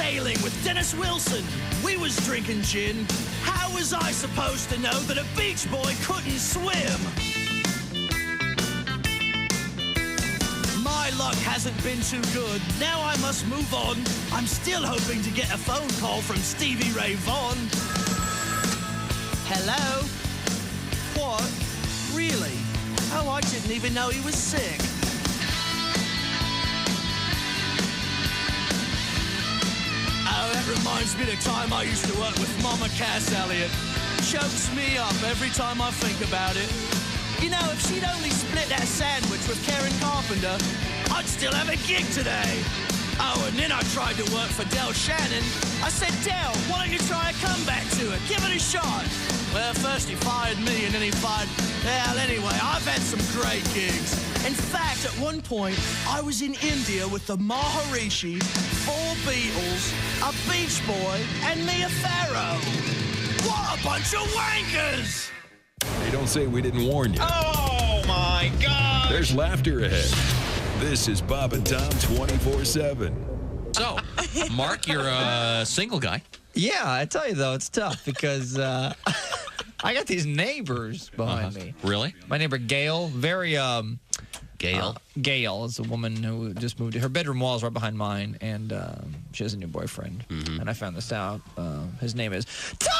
sailing with Dennis Wilson. We was drinking gin. How was I supposed to know that a beach boy couldn't swim? My luck hasn't been too good. Now I must move on. I'm still hoping to get a phone call from Stevie Ray Vaughan. Hello? What? Really? Oh, I didn't even know he was sick. Oh, that reminds me of the time I used to work with Mama Cass Elliott. Chokes me up every time I think about it. You know, if she'd only split that sandwich with Karen Carpenter, I'd still have a gig today. Oh, and then I tried to work for Del Shannon. I said, Del, why don't you try a comeback to it? Give it a shot. Well, first he fired me, and then he fired... Well, anyway, I've had some great gigs. In fact, at one point, I was in India with the Maharishi, 4 Beatles, a Beach Boy, and Mia Farrow. What a bunch of wankers! Hey, don't say we didn't warn you. Oh, my God. There's laughter ahead. This is Bob and Tom 24/7. So, Mark, you're a single guy. Yeah, I tell you, though, it's tough because I got these neighbors behind me. Really? My neighbor, Gail, very... Gail? Gail is a woman who just moved. Her bedroom wall is right behind mine, and she has a new boyfriend. Mm-hmm. And I found this out. His name is Tom!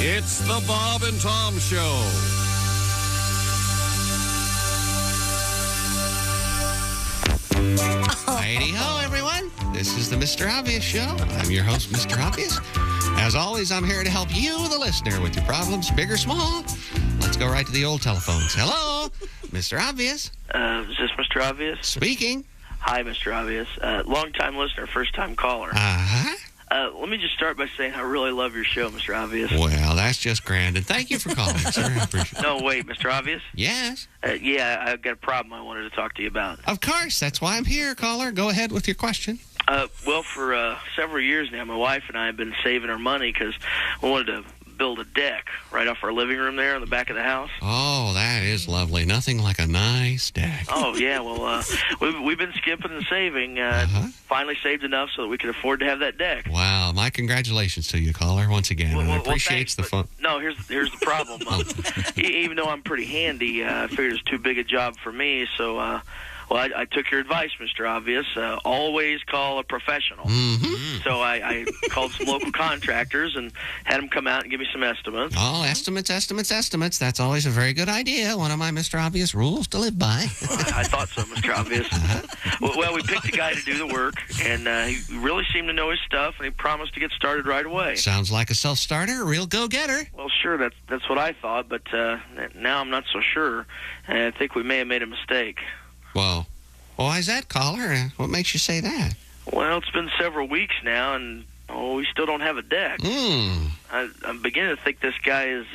It's the Bob and Tom Show. Heidi-ho, everyone. This is the Mr. Obvious Show. I'm your host, Mr. Obvious. As always, I'm here to help you, the listener, with your problems, big or small. Let's go right to the old telephones. Hello, Mr. Obvious. Is this Mr. Obvious? Speaking. Hi, Mr. Obvious. Long-time listener, first-time caller. Uh-huh. Let me just start by saying I really love your show, Mr. Obvious. Well, that's just grand, and thank you for calling, sir. I appreciate it. No, wait, Mr. Obvious? Yes? Yeah, I've got a problem I wanted to talk to you about. Of course, that's why I'm here, caller. Go ahead with your question. Well, for several years now, my wife and I have been saving our money because we wanted to build a deck right off our living room there on the back of the house. Oh, that is lovely. Nothing like a nice deck. Oh, yeah. Well, we've been skipping and saving. Finally saved enough so that we could afford to have that deck. Wow. My congratulations to you, caller, once again. I appreciate the fun. No, here's the problem. Even though I'm pretty handy, I figured it was too big a job for me, so... Well, I took your advice, Mr. Obvious. Always call a professional. Mm-hmm. So I called some local contractors and had them come out and give me some estimates. Oh, estimates. That's always a very good idea. One of my Mr. Obvious rules to live by. I thought so, Mr. Obvious. Well, we picked a guy to do the work, and he really seemed to know his stuff, and he promised to get started right away. Sounds like a self-starter, a real go-getter. Well, sure, that's what I thought, but now I'm not so sure. I think we may have made a mistake. Well, why is that, caller? What makes you say that? Well, it's been several weeks now, and we still don't have a deck. I'm beginning to think this guy is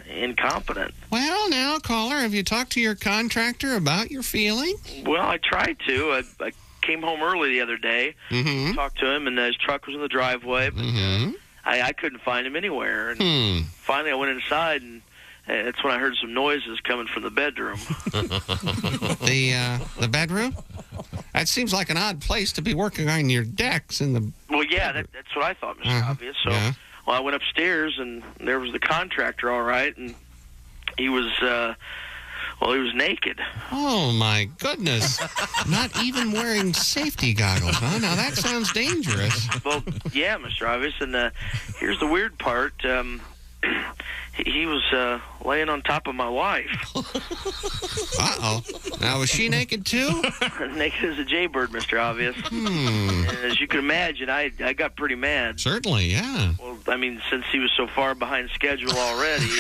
incompetent. Well, now, caller, have you talked to your contractor about your feeling? Well, I tried to. I came home early the other day, talked to him, and his truck was in the driveway, but I couldn't find him anywhere. And finally, I went inside, and that's when I heard some noises coming from the bedroom. The bedroom? That seems like an odd place to be working on your decks in the... Well, yeah, that's what I thought, Mr. Obvious. So, well, I went upstairs, and there was the contractor, all right, and he was, he was naked. Oh, my goodness. Not even wearing safety goggles, huh? Now, that sounds dangerous. Well, yeah, Mr. Obvious, and here's the weird part. He was laying on top of my wife. Uh-oh. Now, was she naked, too? Naked as a jaybird, Mr. Obvious. And as you can imagine, I got pretty mad. Certainly, yeah. Well, I mean, since he was so far behind schedule already,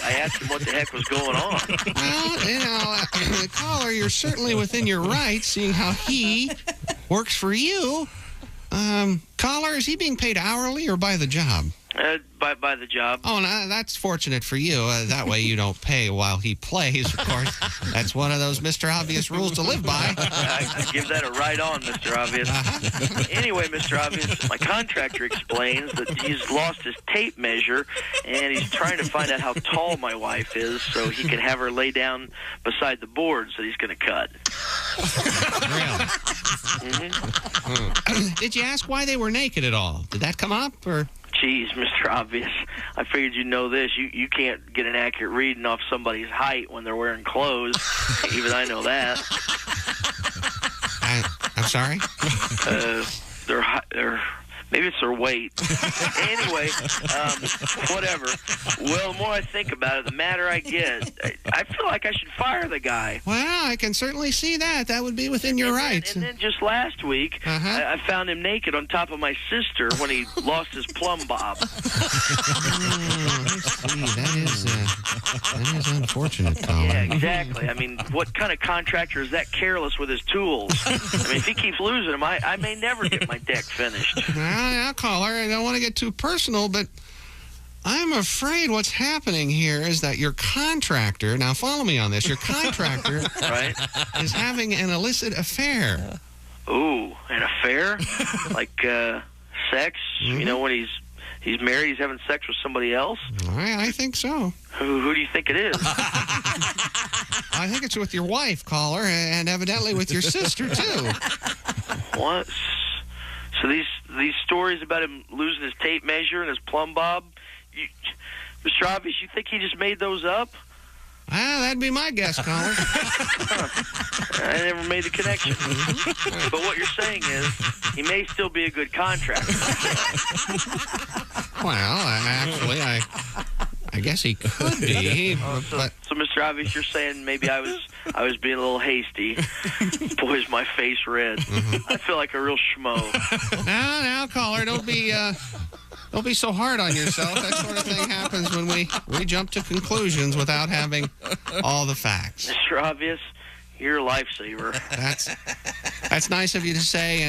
I asked him what the heck was going on. Well, you know, caller, you're certainly within your rights, seeing how he works for you. Caller, is he being paid hourly or by the job? By the job. Oh, no, that's fortunate for you. That way you don't pay while he plays, of course. That's one of those Mr. Obvious rules to live by. I give that a right on, Mr. Obvious. Anyway, Mr. Obvious, my contractor explains that he's lost his tape measure, and he's trying to find out how tall my wife is so he can have her lay down beside the boards that he's going to cut. Really? Did you ask why they were naked at all? Did that come up, or... Jeez, Mr. Obvious. I figured you'd know this. You can't get an accurate reading off somebody's height when they're wearing clothes. Even I know that. I'm sorry? Maybe it's their weight. Anyway, whatever. Well, the more I think about it, the madder I get. I feel like I should fire the guy. Well, I can certainly see that. That would be within your rights. And then just last week, I found him naked on top of my sister when he lost his plumb bob. I see. That is unfortunate, Tom. Yeah, exactly. I mean, what kind of contractor is that careless with his tools? I mean, if he keeps losing them, I may never get my deck finished. Now, caller, I don't want to get too personal, but I'm afraid what's happening here is that your contractor, now follow me on this, your contractor right? is having an illicit affair. Ooh, an affair? Like sex? Mm-hmm. You know, when he's married, he's having sex with somebody else? I think so. Who do you think it is? I think it's with your wife, caller, and evidently with your sister, too. What? So these stories about him losing his tape measure and his plumb bob, Mr. Obvious, you think he just made those up? Well, that'd be my guess, caller. I never made the connection. But what you're saying is he may still be a good contractor. Well, actually, I guess he could be. So, Mr. Obvious, you're saying maybe I was being a little hasty. Boy, is my face red. I feel like a real schmo. Now, caller, don't be so hard on yourself. That sort of thing happens when we jump to conclusions without having all the facts. Mr. Obvious, you're a lifesaver. That's nice of you to say,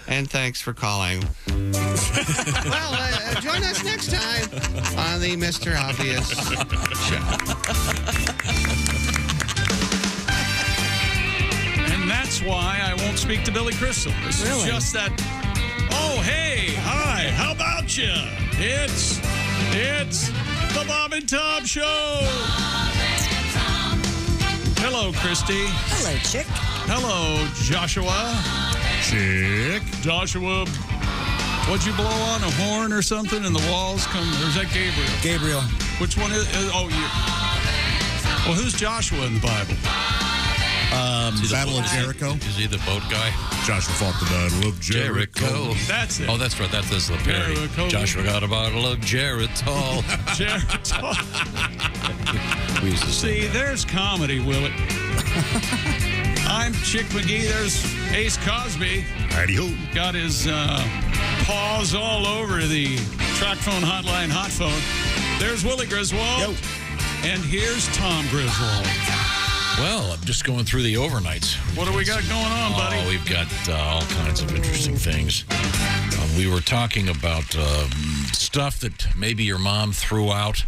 and thanks for calling. Well, join us next time on the Mr. Obvious Show. And that's why I won't speak to Billy Crystal. This is just that, oh, hey, hi, how about you? It's the Bob and Tom Show. Hello, Christy. Hello, Chick. Hello, Joshua. Chick. Joshua, what'd you blow on, a horn or something, and the walls come, or is that Gabriel? Gabriel. Which one is, well, who's Joshua in the Bible? Battle of Jericho. Is he the boat guy? Joshua fought the Battle of Jericho. That's it. Oh, that's right. That's the parody. Jericho. Joshua got a bottle of Geritol. Jericho. We used to sing See, there's comedy, Willie. I'm Chick McGee. There's Ace Cosby. Howdy-ho. Got his paws all over the track phone hotline hot phone. There's Willie Griswold. Yo. And here's Tom Griswold. Well, I'm just going through the overnights. What do we got going on, buddy? Oh, we've got all kinds of interesting things. We were talking about stuff that maybe your mom threw out.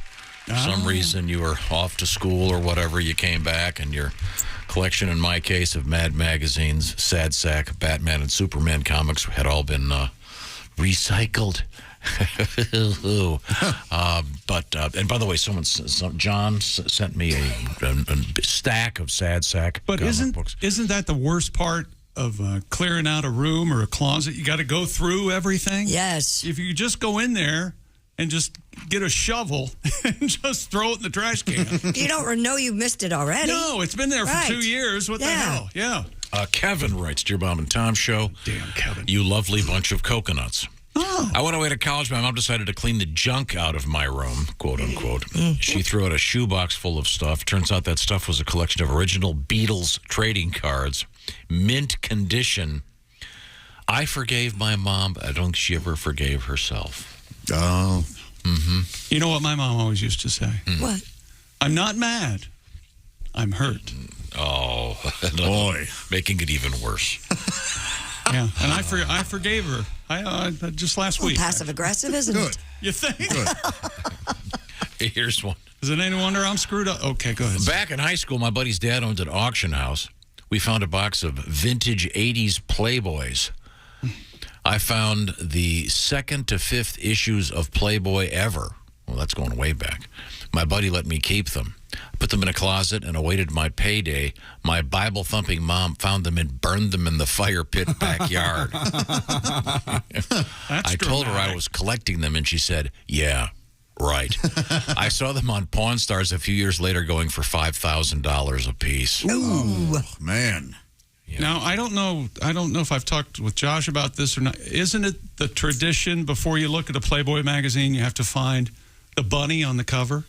For some reason you were off to school or whatever. You came back and your collection, in my case, of Mad Magazine's Sad Sack, Batman, and Superman comics had all been recycled. And by the way, John sent me a stack of Sad Sack. But books. Isn't that the worst part of clearing out a room or a closet? You got to go through everything. Yes. If you just go in there and just get a shovel and just throw it in the trash can. You don't know you missed it already. No, it's been there for 2 years. What the hell? Yeah. Kevin writes, Dear Bob and Tom Show. Damn, Kevin. You lovely bunch of coconuts. Oh. I went away to college. My mom decided to clean the junk out of my room, quote unquote. She threw out a shoebox full of stuff. Turns out that stuff was a collection of original Beatles trading cards, mint condition. I forgave my mom, but I don't think she ever forgave herself. Oh. Mm-hmm. You know what my mom always used to say? What? I'm not mad. I'm hurt. Oh, Boy. Making it even worse. Yeah, and I forgave her. Just last week. Passive aggressive, isn't Good. it? You think? Good. Here's one. Is it any wonder I'm screwed up? Okay, go ahead. Back in high school, my buddy's dad owned an auction house. We found a box of vintage 80s Playboys. I found the 2nd to 5th issues of Playboy ever. Well, that's going way back. My buddy let me keep them. Put them in a closet and awaited my payday. My Bible-thumping mom found them and burned them in the fire pit backyard. I told her I was collecting them, and she said, yeah, right. I saw them on Pawn Stars a few years later going for $5,000 a piece. Ooh, man. Yeah. Now, I don't know if I've talked with Josh about this or not. Isn't it the tradition before you look at a Playboy magazine, you have to find the bunny on the cover?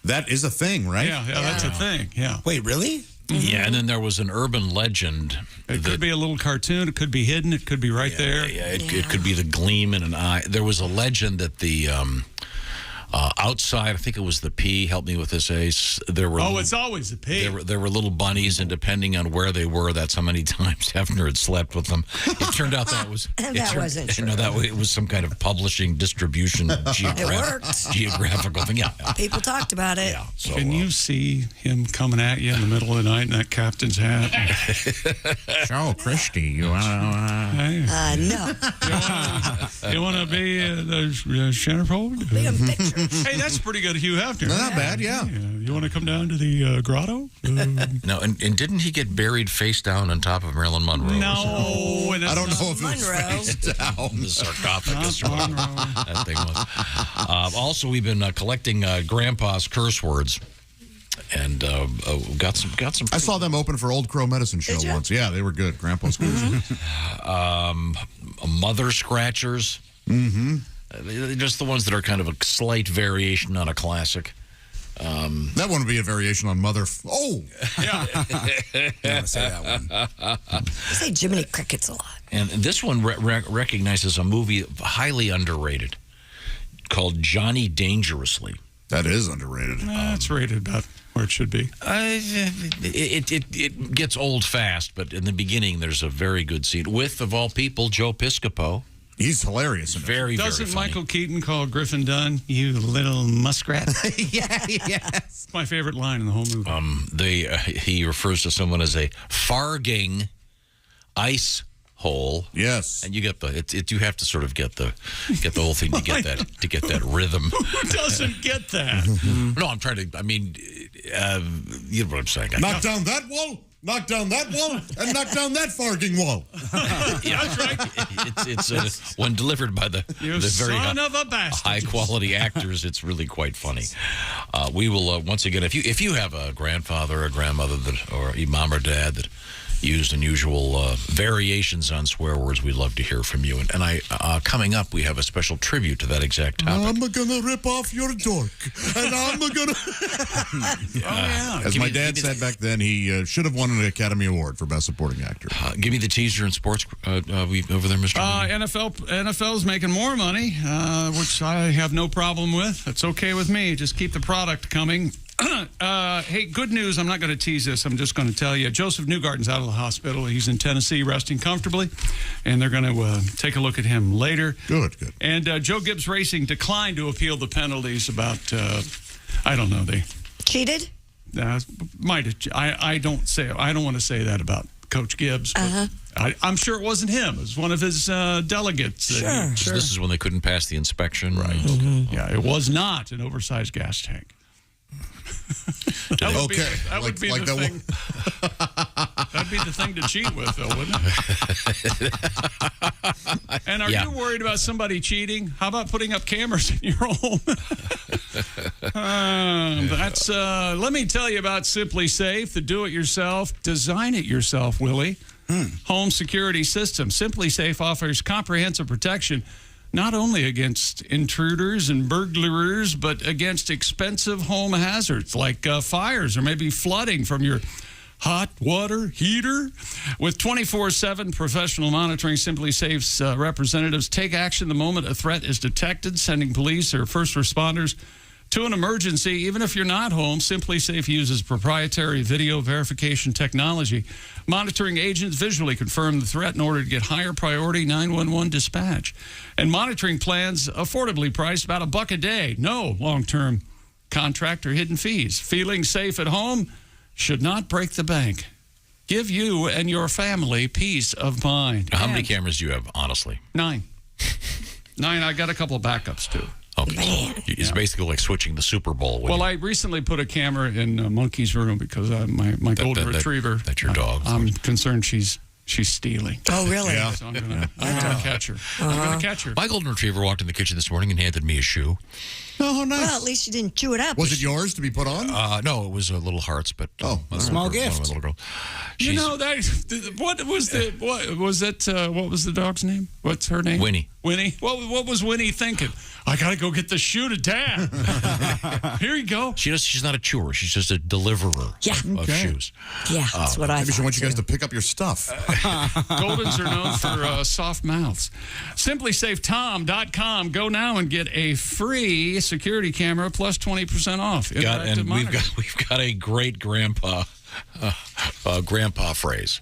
That is a thing, right? Yeah, that's a thing. Yeah. Wait, really? Yeah, and then there was an urban legend. It could be a little cartoon. It could be hidden. It could be right there. Yeah, it could be the gleam in an eye. There was a legend that the outside, I think it was the P, help me with this, Ace. There were It's always the P. There were little bunnies, and depending on where they were, that's how many times Hefner had slept with them. It turned out that was... wasn't true. No, it was some kind of publishing, distribution, geographical thing. Yeah. People talked about it. Yeah. So, Can you see him coming at you in the middle of the night in that captain's hat? So, Christy, you want to... No. You want to be the centerfold? Be a picture. Hey, that's pretty good, Hugh Hefner. Not bad, yeah. You want to come down to the grotto? No, and didn't he get buried face down on top of Marilyn Monroe? No. I don't know if it was Monroe. face down. The sarcophagus or Not whatever Monroe. that thing was. Also, we've been collecting Grandpa's curse words, and got some. I saw them open for Old Crow Medicine Show Did ya? once. Yeah, they were good. Grandpa's good. Mother scratchers. Mm-hmm. Just the ones that are kind of a slight variation on a classic. That one would be a variation on Mother... Oh! Yeah. I want to say that one. I say Jiminy Crickets a lot. And this one recognizes a movie highly underrated called Johnny Dangerously. That is underrated. It's rated about where it should be. It gets old fast, but in the beginning, there's a very good scene with, of all people, Joe Piscopo. He's hilarious. In it. Very, Doesn't very funny. Michael Keaton call Griffin Dunn, you little muskrat? Yes. It's my favorite line in the whole movie. He refers to someone as a farging ice hole. Yes. And you get you have to sort of get the whole thing to get that rhythm. Who doesn't get that? No, I'm trying to. I mean, you know what I'm saying. Knock down that wall, knock down that wall, and knock down that farging wall. Yeah, that's right. It's when delivered by the You very son of a bastard. high quality actors, it's really quite funny. We will once again, if you have a grandfather or a grandmother or a mom or dad that used unusual variations on swear words, we'd love to hear from you. And I coming up, we have a special tribute to that exact topic. I'm gonna rip off your dork, and I'm gonna. As my dad said back then, he should have won an Academy Award for Best Supporting Actor. Give me the teaser in sports over there, Mr. NFL's making more money, which I have no problem with. That's okay with me. Just keep the product coming. Hey, good news. I'm not going to tease this. I'm just going to tell you. Joseph Newgarden's out of the hospital. He's in Tennessee resting comfortably, and they're going to take a look at him later. Good. And Joe Gibbs Racing declined to appeal the penalties about, I don't know, they Cheated? might have. I don't want to say that about Coach Gibbs. But I'm sure it wasn't him. It was one of his delegates. Sure. So this is when they couldn't pass the inspection, right? Yeah, it was not an oversized gas tank. That would be the thing. That'd be the thing to cheat with, though, wouldn't it? And are you worried about somebody cheating? How about putting up cameras in your home? Let me tell you about Simply Safe, the do-it-yourself, design-it-yourself, Willie. Home security system. Simply Safe offers comprehensive protection not only against intruders and burglars, but against expensive home hazards like fires or maybe flooding from your hot water heater. With 24/7 professional monitoring, Simply Safe's representatives take action the moment a threat is detected, sending police or first responders to an emergency, even if you're not home. SimpliSafe uses proprietary video verification technology. Monitoring agents visually confirm the threat in order to get higher priority 911 dispatch. And monitoring plans affordably priced, about $1 a day. No long-term contract or hidden fees. Feeling safe at home should not break the bank. Give you and your family peace of mind. How many cameras do you have, honestly? 9. 9. I got a couple of backups, too. Okay. It's basically like switching the Super Bowl. Well, I recently put a camera in Monkey's room because my golden retriever. That's your dog. I'm concerned she's stealing. Oh, really? Yeah. So I'm gonna catch her. I'm gonna catch her. My golden retriever walked in the kitchen this morning and handed me a shoe. Oh, nice. Well, at least you didn't chew it up. Was it yours to be put on? No, it was Little Hearts, but a small gift. One of my little girl. You know that. What was the dog's name? What's her name? Winnie. Winnie. What was Winnie thinking? I gotta go get the shoe to Dad. Here you go. She's not a chewer. She's just a deliverer of shoes. Yeah, that's what I Maybe thought. she wants you guys to pick up your stuff. Goldens are known for soft mouths. SimpliSafeTom.com. Go now and get a free security camera plus 20% off. And we've got a great grandpa phrase.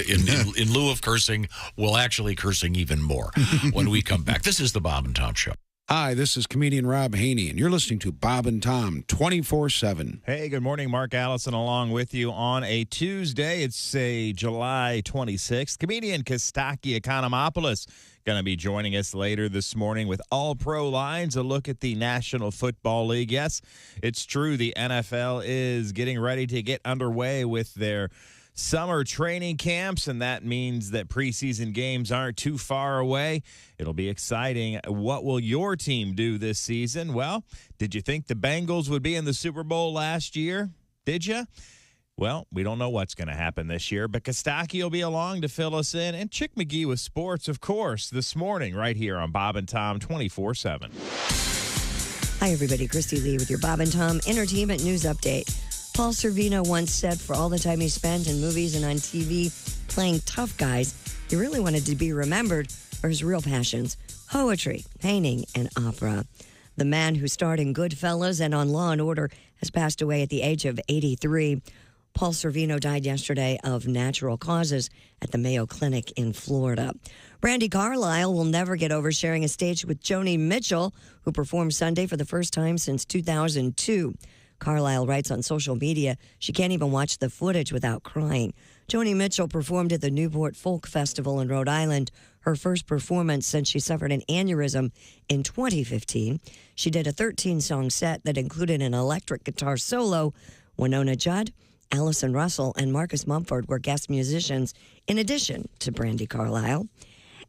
In lieu of cursing, we'll actually cursing even more when we come back. This is the Bob and Tom Show. Hi, this is comedian Rob Haney, and you're listening to Bob and Tom 24/7. Hey, good morning. Mark Allison along with you on a Tuesday. It's July 26th. Comedian Kostaki Economopoulos going to be joining us later this morning with All Pro Lines, a look at the National Football League. Yes, it's true. The NFL is getting ready to get underway with their summer training camps, and that means that preseason games aren't too far away. It'll be exciting. What will your team do this season? Well, did you think the Bengals would be in the Super Bowl last year? Did you? Well, we don't know what's going to happen this year, but Kostaki will be along to fill us in. And Chick McGee with sports, of course, this morning right here on Bob and Tom 24/7. Hi, everybody. Christy Lee with your Bob and Tom Entertainment News Update. Paul Cervino once said for all the time he spent in movies and on TV playing tough guys, he really wanted to be remembered for his real passions, poetry, painting, and opera. The man who starred in Goodfellas and on Law & Order has passed away at the age of 83. Paul Cervino died yesterday of natural causes at the Mayo Clinic in Florida. Brandi Carlile will never get over sharing a stage with Joni Mitchell, who performed Sunday for the first time since 2002. Carlile writes on social media she can't even watch the footage without crying. Joni Mitchell performed at the Newport Folk Festival in Rhode Island, her first performance since she suffered an aneurysm in 2015. She did a 13-song set that included an electric guitar solo. Winona Judd, Allison Russell, and Marcus Mumford were guest musicians, in addition to Brandi Carlile.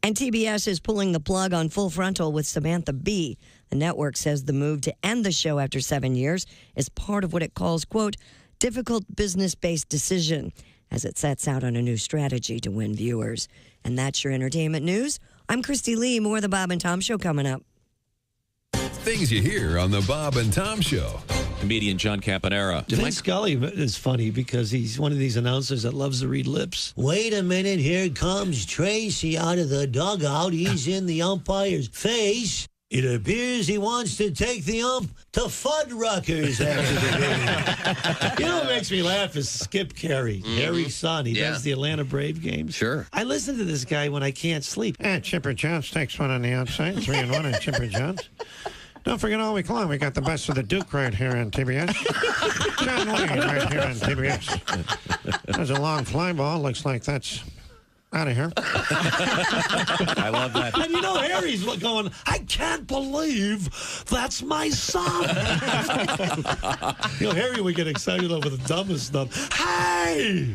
And TBS is pulling the plug on Full Frontal with Samantha Bee. The network says the move to end the show after 7 years is part of what it calls, quote, difficult business-based decision, as it sets out on a new strategy to win viewers. And that's your entertainment news. I'm Christy Lee. More of the Bob and Tom Show coming up. Things you hear on the Bob and Tom Show. Comedian John Campanera. Vin Scully is funny because he's one of these announcers that loves to read lips. Wait a minute, here comes Tracy out of the dugout. He's in the umpire's face. It appears he wants to take the ump to Fuddruckers after the game. You know what makes me laugh is Skip Carey, Harry's son. He does the Atlanta Brave games. Sure. I listen to this guy when I can't sleep. Chipper Jones takes one on the outside. 3-1 on Chipper Jones. Don't forget all week long, we got the best of the Duke right here on TBS. John Wayne right here on TBS. There's a long fly ball. Looks like that's out of here. I love that. And you know, Harry's going, I can't believe that's my son. You know, Harry would get excited over the dumbest stuff. Hey!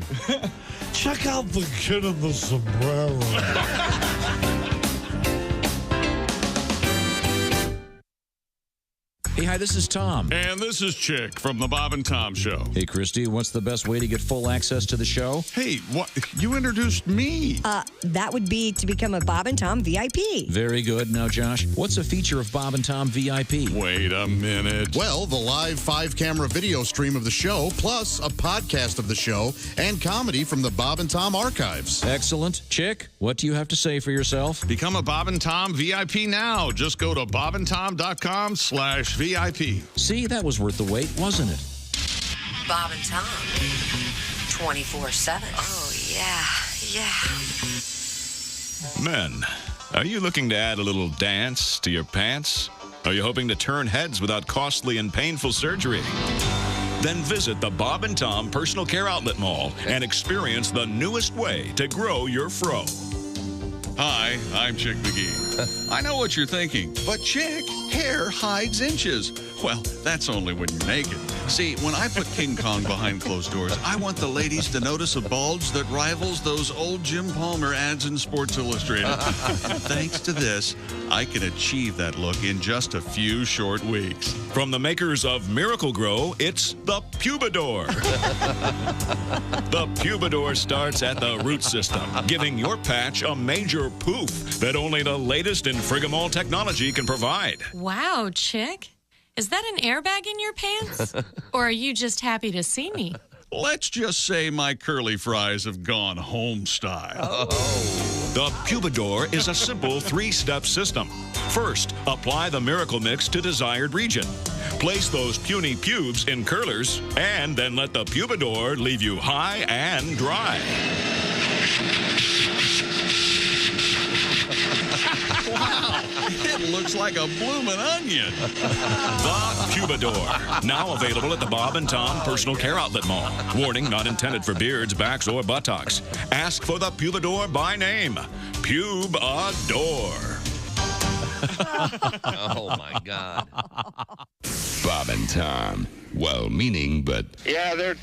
Check out the kid in the sombrero. Hey, hi, this is Tom. And this is Chick from the Bob and Tom Show. Hey, Christy, what's the best way to get full access to the show? Hey, what? You introduced me. That would be to become a Bob and Tom VIP. Very good. Now, Josh, what's a feature of Bob and Tom VIP? Wait a minute. Well, the live 5-camera video stream of the show, plus a podcast of the show and comedy from the Bob and Tom archives. Excellent. Chick, what do you have to say for yourself? Become a Bob and Tom VIP now. Just go to bobandtom.com/VIP. VIP. See, that was worth the wait, wasn't it? Bob and Tom. 24/7. Oh, yeah. Men, are you looking to add a little dance to your pants? Are you hoping to turn heads without costly and painful surgery? Then visit the Bob and Tom Personal Care Outlet Mall and experience the newest way to grow your fro. Hi, I'm Chick McGee. I know what you're thinking, but Chick, hair hides inches. Well, that's only when you're naked. See, when I put King Kong behind closed doors, I want the ladies to notice a bulge that rivals those old Jim Palmer ads in Sports Illustrated. And thanks to this, I can achieve that look in just a few short weeks. From the makers of Miracle Grow, it's the Pubador. The Pubador starts at the root system, giving your patch a major poof that only the latest in Frigomol technology can provide. Wow, Chick. Is that an airbag in your pants? Or are you just happy to see me? Let's just say my curly fries have gone home style. The Pubador is a simple 3-step system. First, apply the Miracle Mix to desired region. Place those puny pubes in curlers, and then let the Pubador leave you high and dry. Wow, it looks like a bloomin' onion. The Pubador, now available at the Bob and Tom Personal Care Outlet Mall. Warning, not intended for beards, backs, or buttocks. Ask for the Pubador by name. Pubador. Oh, my God. Bob and Tom. Well-meaning, but... Yeah, they're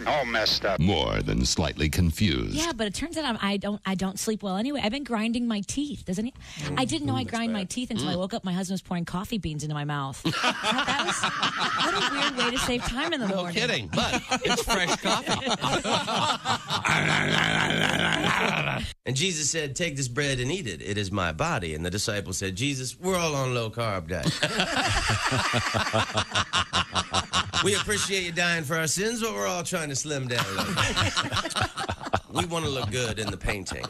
all messed up. More than slightly confused. Yeah, but it turns out I don't sleep well anyway. I've been grinding my teeth. I didn't know I grind my teeth until I woke up. My husband was pouring coffee beans into my mouth. What a weird way to save time in the morning. No kidding, but it's fresh coffee. And Jesus said, take this bread and eat it. It is my body. And the disciples said, Jesus, we're all on low-carb diet. We appreciate you dying for our sins, but we're all trying to slim down a little bit. We want to look good in the painting.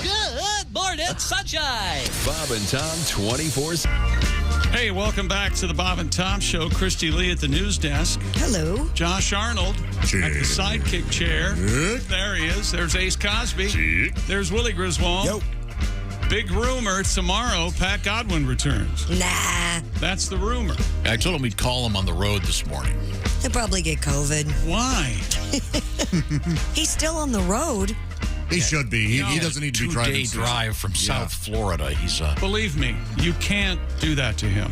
Good morning, sunshine. Bob and Tom 24/7. Hey, welcome back to the Bob and Tom Show. Christy Lee at the news desk. Hello. Josh Arnold at the sidekick chair. There he is. There's Ace Cosby. There's Willie Griswold. Yo. Big rumor tomorrow, Pat Godwin returns. Nah. That's the rumor. I told him we'd call him on the road this morning. He'll probably get COVID. Why? He's still on the road. He should be. He doesn't need to be driving. 2-day drive from South Florida. He's Believe me, you can't do that to him.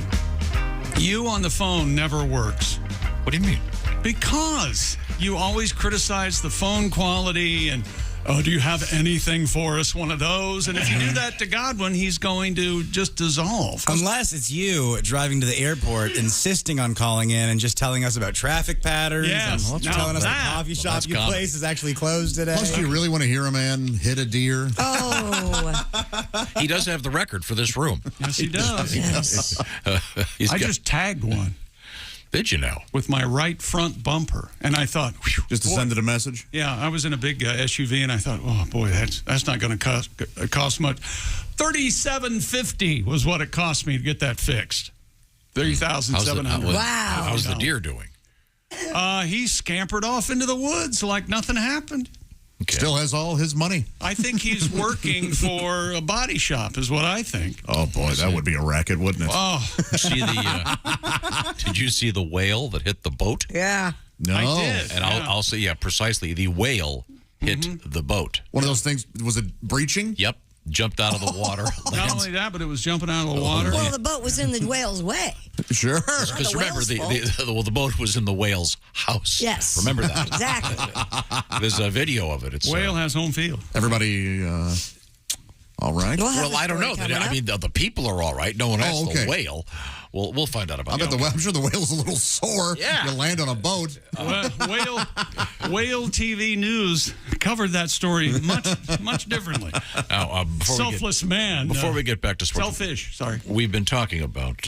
You on the phone never works. What do you mean? Because you always criticize the phone quality and, oh, do you have anything for us? One of those. And if you do that to Godwin, he's going to just dissolve. Unless it's you driving to the airport, insisting on calling in and just telling us about traffic patterns. Yes. And telling us the coffee shop you place is actually closed today. Plus, do you really want to hear a man hit a deer? Oh. He does have the record for this room. Yes, he does. Yes. I just tagged one. Did you know? With my right front bumper. And I thought, whew, just to send it a message? Yeah, I was in a big SUV and I thought, oh boy, that's not going to cost much. $37.50 was what it cost me to get that fixed. $30,700. Wow. How's the deer doing? He scampered off into the woods like nothing happened. Okay. Still has all his money. I think he's working for a body shop, is what I think. Oh boy, that would be a racket, wouldn't it? Oh, did you see the whale that hit the boat? Yeah. No. I did. And I'll say, yeah, precisely. The whale hit the boat. One of those things. Was it breaching? Yep. Jumped out of the water. Not only that, but it was jumping out of the water. Well, the boat was in the whale's way. Sure. Because remember, the boat was in the whale's house. Yes. Remember that. Exactly. There's a video of it. Whale has home field. Everybody all right? Well, I don't know. I mean, the people are all right. No one else. Okay. The whale. We'll find out about that. I'm sure the whale's a little sore. Yeah. You land on a boat. Whale TV News covered that story much differently. Now, selfless man. Before we get back to sports. Selfish, sorry. We've been talking about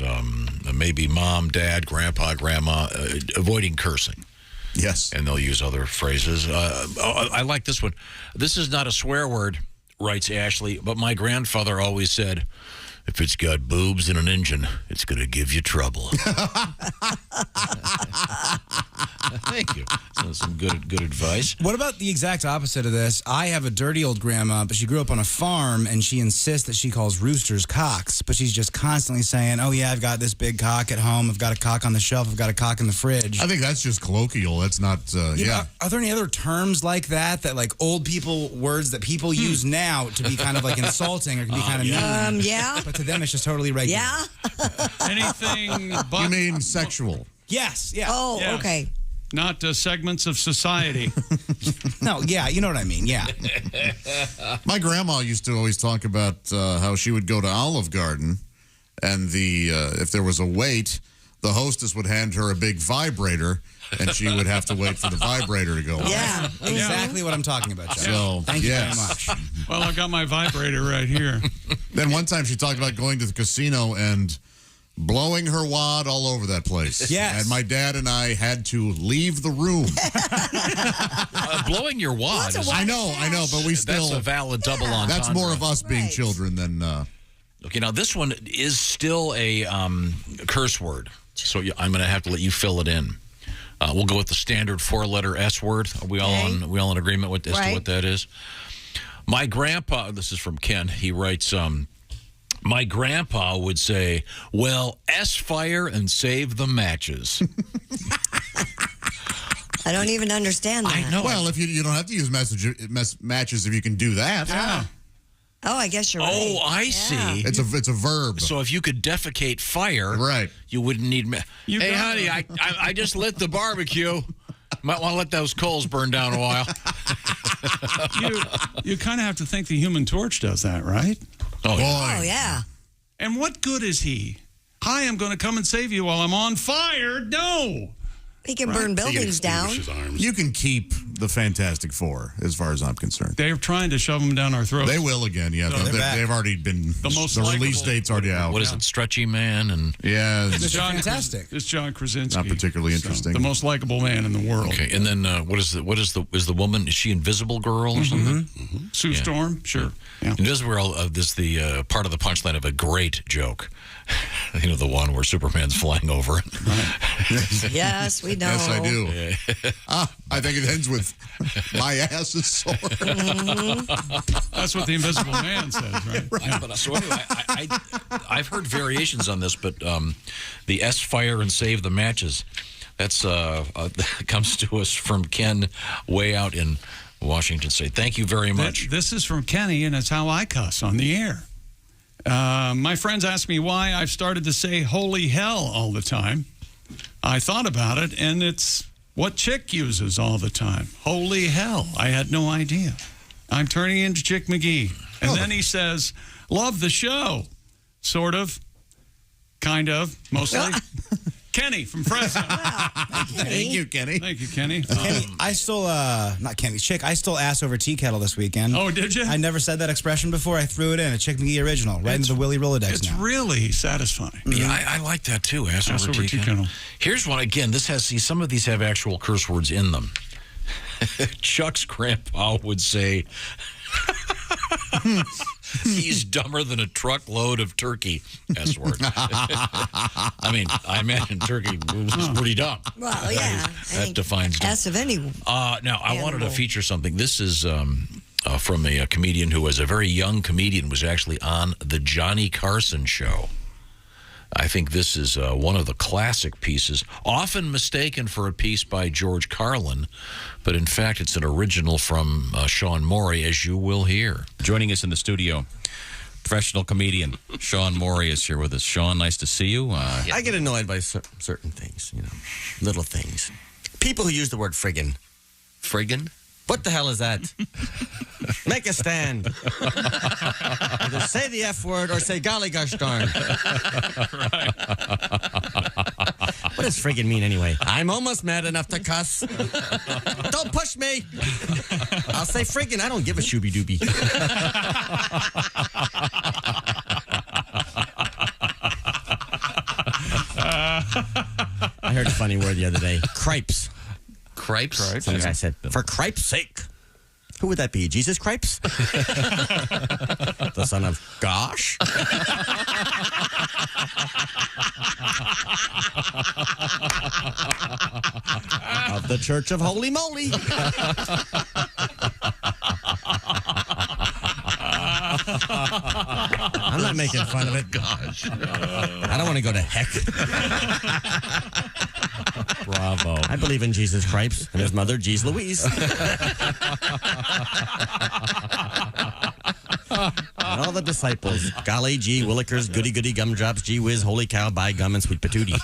maybe mom, dad, grandpa, grandma avoiding cursing. Yes. And they'll use other phrases. I like this one. This is not a swear word, writes Ashley, but my grandfather always said, If it's got boobs and an engine, it's going to give you trouble. Thank you. So some good advice. What about the exact opposite of this? I have a dirty old grandma, but she grew up on a farm, and she insists that she calls roosters cocks, but she's just constantly saying, oh, yeah, I've got this big cock at home. I've got a cock on the shelf. I've got a cock in the fridge. I think that's just colloquial. That's not, yeah. Are there any other terms like that, like old people, words that people use now to be kind of like insulting or can be kind of mean? Yeah. But to them, it's just totally regular. Yeah. Anything but... You mean sexual? Yes, yeah. Oh, Yes. okay. Not segments of society. No, yeah, you know what I mean, yeah. My grandma used to always talk about how she would go to Olive Garden, and if there was a wait, the hostess would hand her a big vibrator, and she would have to wait for the vibrator to go. Yeah. Exactly what I'm talking about, Chuck. So, Thank you yes. very much. Well, I got my vibrator right here. Then one time she talked about going to the casino and blowing her wad all over that place. Yes. And my dad and I had to leave the room. Blowing your wad. I know, but we still... That's a valid double entendre. That's more of us being children than... Okay, now this one is still a curse word, so I'm going to have to let you fill it in. We'll go with the standard 4-letter S word. Are we all in agreement with as to what that is? My grandpa, this is from Ken, he writes, my grandpa would say, well, S-fire and save the matches. I don't even understand that. I know. Well, if you don't have to use matches if you can do that. Yeah. Oh, I guess you're right. Oh, I see. It's a verb. So if you could defecate fire, right, you wouldn't need... Hey, honey, I just lit the barbecue. Might want to let those coals burn down a while. You kind of have to think the Human Torch does that, right? Oh, Oh, yeah. And what good is he? Hi, I'm going to come and save you while I'm on fire. No. He can burn buildings down. You can keep the Fantastic Four, as far as I'm concerned. They're trying to shove them down our throats. They will again, yeah. So They've already been... The release date's already out. What is it, Stretchy Man? And It's fantastic. It's John Krasinski. Not particularly interesting. The most likable man in the world. Okay, and then is the woman? Is she Invisible Girl or something? Mm-hmm. Sue Storm, sure. Yeah. Invisible Girl. This the part of the punchline of a great joke. You know, the one where Superman's flying over it. Yes, we know. Yes, I do. I think it ends with my ass is sore. That's what the Invisible Man says, right? So anyway, I've heard variations on this, but the S-fire and save the matches. That's comes to us from Ken way out in Washington State. Thank you very much. This is from Kenny, and it's how I cuss on the air. My friends ask me why I've started to say holy hell all the time. I thought about it, and it's what Chick uses all the time. Holy hell. I had no idea. I'm turning into Chick McGee. And then he says, love the show. Sort of. Kind of. Mostly. Kenny from Fresno. Thank you, Kenny. Thank you, Kenny. Kenny, I stole, not Kenny, Chick, I stole ass over tea kettle this weekend. Oh, did you? I never said that expression before. I threw it in, a Chick McGee original, right into the Willie Rolodex It's now. really satisfying. Yeah, I like that too. Ass over tea kettle. Here's one again. Some of these have actual curse words in them. Chuck's grandpa would say, he's dumber than a truckload of turkey. S word. I mean, I imagine turkey is pretty dumb. Well, yeah. That defines dumb. S of any. Now, I wanted to feature something. This is from a comedian who was a very young comedian, was actually on the Johnny Carson show. I think this is one of the classic pieces, often mistaken for a piece by George Carlin, but in fact it's an original from Sean Morey, as you will hear. Joining us in the studio, professional comedian Sean Morey is here with us. Sean, nice to see you. I get annoyed by certain things, little things. People who use the word friggin'. Friggin'? What the hell is that? Make a stand. Either say the F word or say golly gosh darn. What does friggin' mean anyway? I'm almost mad enough to cuss. Don't push me. I'll say friggin'. I don't give a shooby dooby. I heard a funny word the other day. Cripes. Cripes? Some guy said, for cripe's sake. Who would that be? Jesus Cripes? The son of gosh? Of the Church of Holy Moly. I'm not making fun of it. Gosh. I don't want to go to heck. Bravo. I believe in Jesus Christ and his mother, Jeez Louise. And all the disciples. Golly, gee, willikers, goody goody gumdrops, gee whiz, holy cow, by gum, and sweet patootie.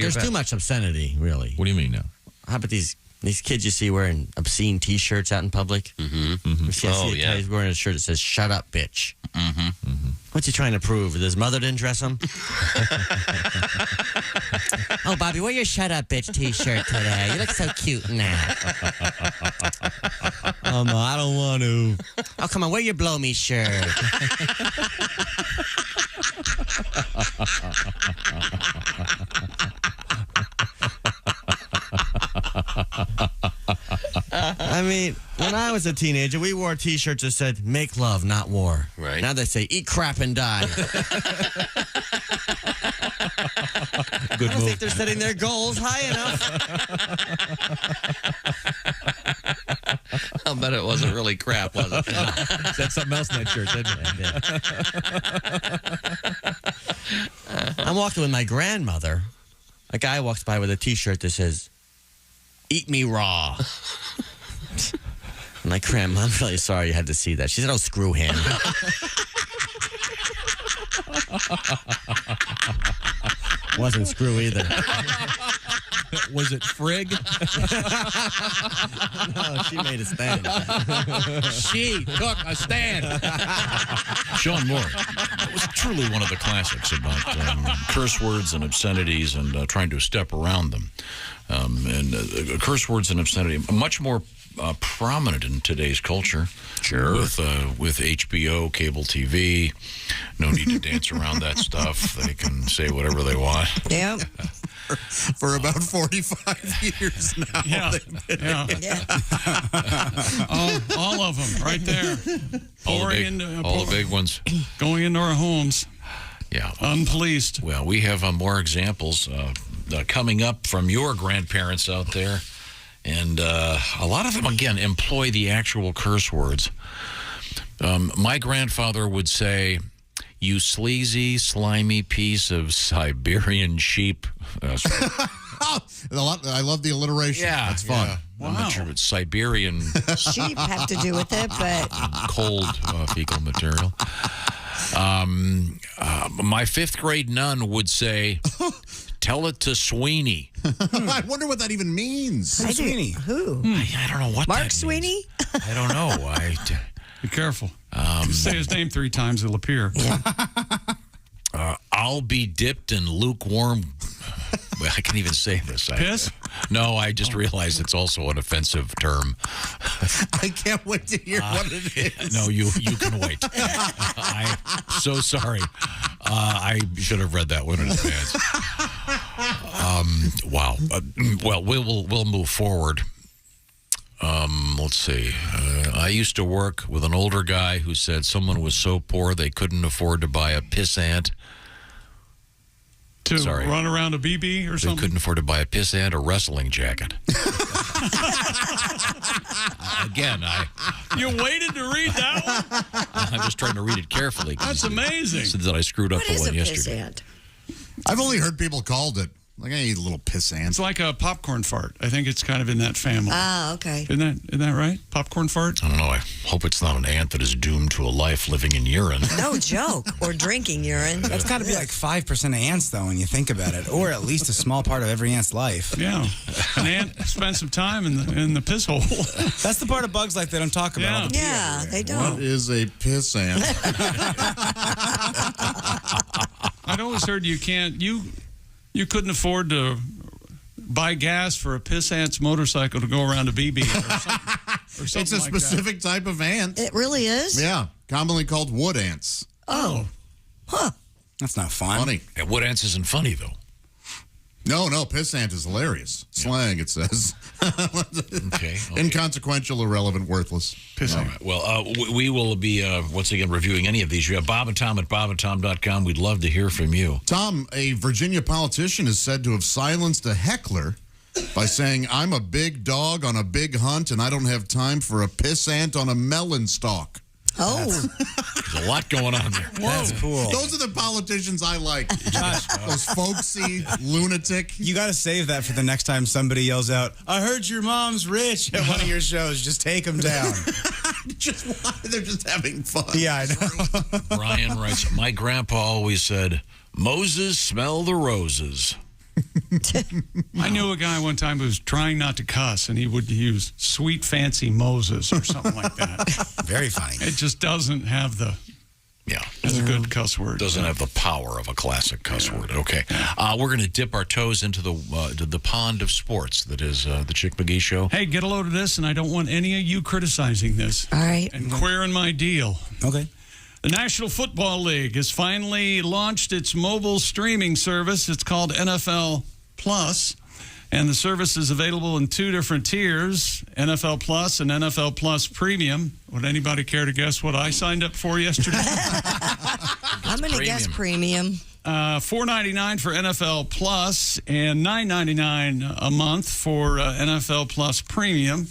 There's too much obscenity, really. What do you mean now? How about these kids you see wearing obscene T-shirts out in public? Mm-hmm. I see a guy who's wearing a shirt that says, "Shut up, bitch." What's he trying to prove? That his mother didn't dress him? Oh, Bobby, wear your "Shut up, bitch" T-shirt today. You look so cute in that. Oh, no, I don't want to. Oh, come on, wear your "Blow Me" shirt. I mean, when I was a teenager, we wore T-shirts that said "Make love, not war." Right. Now they say "Eat crap and die." Good I move. think they're setting their goals high enough. I'll bet it wasn't really crap, was it? Said something else in that shirt, didn't it? I'm walking with my grandmother. A guy walks by with a T-shirt that says, "Eat me raw." I'm like, "Grandma, I'm really sorry you had to see that." She said, "Oh, screw him." Wasn't screw either. Was it Frig? No, she made a stand. She took a stand. Sean Moore. It was truly one of the classics about curse words and obscenities and trying to step around them. Curse words and obscenity, much more prominent in today's culture. Sure. With HBO, cable TV, no need to dance around that stuff. They can say whatever they want. Yep. For about 45 years now. Yeah. All of them right there. All the big ones. Going into our homes. Yeah. Unpoliced. Well, we have more examples coming up from your grandparents out there. And a lot of them, again, employ the actual curse words. My grandfather would say, "You sleazy, slimy piece of Siberian sheep." I love the alliteration. Yeah, That's fun. Yeah. I'm not sure what Siberian Sheep have to do with it, but cold fecal material. My fifth grade nun would say, "Tell it to Sweeney." I wonder what that even means. I do. Sweeney? Who? I don't know what Mark that Sweeney? means. I don't know. Be careful. Say his name 3 times, it'll appear. I'll be dipped in lukewarm. Well, I can't even say this. Piss? No, I just realized it's also an offensive term. I can't wait to hear what it is. No, you can wait. I'm so sorry. I should have read that one in advance. Wow. Well, we'll move forward. Let's see. I used to work with an older guy who said someone was so poor they couldn't afford to buy a pissant. To run around a BB or They something? couldn't afford to buy a pissant or wrestling jacket. Again, You waited to read that one? I'm just trying to read it carefully. That's amazing. Since that I screwed up What the is one a yesterday. pissant? I've only heard people called it. Like, I eat a little pissant. It's like a popcorn fart. I think it's kind of in that family. Ah, okay. Isn't that right? Popcorn fart? I don't know. I hope it's not an ant that is doomed to a life living in urine. No joke. Or drinking urine. That's got to be like 5% of ants, though, when you think about it, or at least a small part of every ant's life. Yeah. An ant spent some time in the piss hole. That's the part of bugs life they don't talk about. Yeah, they What don't. is a pissant? I'd always heard you couldn't afford to buy gas for a pissant's motorcycle to go around a BB or something. It's a specific type of ant. It really is? Yeah, commonly called wood ants. Oh. Huh. That's not fun. Funny. Yeah, wood ants isn't funny, though. No, pissant is hilarious. Slang, it says. Okay. Inconsequential, irrelevant, worthless. All right. Well, we will be, once again, reviewing any of these. You have Bob and Tom at bobandtom.com. We'd love to hear from you. Tom, a Virginia politician is said to have silenced a heckler by saying, I'm a big dog on a big hunt, and I don't have time for a pissant on a melon stalk. Oh. There's a lot going on there. That's cool. Those are the politicians I like. Josh, those folksy, lunatic. You got to save that for the next time somebody yells out, I heard your mom's rich at one of your shows. Just take them down. They're just having fun. Yeah, I know. Brian writes, my grandpa always said, Moses, smell the roses. I knew a guy one time who was trying not to cuss, and he would use sweet fancy Moses or something like that. Very funny. It just doesn't have the... Yeah. It's a good cuss word. Doesn't have the power of a classic cuss word. Okay. We're going to dip our toes into the pond of sports that is the Chick McGee Show. Hey, get a load of this, and I don't want any of you criticizing this. All right. And queering my deal. Okay. The National Football League has finally launched its mobile streaming service. It's called NFL Plus, and the service is available in 2 different tiers, NFL Plus and NFL Plus Premium. Would anybody care to guess what I signed up for yesterday? I'm going to guess premium. $4.99 for NFL Plus and $9.99 a month for NFL Plus Premium.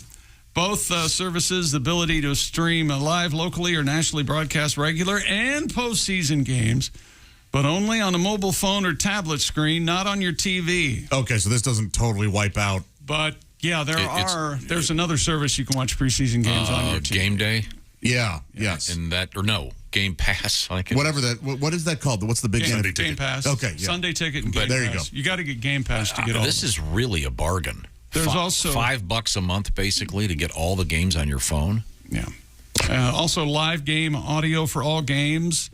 Both services, the ability to stream live locally or nationally broadcast regular and postseason games, but only on a mobile phone or tablet screen, not on your TV. Okay, so this doesn't totally wipe out. But, yeah, there's another service you can watch preseason games on your TV. Game Day? Yeah, yes. And Game Pass. Whatever that, what is that called? What's the big Game ticket? Pass. Okay, yeah. Sunday ticket and Game Pass. There you go. You got to get Game Pass to get all this is really a bargain. There's also $5 a month, basically, to get all the games on your phone. Yeah. Also, live game audio for all games,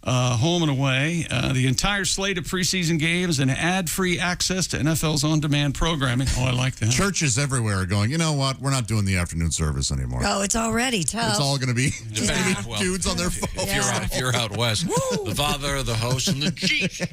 home and away. The entire slate of preseason games and ad-free access to NFL's on-demand programming. Oh, I like that. Churches everywhere are going, you know what? We're not doing the afternoon service anymore. Oh, it's already tough. It's all going to be dudes on their phone. If you're out west, the Father, the host, and the Jesus.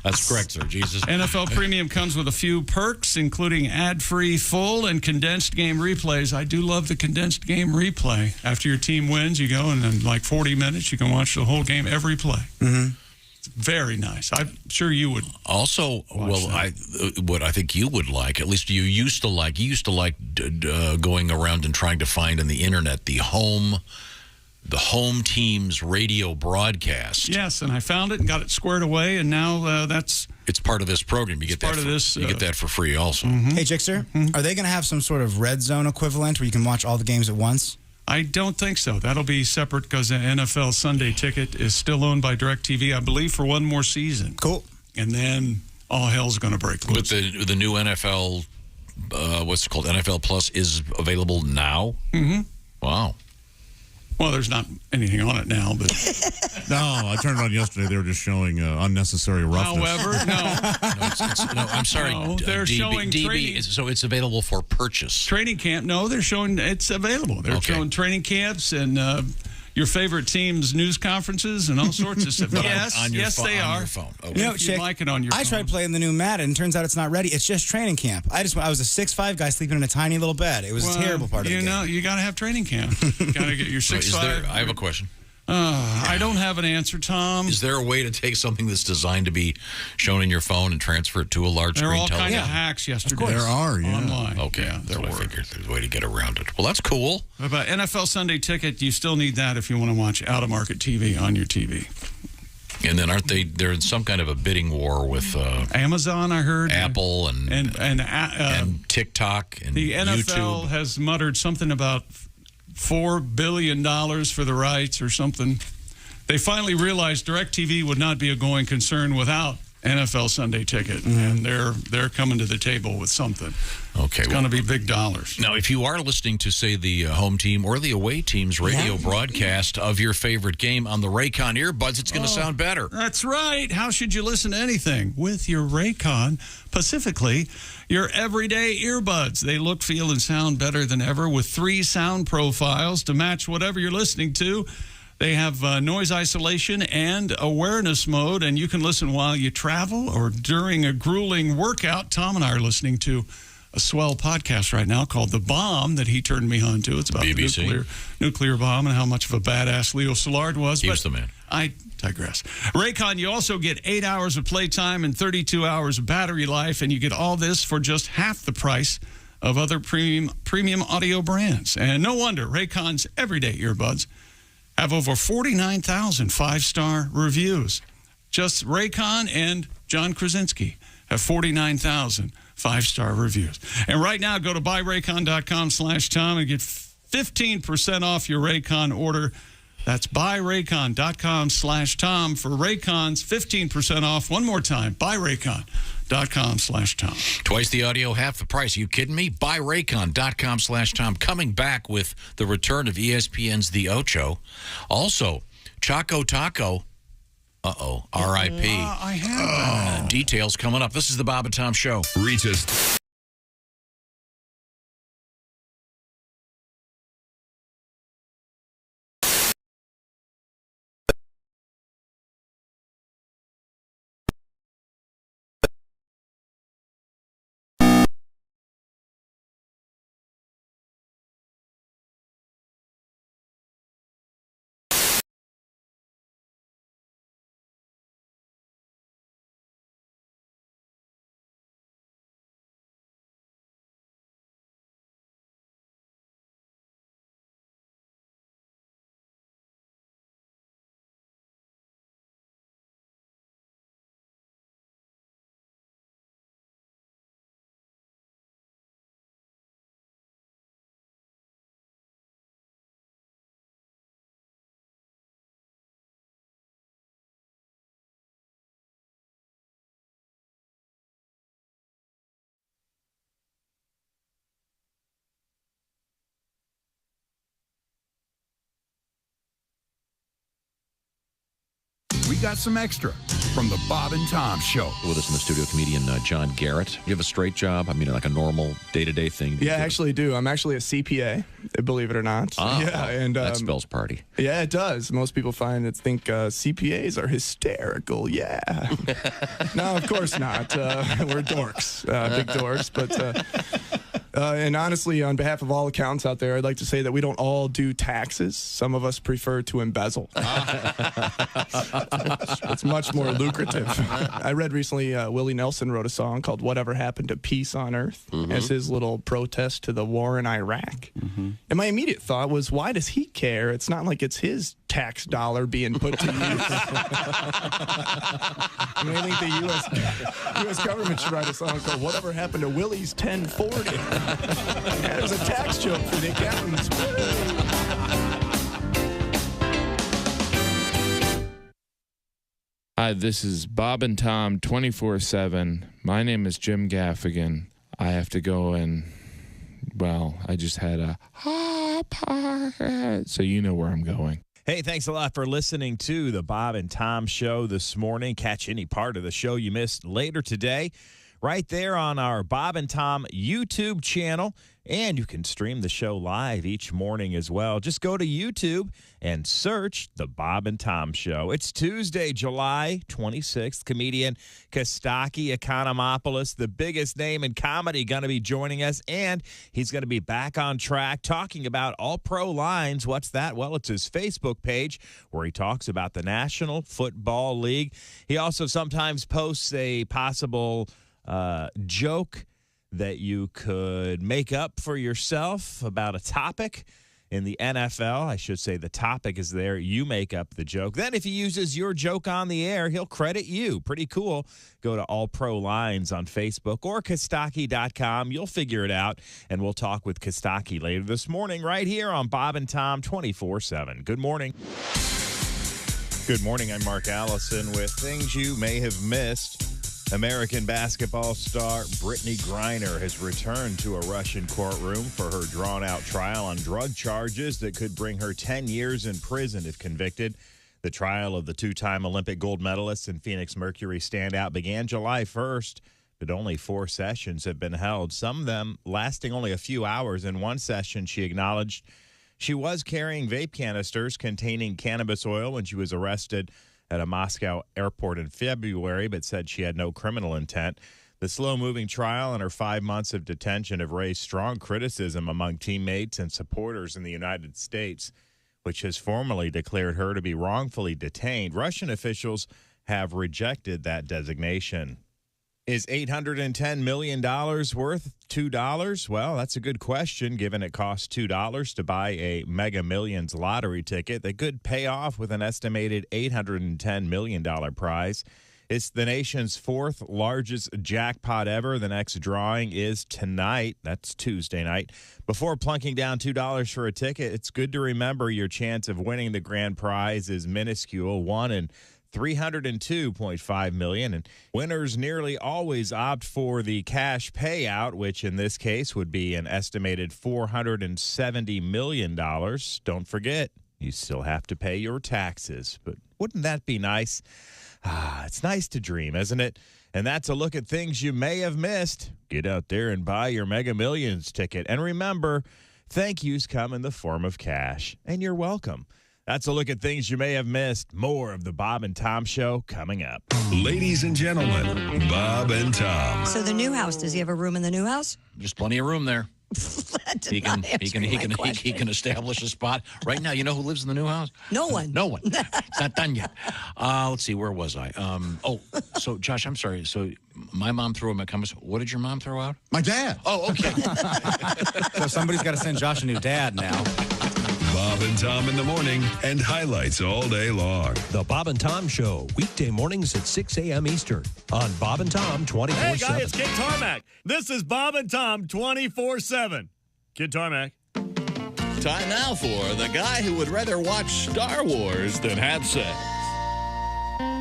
That's correct, sir. Jesus. NFL Premium comes with a few perks, including ad-free full and condensed game replays. I do love the condensed game replay. After your team wins, you go and in like 40 minutes, you can watch the whole game, every play. Mm-hmm. It's very nice. I'm sure you would. Also, what I think you would like, at least you used to like going around and trying to find on the internet the home team's radio broadcast. Yes, and I found it and got it squared away, and now it's part of this program. You get that. You get that for free, also. Mm-hmm. Hey, Chickster, are they going to have some sort of red zone equivalent where you can watch all the games at once? I don't think so. That'll be separate because the NFL Sunday Ticket is still owned by DirecTV, I believe, for one more season. Cool. And then all hell's going to break loose. With the new NFL, what's it called? NFL Plus is available now? Mm-hmm. Wow. Well, there's not anything on it now, but... No, I turned it on yesterday. They were just showing unnecessary roughness. However, no, I'm sorry. No, they're showing training. So it's available for purchase. Training camp. No, they're showing it's available. They're showing training camps and your favorite team's news conferences and all sorts of stuff. Yes, they are. On your phone. Okay. You know, Chick, like it on your phone. I tried playing the new Madden, and turns out it's not ready. It's just training camp. I was a 6'5" guy sleeping in a tiny little bed. It was a terrible part of the game. You got to have training camp. You got to get your 6'5". I have a question. I don't have an answer, Tom. Is there a way to take something that's designed to be shown in your phone and transfer it to a large there screen television? There television? are all kinds of hacks yesterday. There are, online. Okay, there were. I figured there's a way to get around it. Well, that's cool. But NFL Sunday Ticket, you still need that if you want to watch out-of-market TV on your TV. And then they're in some kind of a bidding war with Amazon, I heard. Apple and TikTok and the NFL YouTube. has muttered something about $4 billion for the rights or something. They finally realized DirecTV would not be a going concern without NFL Sunday Ticket, and they're coming to the table with something. Okay, it's going to be big dollars. Now, if you are listening to, say, the home team or the away team's radio broadcast of your favorite game on the Raycon Earbuds, it's going to sound better. That's right. How should you listen to anything? With your Raycon, specifically your everyday earbuds. They look, feel, and sound better than ever with 3 sound profiles to match whatever you're listening to. They have noise isolation and awareness mode, and you can listen while you travel or during a grueling workout. Tom and I are listening to a swell podcast right now called The Bomb that he turned me on to. It's about BBC. the nuclear bomb and how much of a badass Leo Szilard was. He was the man. I digress. Raycon, you also get 8 hours of playtime and 32 hours of battery life, and you get all this for just half the price of other premium audio brands. And no wonder Raycon's everyday earbuds have over 49,000 five-star reviews. Just Raycon and John Krasinski have 49,000 five-star reviews. And right now, go to buyraycon.com/Tom and get 15% off your Raycon order. That's buyraycon.com/Tom for Raycon's 15% off. One more time, buyraycon.com/Tom. Twice the audio, half the price. Are you kidding me? Buyraycon.com/Tom. Coming back with the return of ESPN's The Ocho. Also, Choco Taco. Uh-oh. R.I.P. I have details coming up. This is the Bob and Tom Show. Reach us. We got some extra from the Bob and Tom Show. With us in the studio, comedian John Garrett. You have a straight job? I mean, like a normal day-to-day thing? Yeah, I actually do. I'm actually a CPA, believe it or not. Yeah, and that spells party. Yeah, it does. Most people think CPAs are hysterical. Yeah. No, of course not. We're dorks, big dorks. But and honestly, on behalf of all accountants out there, I'd like to say that we don't all do taxes. Some of us prefer to embezzle. It's much more lucrative. I read recently Willie Nelson wrote a song called Whatever Happened to Peace on Earth as his little protest to the war in Iraq. And my immediate thought was, why does he care? It's not like it's his tax dollar being put to use. I mean, I think the U.S. government should write a song called Whatever Happened to Willie's 1040. Yeah, there's a tax joke for the accountants. Hi, this is Bob and Tom 24/7. My name is Jim Gaffigan. I have to go and, well, I just had a so you know where I'm going. Hey, thanks a lot for listening to the Bob and Tom Show this morning. Catch any part of the show you missed later today right there on our Bob and Tom YouTube channel. And you can stream the show live each morning as well. Just go to YouTube and search The Bob and Tom Show. It's Tuesday, July 26th. Comedian Kostaki Economopoulos, the biggest name in comedy, going to be joining us. And he's going to be back on track talking about All Pro Lines. What's that? Well, it's his Facebook page where he talks about the National Football League. He also sometimes posts a possible joke that you could make up for yourself about a topic in the NFL. I should say the topic is there. You make up the joke. Then if he uses your joke on the air, he'll credit you. Pretty cool. Go to All Pro Lines on Facebook or Kostaki.com. You'll figure it out, and we'll talk with Kostaki later this morning right here on Bob and Tom 24/7. Good morning. Good morning. I'm Mark Allison with things you may have missed. American basketball star Brittany Griner has returned to a Russian courtroom for her drawn-out trial on drug charges that could bring her 10 years in prison if convicted. The trial of the two-time Olympic gold medalist and Phoenix Mercury standout began July 1st, but only 4 sessions have been held, some of them lasting only a few hours. In one session, she acknowledged She was carrying vape canisters containing cannabis oil when she was arrested at a Moscow airport in February, but said she had no criminal intent. The slow-moving trial and her 5 months of detention have raised strong criticism among teammates and supporters in the United States, which has formally declared her to be wrongfully detained. Russian officials have rejected that designation. Is $810 million worth $2? Well, that's a good question, given it costs $2 to buy a Mega Millions lottery ticket that could pay off with an estimated $810 million prize. It's the nation's fourth largest jackpot ever. The next drawing is tonight. That's Tuesday night. Before plunking down $2 for a ticket, it's good to remember your chance of winning the grand prize is minuscule, 1 in 302.5 million, and winners nearly always opt for the cash payout, which in this case would be an estimated $470 million. Don't forget, you still have to pay your taxes, but wouldn't that be nice? It's nice to dream, isn't it? And that's a look at things you may have missed. Get out there and buy your Mega Millions ticket. And remember, thank yous come in the form of cash, and you're welcome. That's a look at things you may have missed. More of the Bob and Tom Show coming up. Ladies and gentlemen, Bob and Tom. So the new house, does he have a room in the new house? There's plenty of room there. He can establish a spot. Right now, you know who lives in the new house? No one. No one. It's not done yet. Let's see, where was I? So Josh, I'm sorry. So my mom threw him a comment. What did your mom throw out? My dad. Oh, okay. So somebody's got to send Josh a new dad now. Bob and Tom in the morning and highlights all day long. The Bob and Tom Show, weekday mornings at 6 a.m. Eastern on Bob and Tom 24/7. Hey, guys, it's Kid Tarmac. This is Bob and Tom 24/7. Kid Tarmac. Time now for the guy who would rather watch Star Wars than have sex.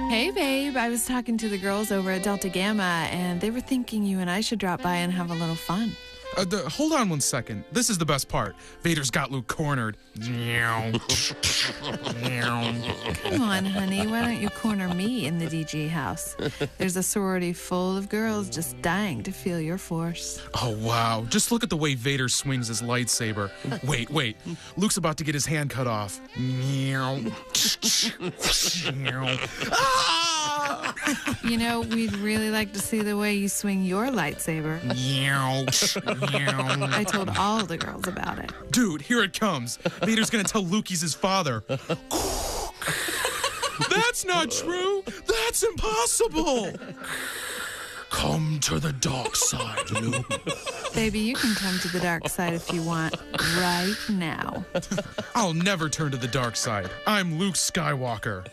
Hey, babe. I was talking to the girls over at Delta Gamma, and they were thinking you and I should drop by and have a little fun. Hold on 1 second. This is the best part. Vader's got Luke cornered. Come on, honey. Why don't you corner me in the DG house? There's a sorority full of girls just dying to feel your force. Oh, wow. Just look at the way Vader swings his lightsaber. Wait. Luke's about to get his hand cut off. You know, we'd really like to see the way you swing your lightsaber. I told all the girls about it. Dude, here it comes. Vader's gonna tell Luke he's his father. That's not true. That's impossible. Come to the dark side, Luke. Baby, you can come to the dark side if you want, right now. I'll never turn to the dark side. I'm Luke Skywalker.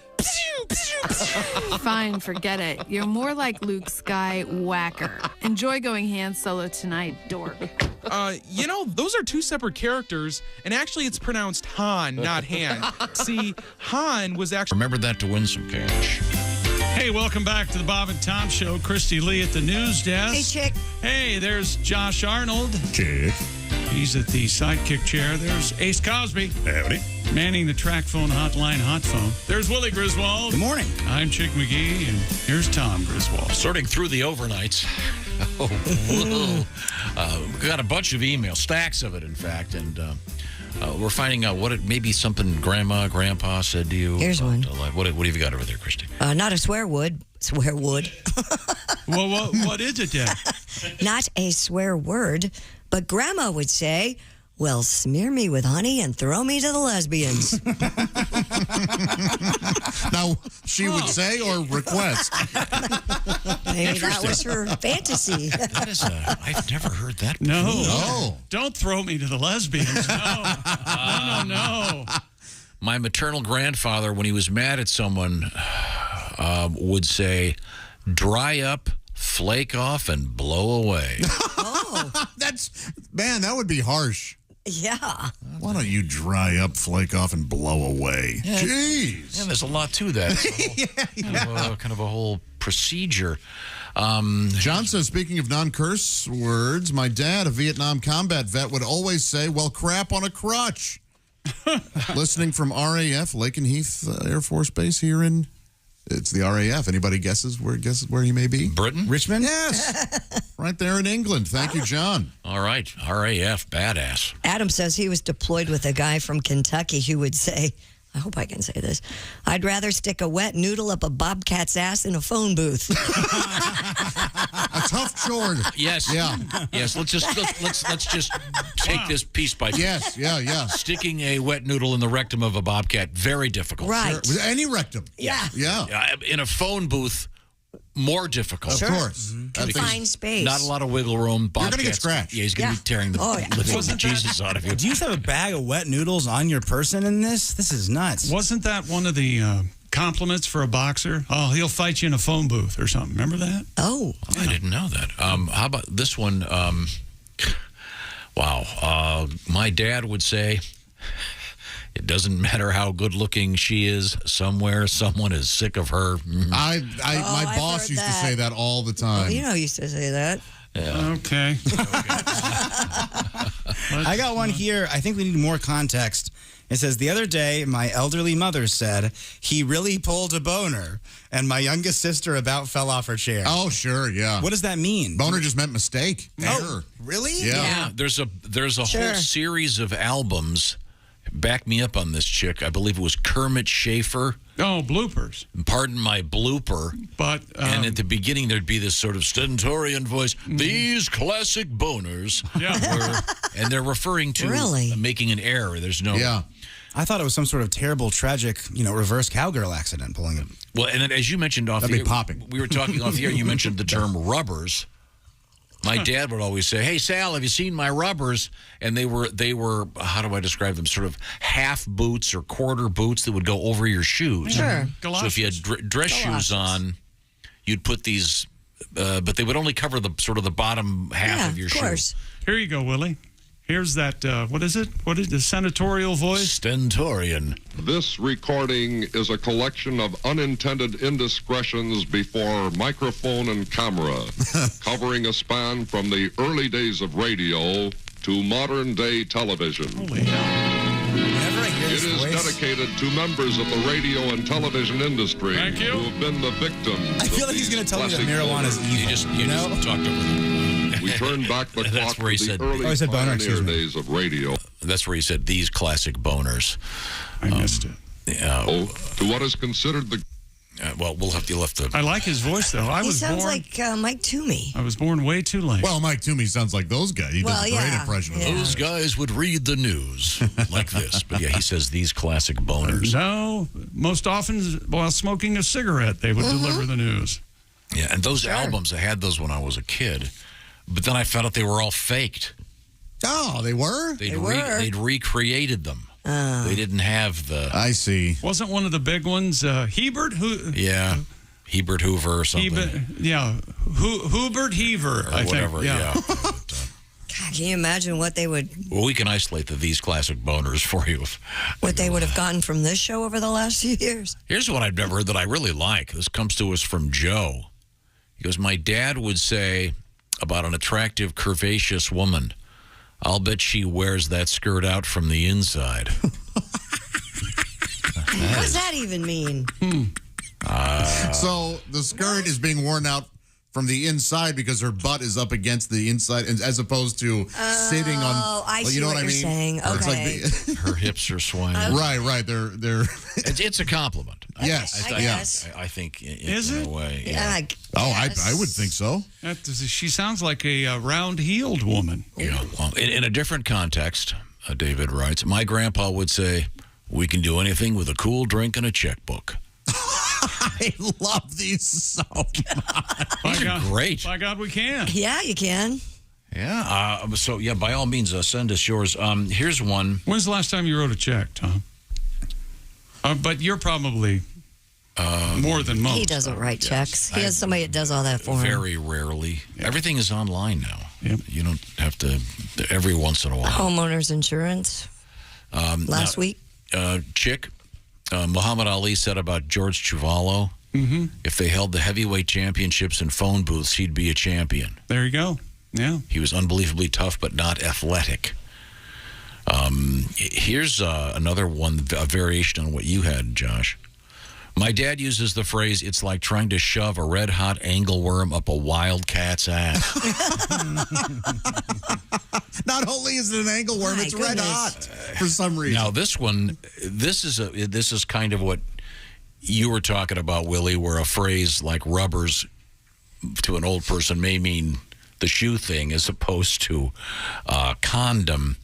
Fine, forget it. You're more like Luke Skywhacker. Enjoy going Han Solo tonight, dork. Those are two separate characters, and actually it's pronounced Han, not Han. See, Han was actually... Remember that to win some cash. Hey, welcome back to the Bob and Tom Show. Christy Lee at the news desk. Hey, chick. Hey, there's Josh Arnold. Chick. He's at the sidekick chair. There's Ace Cosby. Howdy. Manning the track phone hotline hot phone. There's Willie Griswold. Good morning. I'm Chick McGee, and here's Tom Griswold. Sorting through the overnights. We got a bunch of emails, stacks of it, in fact, and we're finding out what it may be something Grandma, Grandpa said to you. Here's one. What have you got over there, Christy? Not a swear word. Well, what is it then? Not a swear word, but Grandma would say, well, smear me with honey and throw me to the lesbians. Now, she would say or request? Maybe that was her fantasy. That is I've never heard that before. No. Don't throw me to the lesbians. No. My maternal grandfather, when he was mad at someone, would say, dry up, flake off, and blow away. Oh. That would be harsh. Yeah. Why don't you dry up, flake off, and blow away? Yeah. Jeez. Yeah, there's a lot to that. Kind of a whole procedure. John says, speaking of non-curse words, my dad, a Vietnam combat vet, would always say, well, crap on a crotch. Listening from RAF, Lakenheath Air Force Base here in It's the RAF. Anybody guesses where he may be? Britain? Richmond? Yes. Right there in England. Thank you, John. All right. RAF, badass. Adam says he was deployed with a guy from Kentucky who would say, I hope I can say this, I'd rather stick a wet noodle up a bobcat's ass in a phone booth. A tough chore. Yes. Yeah. Yes. Let's just take this piece by piece. Yes. Yeah. Sticking a wet noodle in the rectum of a bobcat, very difficult. Right. Sure. With any rectum. Yeah. In a phone booth, more difficult. Of course. Confined space. Not a lot of wiggle room. You're going to get scratched. Yeah, he's going to be tearing the living Jesus out of you. Do you have a bag of wet noodles on your person in this? This is nuts. Wasn't that one of the compliments for a boxer? Oh, he'll fight you in a phone booth or something. Remember that? Oh. I didn't know that. How about this one? Wow. My dad would say, it doesn't matter how good looking she is, somewhere someone is sick of her. My boss used to say that all the time. Well, you know, he used to say that. Yeah. Okay. I got one here. I think we need more context. It says, the other day, my elderly mother said, he really pulled a boner, and my youngest sister about fell off her chair. Oh, sure, yeah. What does that mean? Boner just meant mistake. Oh, really? Yeah. There's a whole series of albums. Back me up on this chick. I believe it was Kermit Schaefer. Oh, bloopers. Pardon my blooper. But and at the beginning, there'd be this sort of stentorian voice. These classic boners. Yeah. And they're referring to making an error. There's no. Yeah. I thought it was some sort of terrible, tragic, reverse cowgirl accident pulling it. Well, and then as you mentioned off the air, popping. We were talking off the air, you mentioned the term rubbers. My dad would always say, "Hey, Sal, have you seen my rubbers?" And they were how do I describe them? Sort of half boots or quarter boots that would go over your shoes. Sure. So if you had dress shoes on, you'd put these, but they would only cover the sort of the bottom half of your shoe. Here you go, Willie. Here's that, what is it? What is the senatorial voice? Stentorian. This recording is a collection of unintended indiscretions before microphone and camera, covering a span from the early days of radio to modern-day television. Holy hell. It is dedicated to members of the radio and television industry who have been the victims. I feel like he's going to tell me that marijuana is evil. You just talked over them. We turn back the clock to where he the said, early pioneer days of radio. That's where he said, these classic boners. I missed it. To what is considered the... well, you'll have to... I like his voice, though. He sounds like Mike Toomey. I was born way too late. Well, Mike Toomey sounds like those guys. He does a great impression of those guys would read the news like this. But yeah, he says these classic boners. No, most often while smoking a cigarette, they would deliver the news. Yeah, and those albums, I had those when I was a kid. But then I found out they were all faked. Oh, they were? They'd recreated them. They didn't have the... I see. Wasn't one of the big ones Hebert? Yeah, Hebert Hoover or something. Hubert Heaver, or whatever, yeah. God, can you imagine what they would... Well, we can isolate these classic boners for you. What they would have gotten from this show over the last few years. Here's what I've never heard that I really like. This comes to us from Joe. He goes, my dad would say about an attractive, curvaceous woman, I'll bet she wears that skirt out from the inside. What does that even mean? So the skirt is being worn out from the inside because her butt is up against the inside, as opposed to sitting on. Oh, I see you know what I you're mean? saying. Or Okay. it's like her hips are swaying. Right. They're. It's a compliment. Yes, I guess. I think Is in it? a way. Yeah. I would think so. She sounds like a round-heeled woman. Yeah. Well, in a different context, David writes, my grandpa would say, we can do anything with a cool drink and a checkbook. I love these so much. These are great. By God, we can. Yeah, you can. Yeah. So, by all means, send us yours. Here's one. When's the last time you wrote a check, Tom? But you're probably more than most. He doesn't write checks. He has somebody that does all that for him. Very rarely. Yeah. Everything is online now. Yep. You don't have to, every once in a while. Homeowners insurance. Last week. Chick, Muhammad Ali said about George Chuvalo, if they held the heavyweight championships in phone booths, he'd be a champion. There you go. Yeah. He was unbelievably tough, but not athletic. Here's another one, a variation on what you had, Josh. My dad uses the phrase, it's like trying to shove a red-hot angleworm up a wildcat's ass. Not only is it an angleworm, it's red hot for some reason. Now, this is kind of what you were talking about, Willie, where a phrase like rubbers to an old person may mean the shoe thing as opposed to condom.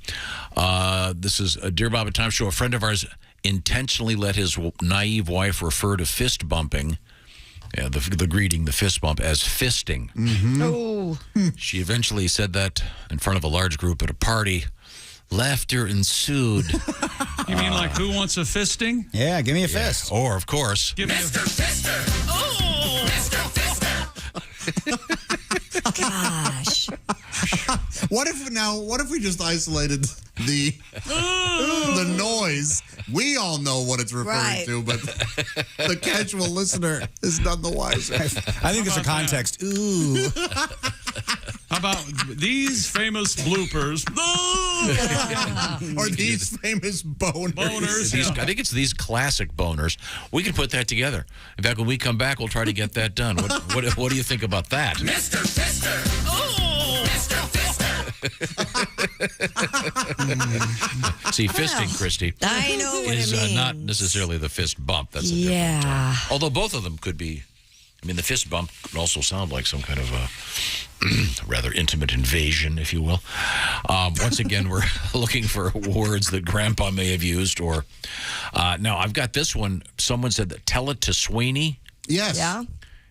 This is a Dear Bob and Tom show. A friend of ours intentionally let his naive wife refer to fist bumping, the greeting, the fist bump, as fisting. Mm-hmm. Oh. She eventually said that in front of a large group at a party. Laughter ensued. You mean like Who Wants a Fisting? Yeah, give me a fist. Or, of course, Give me Mr. Fister! Oh! Mr. Fister! Gosh. What if we just isolated the noise? We all know what it's referring to, but the casual listener is none the wiser. I think there's a context. Ooh. How about these famous bloopers? Or these famous boners. I think it's these classic boners. We can put that together. In fact, when we come back, we'll try to get that done. What do you think about that? Mr. Fister! Oh! Mr. Fister! See, fisting, Christy, I know what is it means. not necessarily the fist bump. That's a different term. Although both of them could be. I mean, the fist bump could also sound like some kind of a rather intimate invasion, if you will. Once again, we're looking for words that Grandpa may have used. Or now, I've got this one. Someone said that tell it to Sweeney. Yes. Yeah.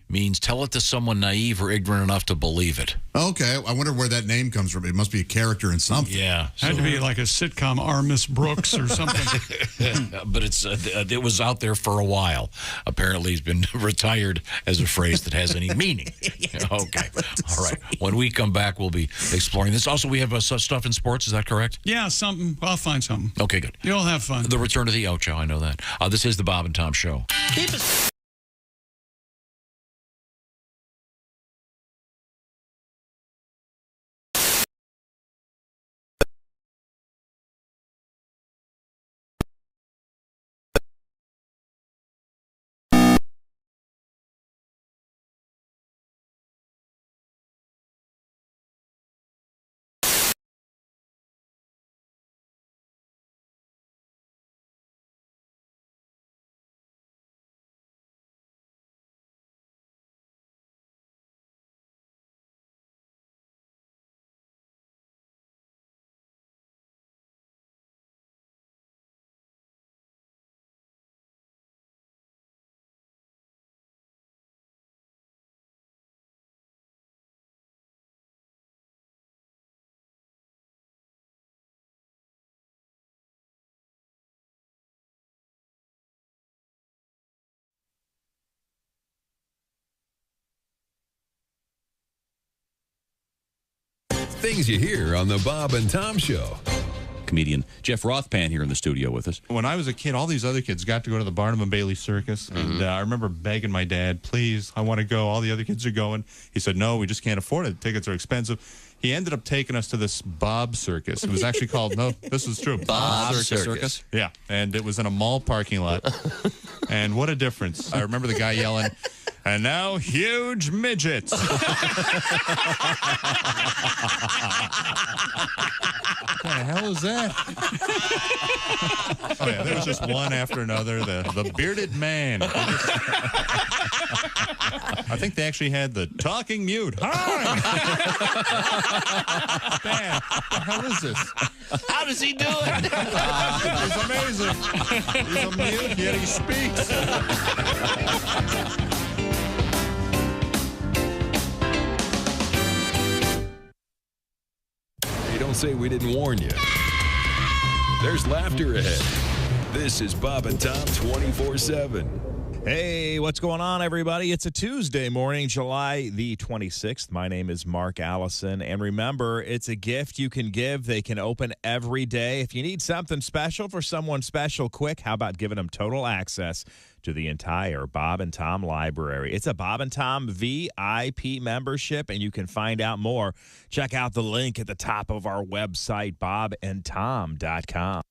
Means tell it to someone naive or ignorant enough to believe it. Okay, I wonder where that name comes from. It must be a character in something. Yeah. Had to be like a sitcom, R. Miss Brooks or something. But it was out there for a while. Apparently, he's been retired as a phrase that has any meaning. Okay. All right. When we come back, we'll be exploring this. Also, we have such stuff in sports. Is that correct? Yeah, something. I'll find something. Okay, good. You'll have fun. The return of the Ocho, I know that. This is the Bob and Tom Show. Keep it. Things you hear on the Bob and Tom Show. Comedian Jeff Rothpan here in the studio with us. When I was a kid, all these other kids got to go to the Barnum and Bailey Circus. And I remember begging my dad, please, I want to go. All the other kids are going. He said, no, we just can't afford it. Tickets are expensive. He ended up taking us to this Bob Circus. It was actually called, no, this is true. Bob Circus. Yeah, and it was in a mall parking lot. And what a difference. I remember the guy yelling, and now huge midgets. What the hell is that? Oh, yeah, there was just one after another. The bearded man. I think they actually had the talking mute. Hi! Man, what the hell is this? How does he do it? It's amazing. He's a mute, yet he speaks. Hey, don't say we didn't warn you. There's laughter ahead. This is Bob and Tom 24/7. Hey, what's going on, everybody? It's a Tuesday morning, July the 26th. My name is Mark Allison. And remember, it's a gift you can give. They can open every day. If you need something special for someone special quick, how about giving them total access to the entire Bob and Tom library? It's a Bob and Tom VIP membership, and you can find out more. Check out the link at the top of our website, bobandtom.com.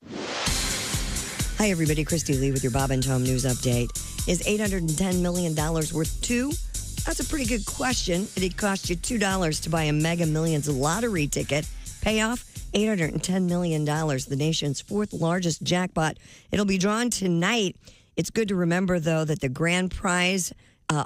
Hi, everybody. Christy Lee with your Bob and Tom News Update. Is $810 million worth two? That's a pretty good question. It'd cost you $2 to buy a Mega Millions lottery ticket. Payoff, $810 million, the nation's fourth largest jackpot. It'll be drawn tonight. It's good to remember, though, that the grand prize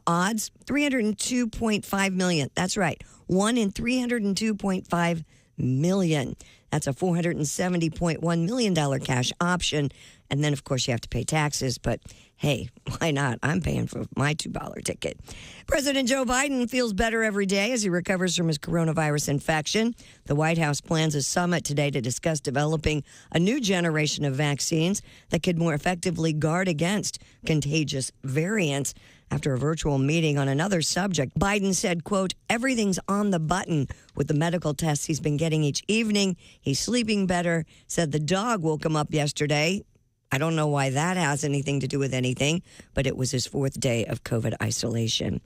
odds, 302.5 million. That's right, 1 in 302.5 million. That's a $470.1 million cash option. And then, of course, you have to pay taxes. But hey, why not? I'm paying for my $2 ticket. President Joe Biden feels better every day as he recovers from his coronavirus infection. The White House plans a summit today to discuss developing a new generation of vaccines that could more effectively guard against contagious variants. After a virtual meeting on another subject, Biden said, quote, everything's on the button with the medical tests he's been getting each evening. He's sleeping better. Said the dog woke him up yesterday. I don't know why that has anything to do with anything, but it was his fourth day of COVID isolation.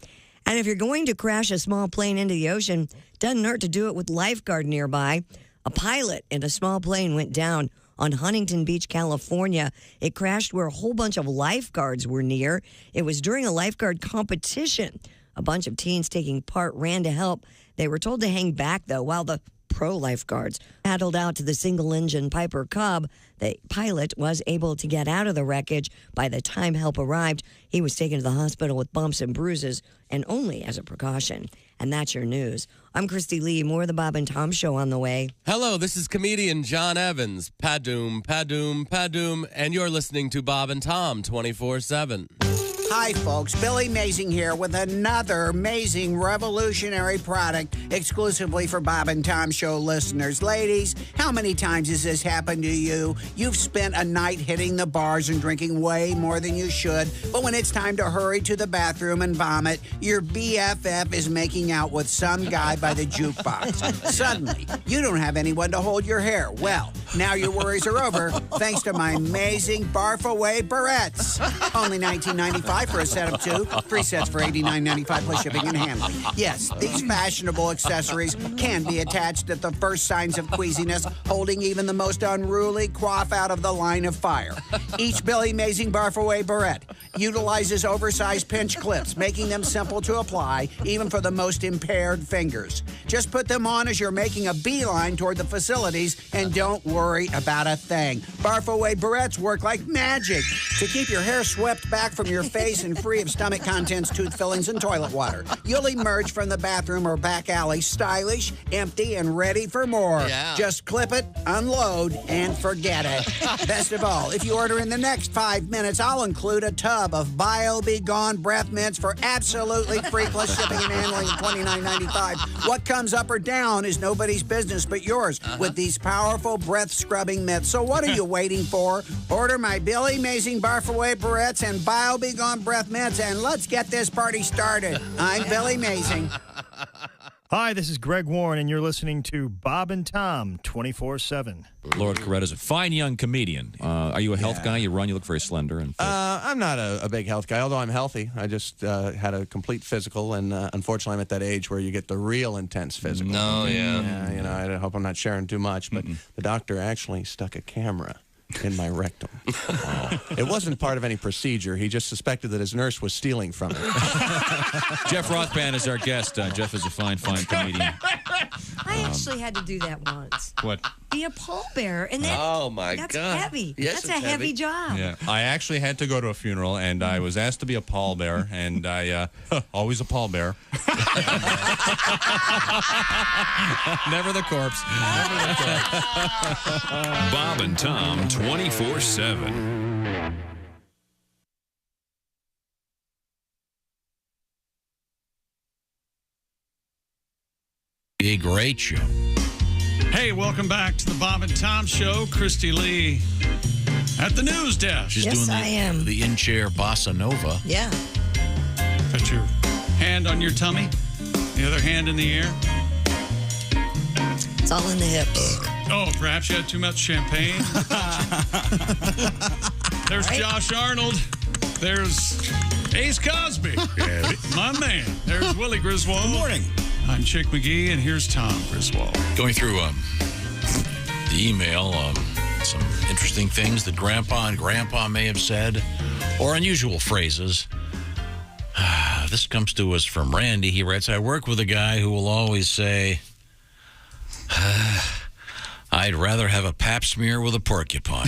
And if you're going to crash a small plane into the ocean, doesn't hurt to do it with lifeguard nearby. A pilot in a small plane went down on Huntington Beach, California. It crashed where a whole bunch of lifeguards were near. It was during a lifeguard competition. A bunch of teens taking part ran to help. They were told to hang back, though, while the pro lifeguards paddled out to the single-engine Piper Cub. The pilot was able to get out of the wreckage. By the time help arrived, he was taken to the hospital with bumps and bruises, and only as a precaution. And that's your news. I'm Christy Lee. More of the Bob and Tom Show on the way. Hello, this is comedian John Evans. Padoom, padoom, padoom, and you're listening to Bob and Tom 24/7. Hi, folks. Billy Mazing here with another amazing revolutionary product exclusively for Bob and Tom Show listeners. Ladies, how many times has this happened to you? You've spent a night hitting the bars and drinking way more than you should, but when it's time to hurry to the bathroom and vomit, your BFF is making out with some guy by the jukebox. Suddenly, you don't have anyone to hold your hair. Well, now your worries are over thanks to my amazing Barf Away barrettes. Only $19.95 for a set of two. 3 sets for $89.95 plus shipping and handling. Yes, these fashionable accessories can be attached at the first signs of queasiness, holding even the most unruly quaff out of the line of fire. Each Billy Mazing Barf Away barrette utilizes oversized pinch clips, making them simple to apply, even for the most impaired fingers. Just put them on as you're making a beeline toward the facilities and don't worry about a thing. Barf Away barrettes work like magic to keep your hair swept back from your face and free of stomach contents, tooth fillings, and toilet water. You'll emerge from the bathroom or back alley stylish, empty, and ready for more. Yeah. Just clip it, unload, and forget it. Best of all, if you order in the next 5 minutes, I'll include a tub of Bile Be Gone breath mints for absolutely free plus shipping and handling of $29.95. What comes up or down is nobody's business but yours with these powerful breath scrubbing mitts. So what are you waiting for? Order my Billy Mazing Barf Away barrettes and Bile Be Gone breath mints, and let's get this party started. I'm Billy Mazing. Hi, this is Greg Warren, and you're listening to Bob and Tom 24/7. Lord Coretta's a fine young comedian. Are you a health guy? You run, you look very slender. And I'm not a big health guy, although I'm healthy. I just had a complete physical, and unfortunately, I'm at that age where you get the real intense physical. Oh, yeah. Yeah, you know, I hope I'm not sharing too much, but the doctor actually stuck a camera in my rectum. It wasn't part of any procedure. He just suspected that his nurse was stealing from him. Jeff Rothband is our guest. Jeff is a fine comedian. I actually had to do that once. What? Be a pallbearer. And that, Oh, my that's God. heavy. Yes, That's a it's heavy job. Yeah, I actually had to go to a funeral, and I was asked to be a pallbearer, and I always a pallbearer. Never the corpse. Bob and Tom 24/7. A great show. Hey, welcome back to the Bob and Tom Show. Christy Lee at the news desk. She's Yes, doing I am. the in-chair bossa nova. Yeah. Got your hand on your tummy, the other hand in the air. It's all in the hips. Oh, perhaps you had too much champagne. There's Josh Arnold. There's Ace Cosby. My man. There's Willie Griswold. Good morning. I'm Chick McGee, and here's Tom Griswold. Going through the email, some interesting things that Grandpa and Grandpa may have said, or unusual phrases. This comes to us from Randy. He writes, I work with a guy who will always say, I'd rather have a pap smear with a porcupine.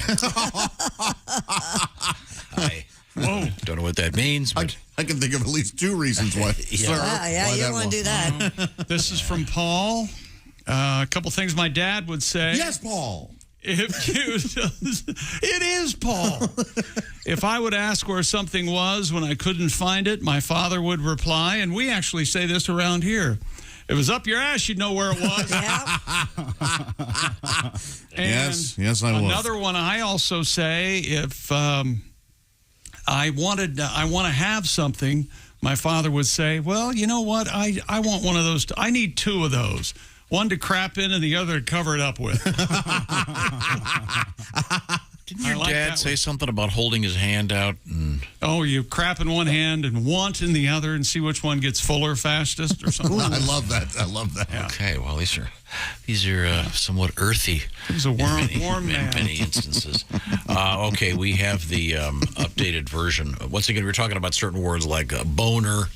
I don't know what that means, but I can think of at least 2 reasons why. Yeah, you don't want to do that. This is from Paul. A couple things my dad would say. Yes, Paul. It is Paul. If I would ask where something was when I couldn't find it, my father would reply, and we actually say this around here. If it was up your ass, you'd know where it was. Yes, I will. Another one I also say, if I want to have something, my father would say, well, you know what? I want one of those. I need 2 of those. One to crap in and the other to cover it up with. Didn't your dad say something about holding his hand out? Oh, you crap in one hand and want in the other and see which one gets fuller fastest or something? I love that. Yeah. Okay, well, these are somewhat earthy. It was a warm man. In many instances. Okay, we have the updated version. Once again, we're talking about certain words like boner,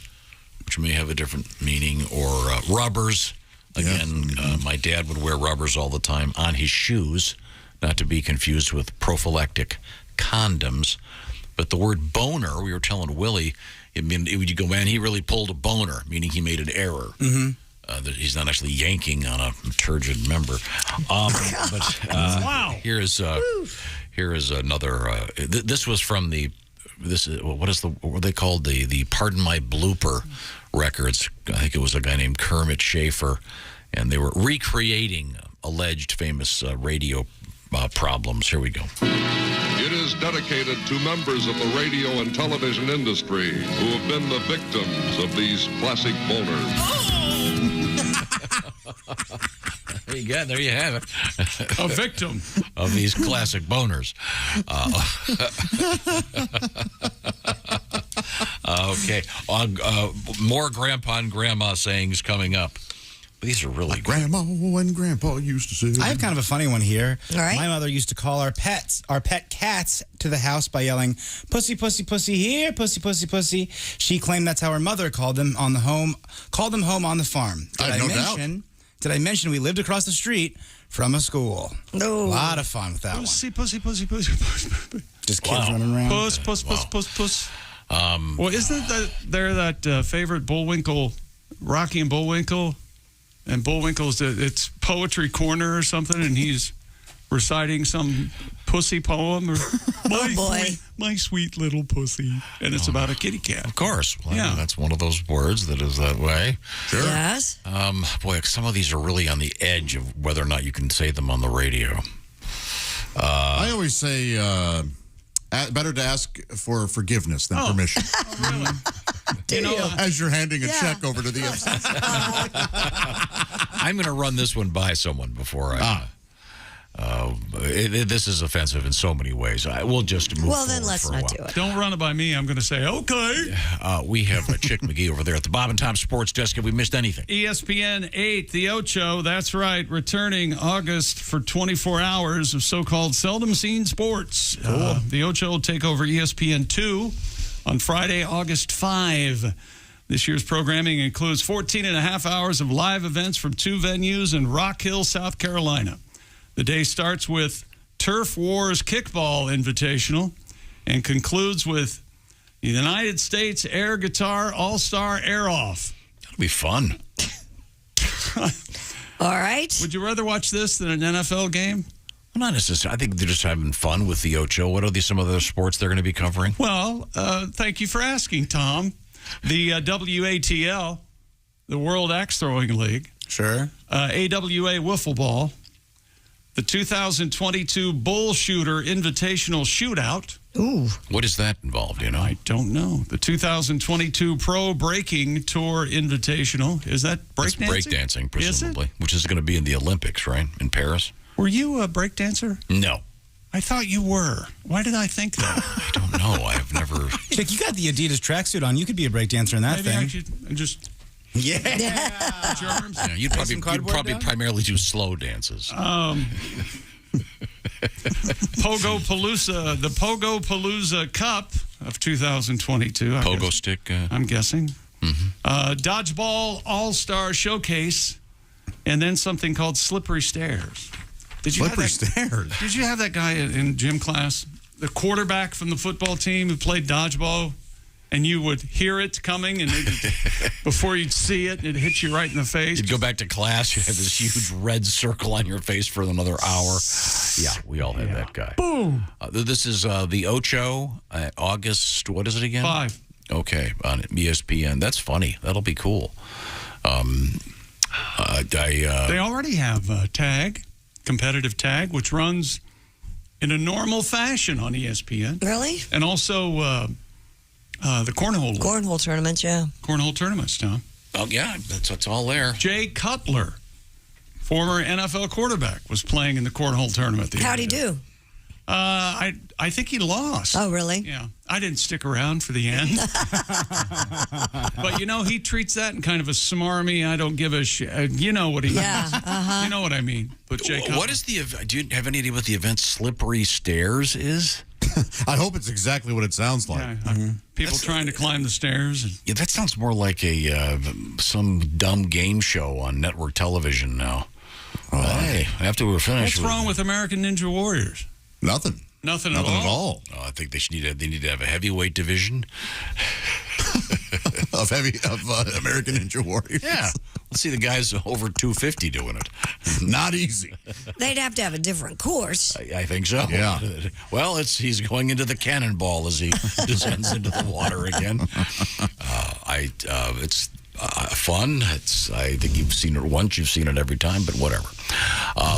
which may have a different meaning, or rubbers. Again, my dad would wear rubbers all the time on his shoes, not to be confused with prophylactic condoms. But the word boner, we were telling Willie, you go, man, he really pulled a boner, meaning he made an error. That he's not actually yanking on a turgid member. Wow. Here is another. This was from what they called the Pardon My Blooper records. I think it was a guy named Kermit Schaefer, and they were recreating alleged famous radio problems. Here we go. It is dedicated to members of the radio and television industry who have been the victims of these classic boners. There you have it. A victim of these classic boners. Okay. More grandpa and grandma sayings coming up. These are really good. Grandma and grandpa used to say. I have kind of a funny one here. All right. My mother used to call our pet cats to the house by yelling, pussy, pussy, pussy here, pussy, pussy, pussy. She claimed that's how her mother called them home on the farm. Did I mention we lived across the street from a school? No. A lot of fun with that pussy, one. Pussy, pussy, pussy, pussy, pussy. Just kids running around. Puss, puss, puss, puss, puss. Well, isn't that favorite Bullwinkle, Rocky and Bullwinkle? And Bullwinkle's, it's Poetry Corner or something, and he's reciting some pussy poem. Or, my sweet little pussy. And it's about a kitty cat. Of course. Well, yeah. That's one of those words that is that way. Sure. Yes. Boy, some of these are really on the edge of whether or not you can say them on the radio. I always say better to ask for forgiveness than permission. Oh, really? As you're handing a check over to the I'm going to run this one by someone before I... this is offensive in so many ways. We'll just move forward. Well, then let's not do it. Don't run it by me. I'm going to say, okay. We have Chick McGee over there at the Bob and Tom Sports Desk. Have we missed anything? ESPN 8, the Ocho, that's right, returning August for 24 hours of so-called seldom seen sports. Cool. The Ocho will take over ESPN 2 on Friday, August 5. This year's programming includes 14 and a half hours of live events from 2 venues in Rock Hill, South Carolina. The day starts with Turf Wars Kickball Invitational and concludes with the United States Air Guitar All-Star Air Off. That'll be fun. All right. Would you rather watch this than an NFL game? Well, not necessarily. I think they're just having fun with the Ocho. What are some other sports they're going to be covering? Well, thank you for asking, Tom. The WATL, the World Axe Throwing League. Sure. AWA Wiffle Ball. The 2022 Bull Shooter Invitational Shootout. Ooh. What does that involve, do you know? I don't know. The 2022 Pro Breaking Tour Invitational. Is that breakdancing? It's breakdancing, presumably, which is going to be in the Olympics, right, in Paris? Were you a breakdancer? No. I thought you were. Why did I think that? I don't know. I've never... Chick, you got the Adidas tracksuit on. You could be a breakdancer in that Maybe thing. I should just... Yeah. Germs. Yeah, you'd probably primarily do slow dances. Pogo Palooza, the Pogo Palooza Cup of 2022. Pogo stick. I'm guessing. Dodgeball All-Star Showcase, and then something called Slippery Stairs. Slippery Stairs? Did you have that guy in gym class? The quarterback from the football team who played dodgeball, and you would hear it coming, and before you'd see it, it'd hit you right in the face. You'd go back to class, you had this huge red circle on your face for another hour. Yeah, we all had that guy. Boom! This is the Ocho, August, what is it again? 5. Okay, on ESPN. That's funny. That'll be cool. They already have tag, competitive tag, which runs in a normal fashion on ESPN. Really? And also the cornhole. Cornhole tournaments, yeah. Cornhole tournaments, Tom. Oh, yeah, that's all there. Jay Cutler, former NFL quarterback, was playing in the cornhole tournament. How'd he do? I think he lost. Oh, really? Yeah. I didn't stick around for the end. But, he treats that in kind of a smarmy, I don't give a shit. You know what he means. Yeah, You know what I mean. But Jay Cutler. What is do you have any idea what the event Slippery Stairs is? I hope it's exactly what it sounds like. Yeah, people trying to climb the stairs. Yeah, that sounds more like some dumb game show on network television now. Hey, after we're finished. What's wrong with American Ninja Warriors? Nothing. Nothing at all? Oh, I think they need to have a heavyweight division. of American Ninja Warriors. Yeah. Let's see the guys over 250 doing it. Not easy. They'd have to have a different course. I think so. Yeah. Well, he's going into the cannonball as he descends into the water again. It's fun. I think you've seen it once. You've seen it every time, but whatever.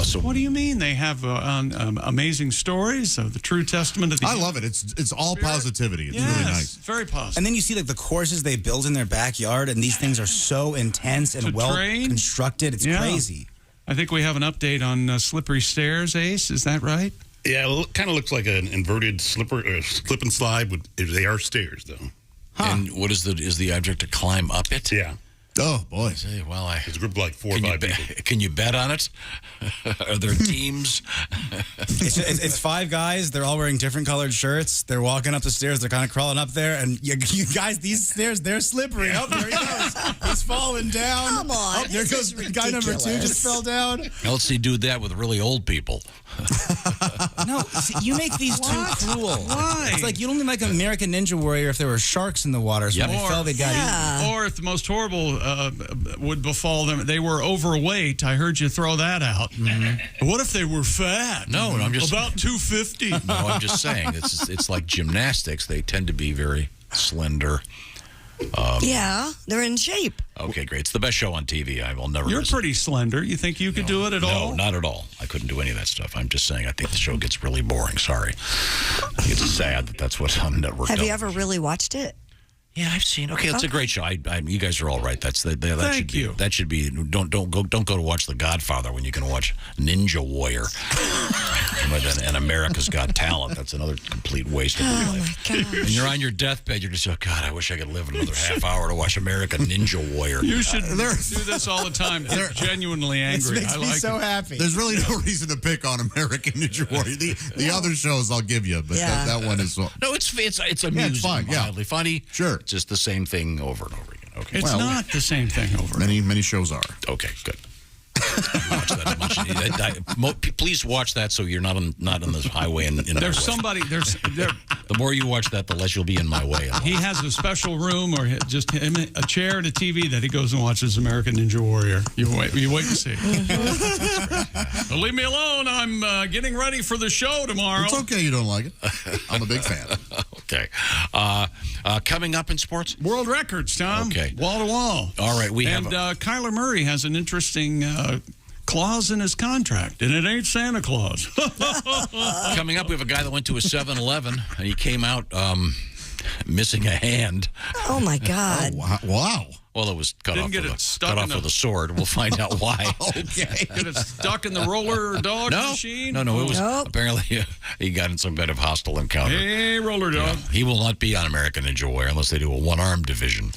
So what do you mean? They have amazing stories of the true testament of the. I love it. It's all positivity. It's really nice. Very positive. And then you see like the courses they build in their backyard, and these things are so intense and well constructed. It's crazy. I think we have an update on Slippery Stairs, Ace. Is that right? Yeah, it kind of looks like an inverted slip and slide. They are stairs, though. And what is the object to climb up it? Yeah. Oh, boy. See, well, it's a group of like 4 or 5 people. Can you bet on it? Are there teams? It's 5 guys. They're all wearing different colored shirts. They're walking up the stairs. They're kind of crawling up there. And you guys, these stairs, they're slippery. Oh, there he goes. He's falling down. Come on. Oh, there goes guy number 2 just fell down. Now, let's see, do that with really old people. No, see, you make these too cruel. Why? It's like you'd only like American Ninja Warrior if there were sharks in the water. So when they fell, they got eaten. Or if the most horrible would befall them, they were overweight. I heard you throw that out. Mm-hmm. What if they were fat? No, I'm just about 250. No, I'm just saying it's like gymnastics. They tend to be very slender. Yeah, they're in shape. Okay, great. It's the best show on TV. I will never. You're pretty slender. You think you could do it at all? No, not at all. I couldn't do any of that stuff. I'm just saying I think the show gets really boring. Sorry. It's sad that's what's on network. Have you ever really watched it? Yeah, I've seen. Okay, it's a great show. You guys are all right. That Thank you. That should be. Don't go to watch The Godfather when you can watch Ninja Warrior. And America's Got Talent. That's another complete waste of your life. Oh my gosh. And you're on your deathbed. You're just God. I wish I could live another half hour to watch American Ninja Warrior. You should do this all the time. They're genuinely angry. It makes me so happy. There's really no reason to pick on American Ninja Warrior. The other shows I'll give you, but that one is. No, it's amusing, it's fine. Mildly funny. Sure. It's just the same thing over and over again. Okay. It's not the same thing over. Many shows are. Okay, good. Watch that. Please watch that so you're not on the highway. There's somebody. The more you watch that, the less you'll be in my way. He has a special room or just a chair and a TV that he goes and watches American Ninja Warrior. You wait and see. Well, leave me alone. I'm getting ready for the show tomorrow. It's okay you don't like it. I'm a big fan. Okay. Coming up in sports? World records, Tom. Okay. Wall to wall. All right. Kyler Murray has an interesting clause in his contract, and it ain't Santa Claus. Coming up, we have a guy that went to a 7-Eleven, and he came out missing a hand. Oh, my God. Oh, wow. Well, it was cut off with with a sword. We'll find out why. Okay. Get it stuck in the roller dog machine? No. It was apparently he got in some kind of hostile encounter. Hey, roller dog. Yeah, he will not be on American Ninja Warrior unless they do a one-arm division.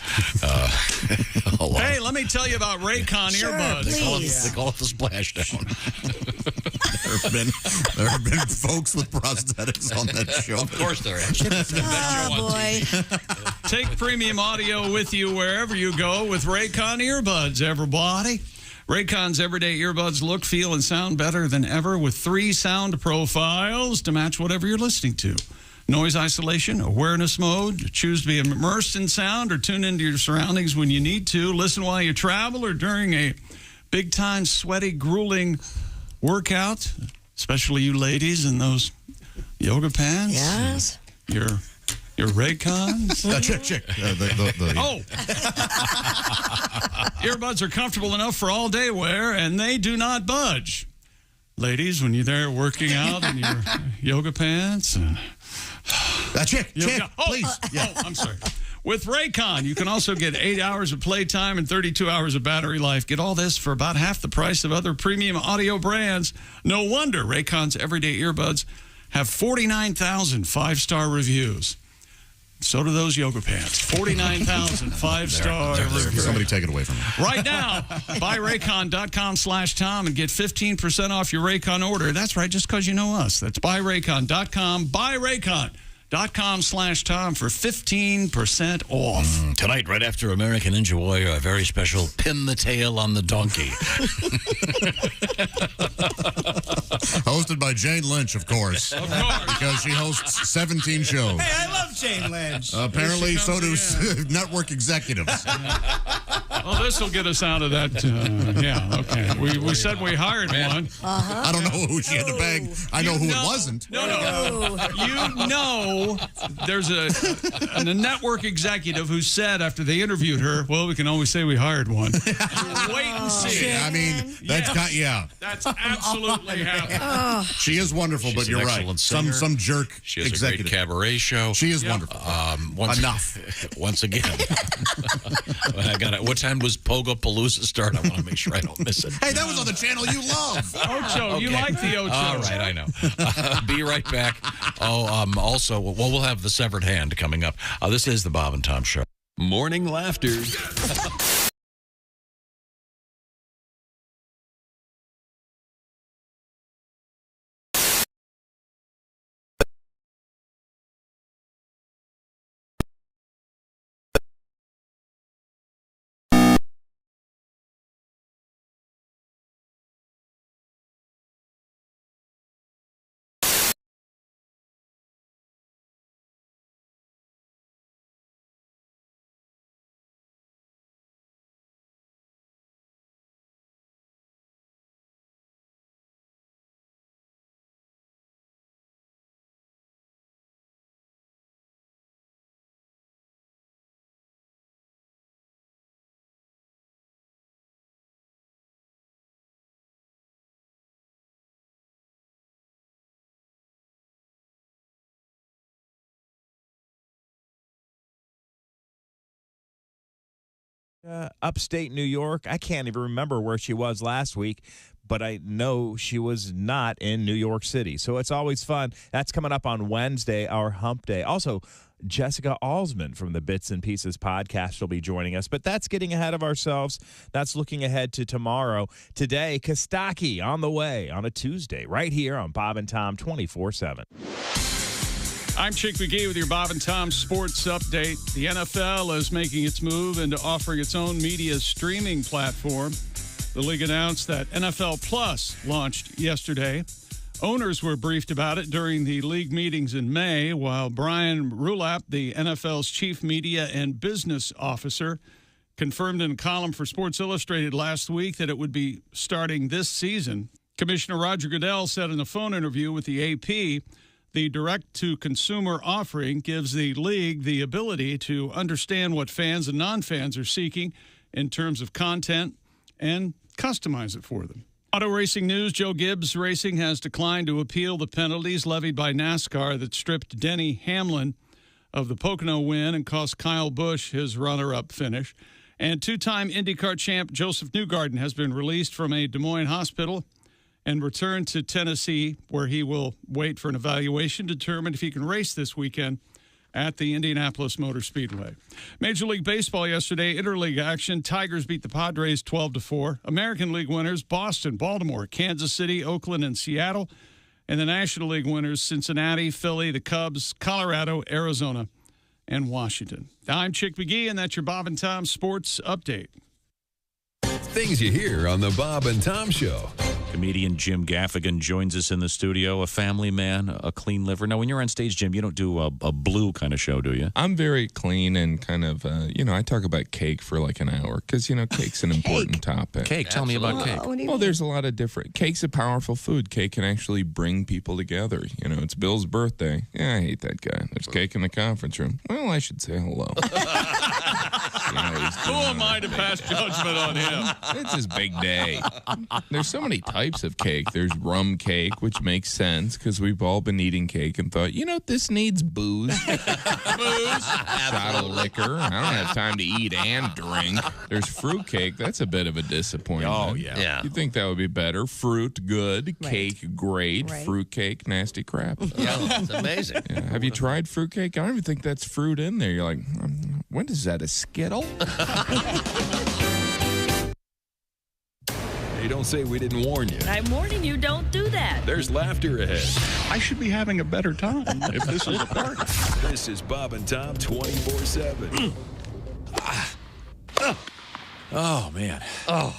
Hey, let me tell you about Raycon Earbuds. They call it the splashdown. There have been folks with prosthetics on that show. Of course there is. Take premium audio with you wherever you go with Raycon Earbuds, everybody. Raycon's everyday earbuds look, feel, and sound better than ever with 3 sound profiles to match whatever you're listening to. Noise isolation, awareness mode, choose to be immersed in sound or tune into your surroundings when you need to. Listen while you travel or during a big-time, sweaty, grueling workout, especially you ladies in those yoga pants. Yes. Your Raycons? Chick. Earbuds are comfortable enough for all-day wear, and they do not budge. Ladies, when you're there working out in your yoga pants. Chick, please. I'm sorry. With Raycon, you can also get 8 hours of playtime and 32 hours of battery life. Get all this for about half the price of other premium audio brands. No wonder Raycon's everyday earbuds have 49,000 five-star reviews. So do those yoga pants. 49,000 five-star reviews. Somebody take it away from me. Right now, buy Raycon.com/Tom and get 15% off your Raycon order. That's right, just because you know us. That's buyraycon.com. Buy Raycon.com/Tom for 15% off. Tonight, right after American Ninja Warrior, a very special Pin the Tail on the Donkey. Hosted by Jane Lynch, of course. Of course. Because she hosts 17 shows. Hey, I love Jane Lynch. Apparently, so do network executives. Well, this will get us out of that. Yeah, okay. We said we hired one. I don't know who she had to bag. I know who it wasn't. No. You know, there's a network executive who said after they interviewed her, well, we can always say we hired one. Wait and see. I mean, that's That's absolutely happening. She is wonderful, She's but an you're right. excellent singer. Some jerk She has executive. a great cabaret show. She is wonderful. Enough. Once again. I got it. What time was Pogo Palooza start? I want to make sure I don't miss it. Hey, that was on the channel you love. Ocho, you like the Ocho. All right, I know. Be right back. Also, we'll have the severed hand coming up. This is the Bob and Tom Show. Morning laughter. Upstate New York. I can't even remember where she was last week, but I know she was not in New York City. So it's always fun. That's coming up on Wednesday, our hump day. Also, Jessica Alsman from the Bits and Pieces podcast will be joining us, but that's getting ahead of ourselves. That's looking ahead to tomorrow. Today, Kostaki on the way on a Tuesday, right here on Bob and Tom 24/7. I'm Chick McGee with your Bob and Tom Sports Update. The NFL is making its move into offering its own media streaming platform. The league announced that NFL Plus launched yesterday. Owners were briefed about it during the league meetings in May, while Brian Rulap, the NFL's chief media and business officer, confirmed in a column for Sports Illustrated last week that it would be starting this season. Commissioner Roger Goodell said in a phone interview with the AP, the direct-to-consumer offering gives the league the ability to understand what fans and non-fans are seeking in terms of content and customize it for them. Auto racing news, Joe Gibbs Racing has declined to appeal the penalties levied by NASCAR that stripped Denny Hamlin of the Pocono win and cost Kyle Busch his runner-up finish. And two-time IndyCar champ Joseph Newgarden has been released from a Des Moines hospital and returned to Tennessee, where he will wait for an evaluation to determine if he can race this weekend at the Indianapolis Motor Speedway. Major League Baseball yesterday, interleague action. Tigers beat the Padres 12-4. American League winners, Boston, Baltimore, Kansas City, Oakland, and Seattle. And the National League winners, Cincinnati, Philly, the Cubs, Colorado, Arizona, and Washington. I'm Chick McGee, and that's your Bob and Tom Sports Update. Things you hear on the Bob and Tom Show. Comedian Jim Gaffigan joins us in the studio, a family man, a clean liver. Now, when you're on stage, Jim, you don't do a blue kind of show, do you? I'm very clean and kind of, I talk about cake for like an hour because, cake's an important topic. Cake, tell me about cake. Well, there's a lot of different. Cake's a powerful food. Cake can actually bring people together. It's Bill's birthday. Yeah, I hate that guy. There's cake in the conference room. Well, I should say hello. Who am I to pass judgment on him? It's his big day. There's so many types of cake. There's rum cake, which makes sense because we've all been eating cake and thought, this needs booze. Shot of liquor. I don't have time to eat and drink. There's fruit cake. That's a bit of a disappointment. Oh, yeah. You'd think that would be better. Fruit, good. Right. Cake, great. Right. Fruit cake, nasty crap. Yeah, it's amazing. Yeah. Have you tried fruit cake? I don't even think that's fruit in there. You're like, when is that, a Skittle? Hey, don't say we didn't warn you. I'm warning you, don't do that. There's laughter ahead. I should be having a better time if this is a party. This is Bob and Tom 24/7. Oh, man. Oh.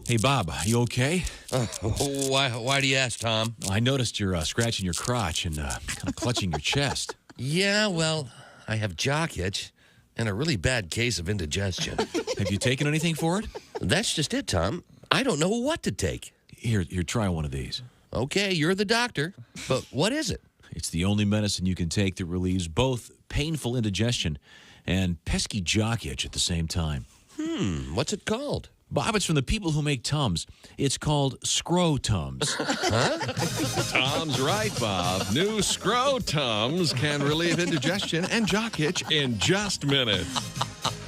Hey, Bob, you okay? Why do you ask, Tom? I noticed you're scratching your crotch and kind of clutching your chest. Yeah, well, I have jock itch and a really bad case of indigestion. Have you taken anything for it? That's just it, Tom. I don't know what to take. Here, try one of these. Okay, you're the doctor, but what is it? It's the only medicine you can take that relieves both painful indigestion and pesky jock itch at the same time. What's it called? Bob, it's from the people who make Tums. It's called Scro-Tums. Tom's right, Bob. New Scro-Tums can relieve indigestion and jock itch in just minutes.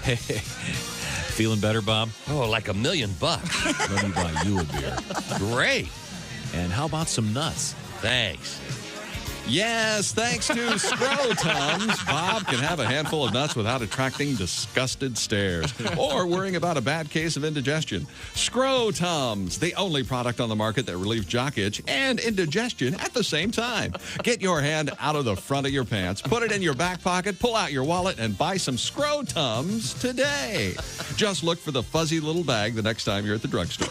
Hey, feeling better, Bob? Oh, like $1 million. Let me buy you a beer. Great. And how about some nuts? Thanks. Yes, thanks to Scro-Tums, Bob can have a handful of nuts without attracting disgusted stares or worrying about a bad case of indigestion. Scro-Tums, the only product on the market that relieves jock itch and indigestion at the same time. Get your hand out of the front of your pants, put it in your back pocket, pull out your wallet, and buy some Scro-Tums today. Just look for the fuzzy little bag the next time you're at the drugstore.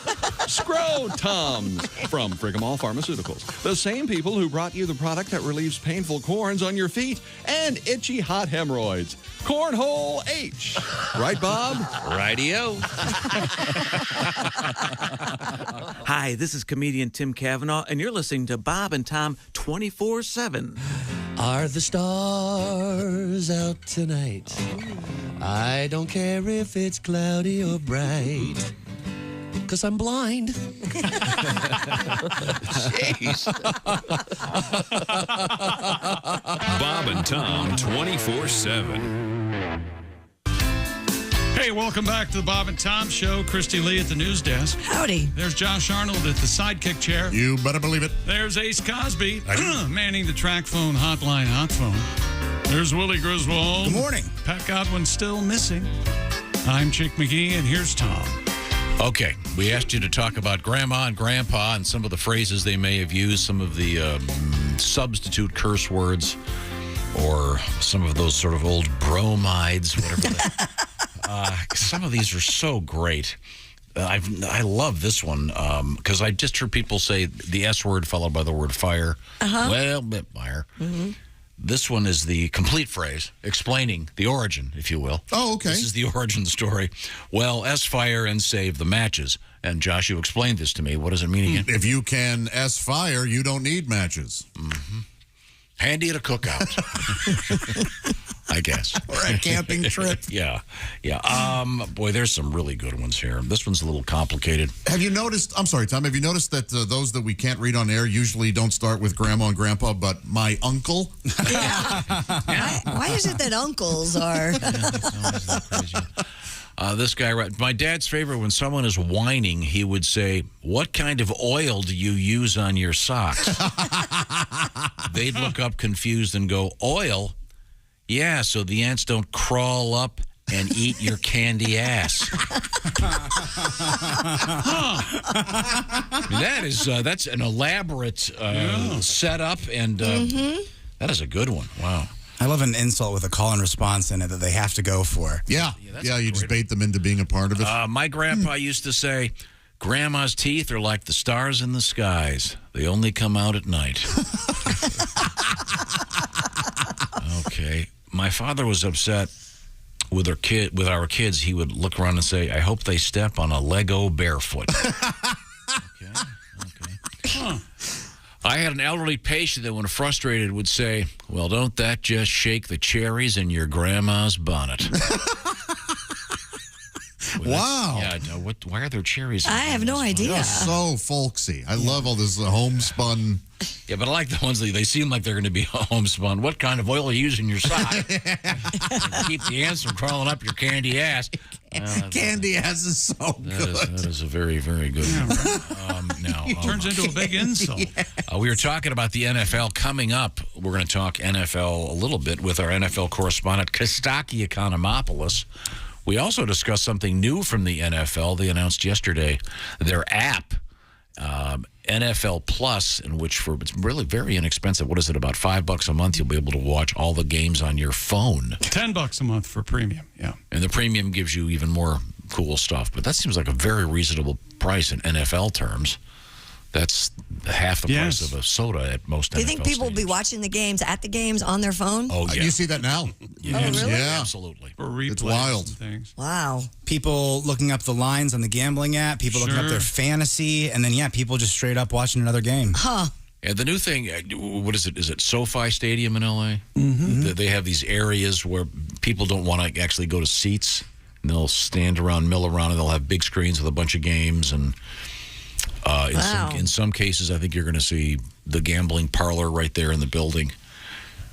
Scro-Tums from Frigamall Pharmaceuticals, the same people who brought you the product that relieves painful corns on your feet and itchy hot hemorrhoids. Cornhole H. Right, Bob? Radio. Hi, this is comedian Tim Cavanaugh, and you're listening to Bob and Tom 24/7. Are the stars out tonight? I don't care if it's cloudy or bright, 'cause I'm blind. Jeez. Bob and Tom 24/7. Hey, welcome back to the Bob and Tom Show. Christy Lee at the news desk. Howdy. There's Josh Arnold at the sidekick chair. You better believe it. There's Ace Cosby manning the track phone hotline hot phone. There's Willie Griswold. Good morning. Pat Godwin's still missing. I'm Chick McGee, and here's Tom. Okay, we asked you to talk about Grandma and Grandpa and some of the phrases they may have used, some of the substitute curse words, or some of those sort of old bromides, whatever. Some of these are so great. I love this one because I just heard people say the S word followed by the word fire. Well, bit fire. Mm-hmm. This one is the complete phrase explaining the origin, if you will. Oh, okay. This is the origin story. Well, S-fire and save the matches. And Josh, you explained this to me. What does it mean again? If you can S-fire, you don't need matches. Mm-hmm. Handy at a cookout, I guess. Or a camping trip. Yeah. Boy, there's some really good ones here. This one's a little complicated. Have you noticed, I'm sorry, Tom, have you noticed that those that we can't read on air usually don't start with Grandma and Grandpa, but my uncle? Yeah. Why is it that uncles are? This guy, my dad's favorite, when someone is whining, he would say, "What kind of oil do you use on your socks?" They'd look up confused and go, "Oil? Yeah, so the ants don't crawl up and eat your candy ass. That's an elaborate setup, and that is a good one. Wow. I love an insult with a call and response in it that they have to go for. Yeah, you just bait them into being a part of it. My grandpa used to say, Grandma's teeth are like the stars in the skies. They only come out at night. Okay. My father was upset with our kids. He would look around and say, I hope they step on a Lego barefoot. Okay. Huh. I had an elderly patient that, when frustrated, would say, well, don't that just shake the cherries in your grandma's bonnet? Wow. Yeah, why are there cherries? I have no idea. They're so folksy. I love all this homespun. Yeah, but I like the ones that they seem like they're going to be homespun. What kind of oil are you using in your sock? Keep the ants from crawling up your candy ass. Candy ass is so good. That is a very, very good one. Turns into a big insult. We were talking about the NFL coming up. We're going to talk NFL a little bit with our NFL correspondent, Kostaki Economopoulos. We also discussed something new from the NFL. They announced yesterday their app, NFL Plus, in which it's really very inexpensive. What is it, about $5 a month? You'll be able to watch all the games on your phone. $10 a month for premium, yeah. And the premium gives you even more cool stuff. But that seems like a very reasonable price in NFL terms. That's half the price of a soda at most NFL Do you think people will be stadiums. watching the games at the games on their phone? Oh, yeah. You see that now? Yeah. Oh, really? Yeah. Absolutely. It's wild. Wow. People looking up the lines on the gambling app, people looking up their fantasy, and then, people just straight up watching another game. Huh. And the new thing, what is it? Is it SoFi Stadium in L.A.? Mm-hmm. They have these areas where people don't want to actually go to seats. And they'll stand around, mill around, and they'll have big screens with a bunch of games. And in some cases, I think you're going to see the gambling parlor right there in the building.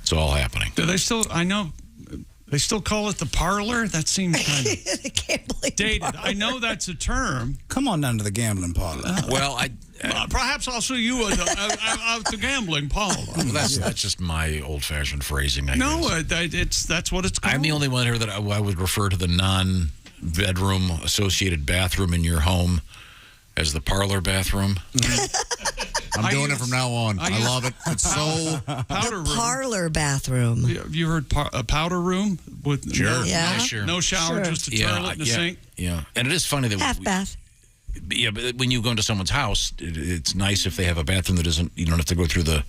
It's all happening. Do they still, I know, they still call it the parlor? That seems kind of dated. Parlor. I know that's a term. Come on down to the gambling parlor. Well, perhaps I'll see you at the gambling parlor. Well, that's just my old-fashioned phrasing, I guess. That's what it's called. I'm the only one here that I would refer to the non-bedroom associated bathroom in your home as the parlor bathroom. I'm doing it from now on. I love it. It's so... Powder room. Parlor bathroom. Have you heard a powder room? With no shower, just a toilet and a sink? Yeah, and it is funny that... Half bath. Yeah, but when you go into someone's house, it's nice if they have a bathroom that isn't... You don't have to go through the...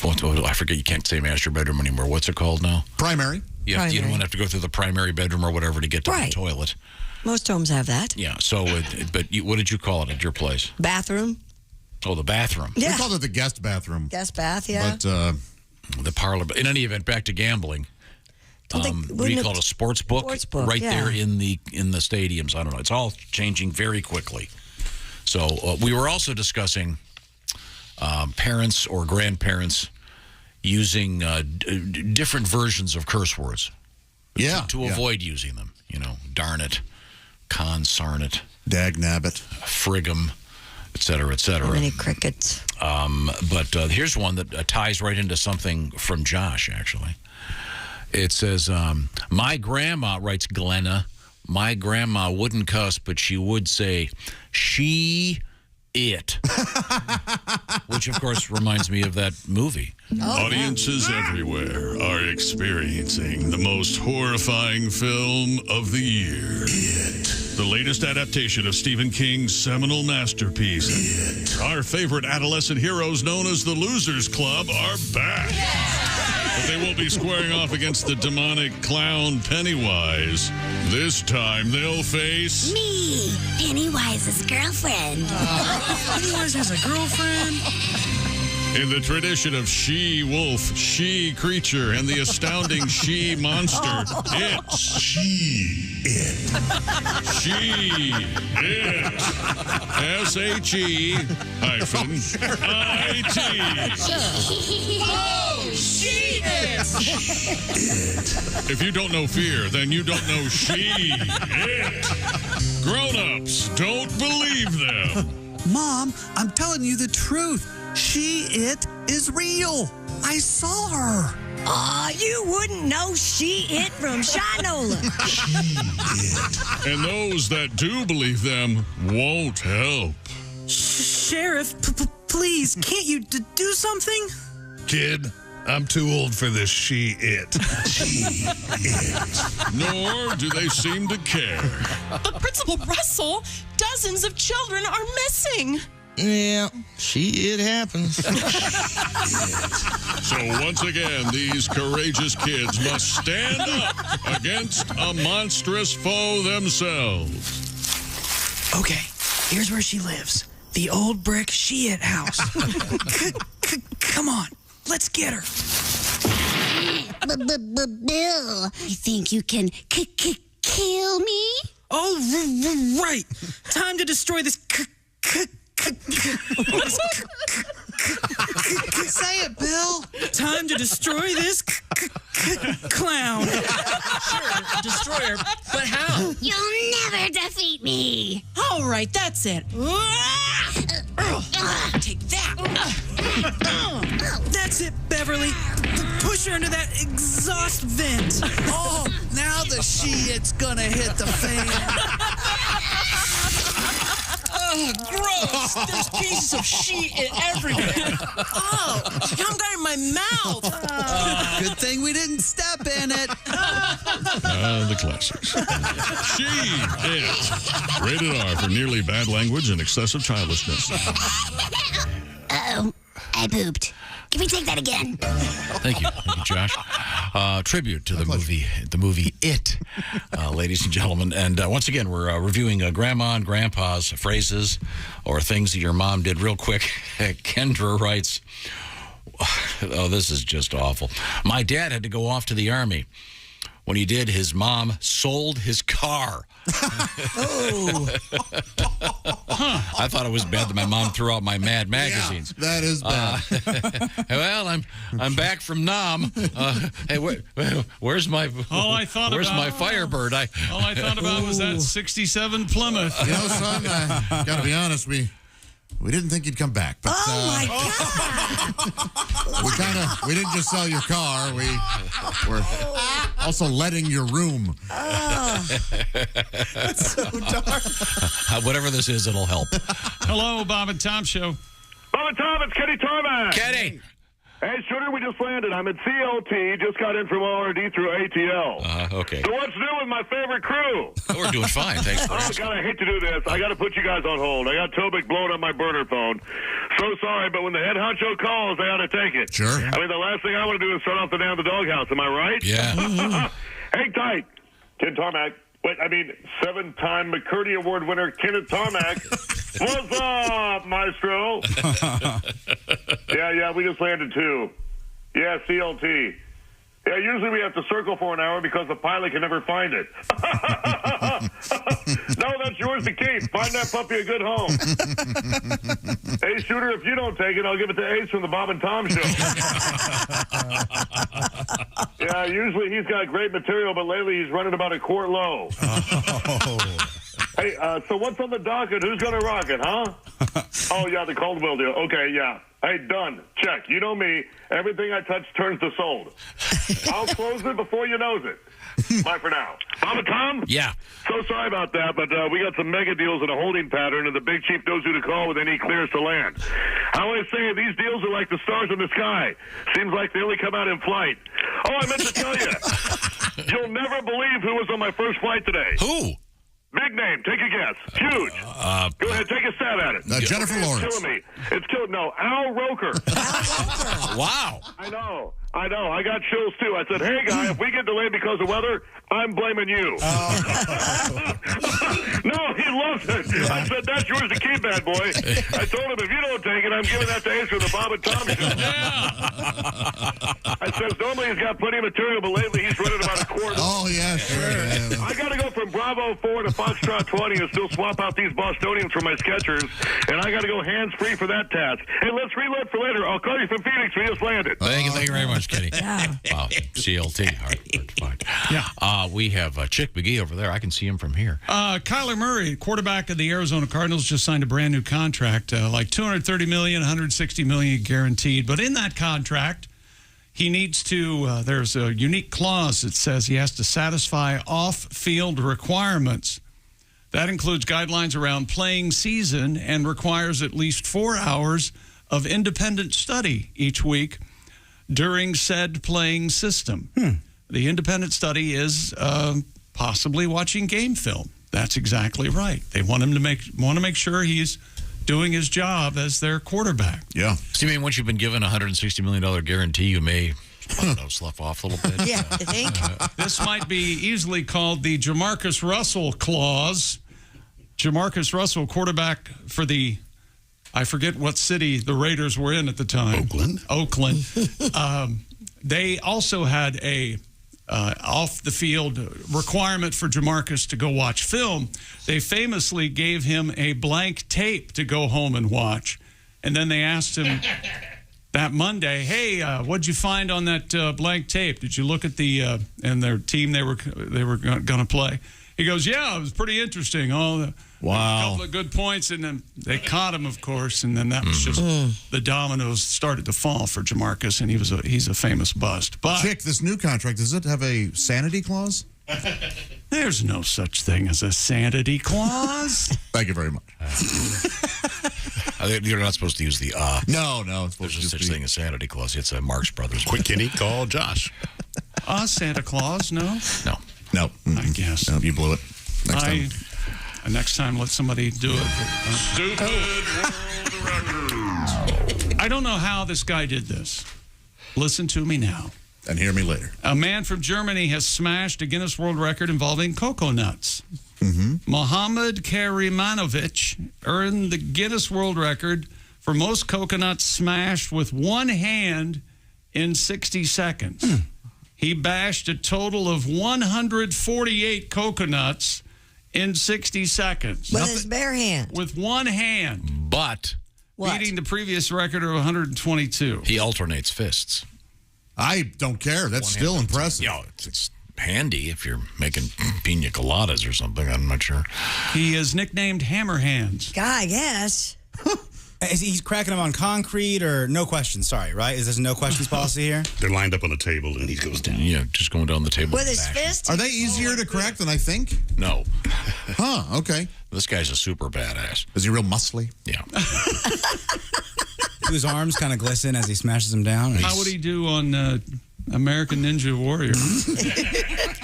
I forget, you can't say master bedroom anymore. What's it called now? Primary. Yeah, you don't want to have to go through the primary bedroom or whatever to get to the toilet. Most homes have that. Yeah, so, what did you call it at your place? Bathroom. Oh, the bathroom. Yeah. We called it the guest bathroom. Guest bath, yeah. But the parlor. In any event, back to gambling. What do you call it? A sports book? Right there in the stadiums. I don't know. It's all changing very quickly. So we were also discussing parents or grandparents using different versions of curse words. To avoid using them. Darn it, consarn it, dagnabbit, friggum, et cetera, et cetera. Many crickets. But here's one that ties right into something from Josh, actually. It says, my grandma, writes Glenna, my grandma wouldn't cuss, but she would say, it. Which, of course, reminds me of that movie. Audiences everywhere are experiencing the most horrifying film of the year. It. The latest adaptation of Stephen King's seminal masterpiece. It. Our favorite adolescent heroes, known as the Losers Club, are back. But they will be squaring off against the demonic clown Pennywise. This time they'll face... Me, Pennywise's girlfriend. Pennywise has a girlfriend? In the tradition of she-wolf, she-creature, and the astounding she-monster, it's She-It. She-It. S-H-E-I-T. Oh, She-It. If you don't know fear, then you don't know She-It. Grown-ups, don't believe them. Mom, I'm telling you the truth. She-It is real. I saw her. Aw, you wouldn't know She-It from Shinola. And those that do believe them won't help. Sheriff, please, can't you do something? Kid, I'm too old for this She-It. Nor do they seem to care. But Principal Russell, dozens of children are missing. Yeah, it happens. So once again, these courageous kids must stand up against a monstrous foe themselves. Okay, here's where she lives. The old brick She-It house. Come on, let's get her. Bill, you think you can kill me? Oh, right. Time to destroy this Say it, Bill. Time to destroy this clown. Sure, destroy her, but how? You'll never defeat me. All right, that's it. Take that. That's it, Beverly. Push her into that exhaust vent. Oh, now the She-It's gonna hit the fan. Oh, gross! There's pieces of She-It everywhere. Oh, I'm got it in my mouth. Good thing we didn't step in it. The classics. She-It. Rated R for nearly bad language and excessive childishness. Uh-oh, I pooped. Can we take that again? Thank you, Josh. Tribute to the movie It, ladies and gentlemen. And once again, we're reviewing Grandma and Grandpa's phrases or things that your mom did real quick. Kendra writes, oh, this is just awful. My dad had to go off to the Army. When he did, his mom sold his car. Oh. I thought it was bad that my mom threw out my Mad magazines. Yeah, that is bad. Well, I'm back from Nam. Hey, where's my my Firebird? All I thought about was that '67 Plymouth. You know, son, I got to be honest, we didn't think you'd come back. But, my God. we didn't just sell your car. We were also letting your room. That's so dark. Whatever this is, it'll help. Hello, Bob and Tom Show. Bob and Tom, it's Kenny Tarmac. Kenny. Hey, Shooter, we just landed. I'm at CLT, just got in from ORD through ATL. Okay. So what's new with my favorite crew? We're doing fine, thanks for asking. Oh, God, I hate to do this. I got to put you guys on hold. I got Tobic blowing up my burner phone. So sorry, but when the head honcho calls, I got to take it. Sure. I mean, the last thing I want to do is start off the day on the doghouse. Am I right? Yeah. Hang tight. Ken Tarmac. Wait, I mean, 7-time McCurdy Award winner Kenneth Tarmac. What's up, Maestro? Yeah, we just landed too. Yeah, CLT. Yeah, usually we have to circle for an hour because the pilot can never find it. No, that's yours to keep. Find that puppy a good home. Hey, Shooter, if you don't take it, I'll give it to Ace from the Bob and Tom Show. Yeah, usually he's got great material, but lately he's running about a quart low. Hey, so what's on the docket? Who's going to rock it, huh? Oh, yeah, the Caldwell deal. Okay, yeah. Hey, done. Check. You know me. Everything I touch turns to sold. I'll close it before you knows it. Bye for now. Bob and Tom? Yeah. So sorry about that, but we got some mega deals in a holding pattern, and the big chief knows who to call when he clears to land. I always say these deals are like the stars in the sky. Seems like they only come out in flight. Oh, I meant to tell you. You'll never believe who was on my first flight today. Who? Big name. Take a guess. Huge. Go ahead. Take a stab at it. Jennifer Lawrence. It's killing me. It's killing. No, Al Roker. Wow. I know. I got chills, too. I said, hey, guy, if we get delayed because of weather, I'm blaming you. No, he loves it. I said, that's yours to keep, bad boy. I told him, if you don't take it, I'm giving that to Ace for the Bob and Tom Show. I said, normally he's got plenty of material, but lately he's running about a quart. Oh, yeah, sure. Yeah. I got to go from Bravo 4 to Foxtrot 20 and still swap out these Bostonians for my Skechers, and I got to go hands-free for that task. Hey, let's reload for later. I'll call you from Phoenix. We just landed. Thank you very much, Kenny. Yeah. Wow, CLT. All right, fine. Yeah. We have Chick McGee over there. I can see him from here. Kyler Murray, quarterback of the Arizona Cardinals, just signed a brand new contract, like $230 million, $160 million guaranteed. But in that contract, he needs to, there's a unique clause that says he has to satisfy off-field requirements. That includes guidelines around playing season and requires at least 4 hours of independent study each week during said playing system. The independent study is possibly watching game film. That's exactly right. They want him to make sure he's doing his job as their quarterback. Yeah. So you mean once you've been given a $160 million guarantee, you may, slough off a little bit? Yeah, I think. This might be easily called the Jamarcus Russell clause. Jamarcus Russell, quarterback for the, I forget what city the Raiders were in at the time. Oakland. They also had a off-the-field requirement for Jamarcus to go watch film. They famously gave him a blank tape to go home and watch. And then they asked him that Monday, hey, what'd you find on that blank tape? Did you look at the and their team they were going to play? He goes, yeah, it was pretty interesting. A couple of good points, and then they caught him, of course, and then that was just the dominoes started to fall for Jamarcus, and he's a famous bust. But Chick, this new contract, does it have a sanity clause? There's no such thing as a sanity clause. Thank you very much. You're not supposed to use the No, it's There's no such thing as sanity clause. It's a Marx Brothers. Quick, Kenny, call Josh. Santa Claus, no? No. I guess. No, you blew it. Next time, let somebody do it. Stupid world records. I don't know how this guy did this. Listen to me now. And hear me later. A man from Germany has smashed a Guinness World Record involving cocoa nuts. Mohammed Karimanovich earned the Guinness World Record for most coconuts smashed with one hand in 60 seconds. He bashed a total of 148 coconuts in 60 seconds. With his bare hand. With one hand. But beating the previous record of 122. He alternates fists. I don't care. That's still impressive. Yeah, it's handy if you're making pina coladas or something. I'm not sure. He is nicknamed Hammer Hands. I guess. He's cracking them on concrete or no questions, sorry, right? Is there no questions policy here? They're lined up on the table and he goes down. Yeah, just going down the table. With his fist? Are they easier to crack than I think? No. Okay. This guy's a super badass. Is he real muscly? Yeah. Do his arms kind of glisten as he smashes them down? How would he do on American Ninja Warrior?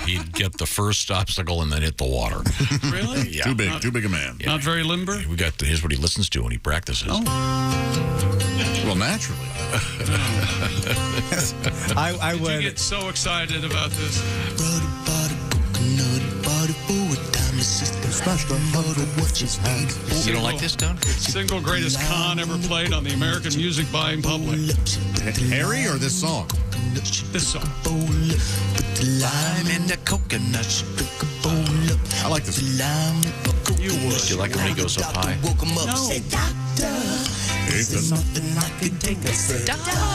He'd get the first obstacle and then hit the water. Really? Yeah. Too big a man. Yeah. Not very limber? Here's what he listens to when he practices. Well, naturally. I would. You get so excited about this. You don't like this, Don? Single greatest con ever played on the American music buying public. Harry or this song? This song. Lime in the coconut. I like this. You would. Do you like it when he goes up high? No. There's nothing I can take a doctor.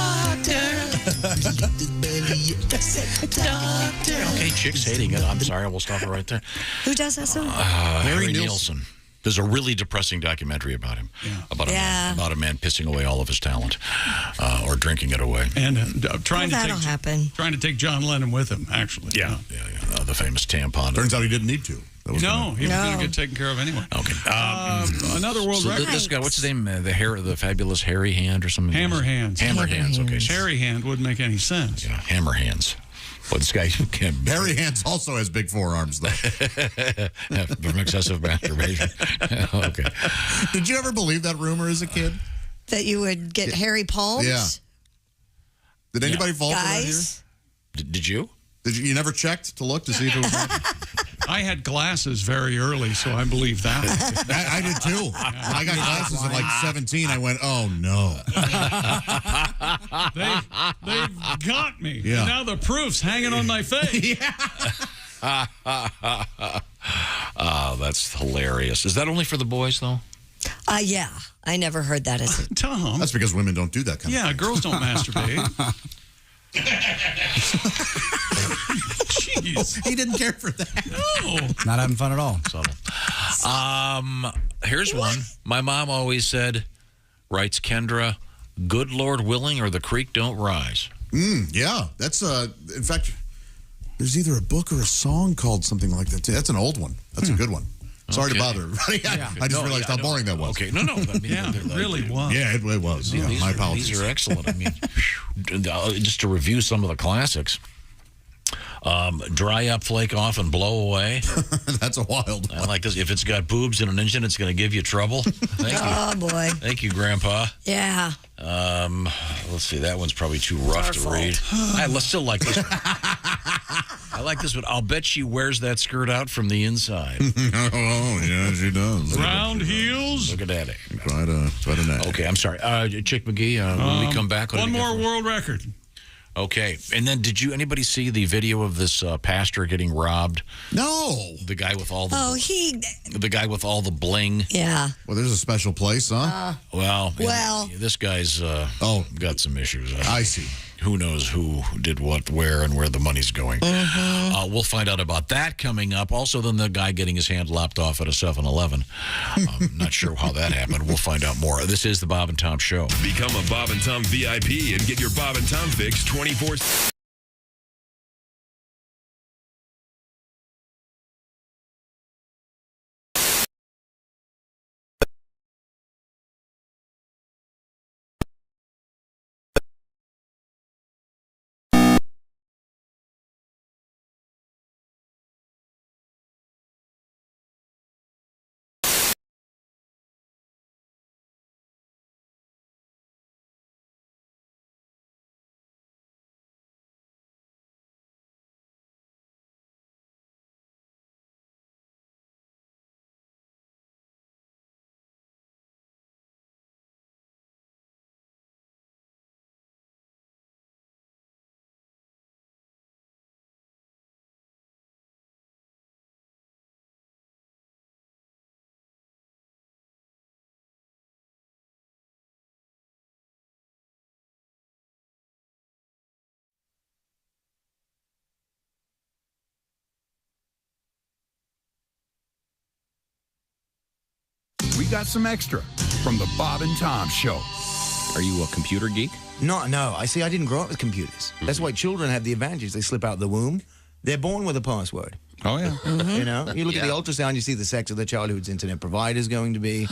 Okay, Chick's hating it. I'm sorry. We'll stop it right there. Who does that song? Harry Nielsen. There's a really depressing documentary about him, about a man pissing away all of his talent, or drinking it away, and trying to take John Lennon with him. Actually, yeah. The famous tampon. Turns out he didn't need to. He was going to get taken care of anyway. Okay. Another world record. This guy, what's his name? The fabulous Harry Hand or something. Hammer Hands. Hammer Hands. Okay. Harry Hand wouldn't make any sense. Yeah. Hammer Hands. But this guy can't. Harry Hands also has big forearms, though. From excessive masturbation. Okay. Did you ever believe that rumor as a kid? That you would get hairy palms? Yeah. Did anybody fall for that here? Did you? You never checked to look to see if it was happening? I had glasses very early, so I believe that. I did too. I got glasses at like 17. I went, oh no. They've got me. Yeah. And now the proof's hanging on my face. Oh, that's hilarious. Is that only for the boys, though? Yeah. I never heard that as a... Tom. That's because women don't do that kind of thing. Yeah, girls don't masturbate. Jeez. He didn't care for that. No. Not having fun at all. Subtle. Here's one. My mom always said, writes Kendra, good Lord willing or the creek don't rise. Yeah, that's in fact, there's either a book or a song called something like that. That's an old one. That's a good one. Sorry to bother everybody. I just realized how boring that was. Okay, no. I mean, It really was. Yeah, it was. Yeah, my apologies. These are excellent. I mean, just to review some of the classics. Dry up, flake off, and blow away. That's a wild one. I like this. If it's got boobs and an engine, it's going to give you trouble. Thank you. Oh, boy. Thank you, Grandpa. Yeah. Let's see. That one's probably too rough to read. I still like this one. I like this one. I'll bet she wears that skirt out from the inside. Oh, yeah, she does. Round heels. Look at that. Quite a neck. Okay, I'm sorry. Chick McGee, when we come back. One more world record. Okay, and then did anybody see the video of this pastor getting robbed? No. The guy with all the the guy with all the bling. Yeah. Well, there's a special place, huh? Well, Well. this guy's got some issues. I see. Who knows who did what, where, and where the money's going. Mm-hmm. We'll find out about that coming up. Also, then the guy getting his hand lopped off at a 7-Eleven. I'm not sure how that happened. We'll find out more. This is the Bob and Tom Show. Become a Bob and Tom VIP and get your Bob and Tom fix 24/7. We got some extra from the Bob and Tom Show. Are you a computer geek? No. I see, I didn't grow up with computers. That's why children have the advantage. They slip out the womb. They're born with a password. Oh, yeah. You know, you look at the ultrasound, you see the sex of the child whose internet provider is going to be.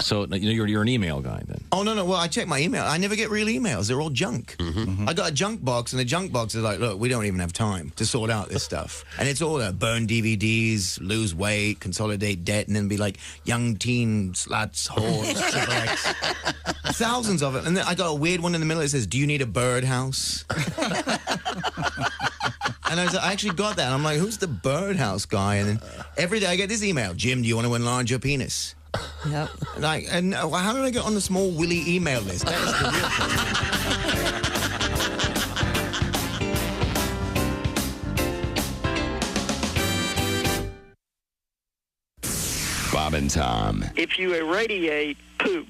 So you're an email guy then? Oh, no. Well, I check my email. I never get real emails. They're all junk. I got a junk box, and the junk box is like, look, we don't even have time to sort out this stuff. And it's all burn DVDs, lose weight, consolidate debt, and then be like, young teen sluts, whores, triple X. Thousands of it. And then I got a weird one in the middle that says, do you need a birdhouse? And I actually got that. And I'm like, who's the birdhouse guy? And then every day I get this email. Jim, do you want to enlarge your penis? Yep. And how did I get on the small Willy email list? That is the real Bob and Tom. If you irradiate poop,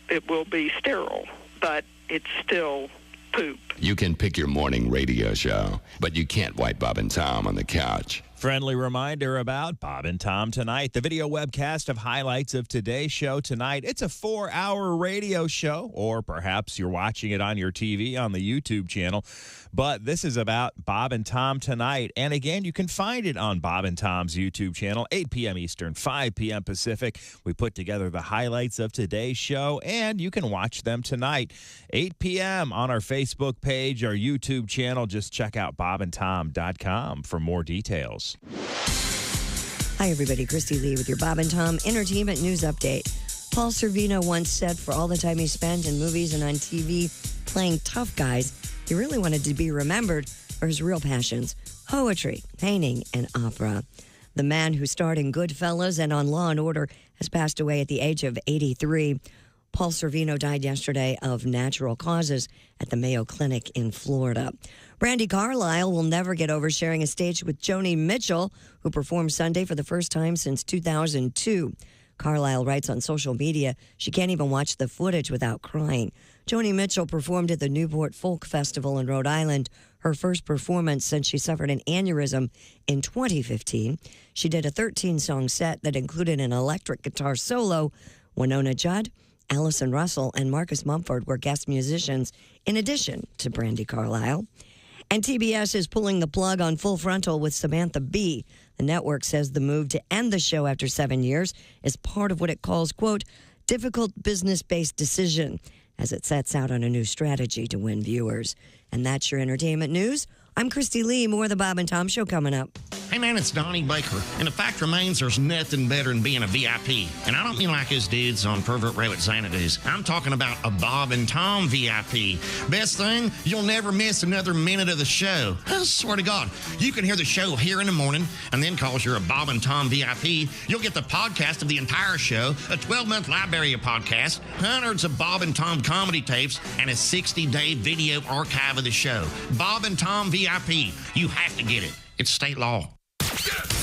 it will be sterile, but it's still poop. You can pick your morning radio show, but you can't wipe Bob and Tom on the couch. Friendly reminder about Bob and Tom Tonight, the video webcast of highlights of today's show tonight. It's a 4-hour radio show, or perhaps you're watching it on your TV on the YouTube channel. But this is about Bob and Tom Tonight. And again, you can find it on Bob and Tom's YouTube channel, 8 p.m. Eastern, 5 p.m. Pacific. We put together the highlights of today's show, and you can watch them tonight, 8 p.m. on our Facebook page, our YouTube channel. Just check out bobandtom.com for more details. Hi, everybody. Christy Lee with your Bob and Tom Entertainment News Update. Paul Cervino once said for all the time he spent in movies and on TV playing tough guys, he really wanted to be remembered for his real passions, poetry, painting, and opera. The man who starred in Goodfellas and on Law & Order has passed away at the age of 83. Paul Cervino died yesterday of natural causes at the Mayo Clinic in Florida. Brandi Carlile will never get over sharing a stage with Joni Mitchell, who performed Sunday for the first time since 2002. Carlile writes on social media she can't even watch the footage without crying. Joni Mitchell performed at the Newport Folk Festival in Rhode Island, her first performance since she suffered an aneurysm in 2015. She did a 13-song set that included an electric guitar solo. Winona Judd Allison Russell and Marcus Mumford were guest musicians, in addition to Brandi Carlile. And TBS is pulling the plug on Full Frontal with Samantha Bee. The network says the move to end the show after 7 years is part of what it calls, quote, difficult business-based decision, as it sets out on a new strategy to win viewers. And that's your entertainment news. I'm Christy Lee. More of the Bob and Tom Show coming up. Hey, man, it's Donnie Baker. And the fact remains there's nothing better than being a VIP. And I don't mean like us dudes on Pervert Rabbit Xanadu's. I'm talking about a Bob and Tom VIP. Best thing, you'll never miss another minute of the show. I swear to God. You can hear the show here in the morning, and then because you're a Bob and Tom VIP, you'll get the podcast of the entire show, a 12-month library of podcasts, hundreds of Bob and Tom comedy tapes, and a 60-day video archive of the show. Bob and Tom VIP. You have to get it. It's state law.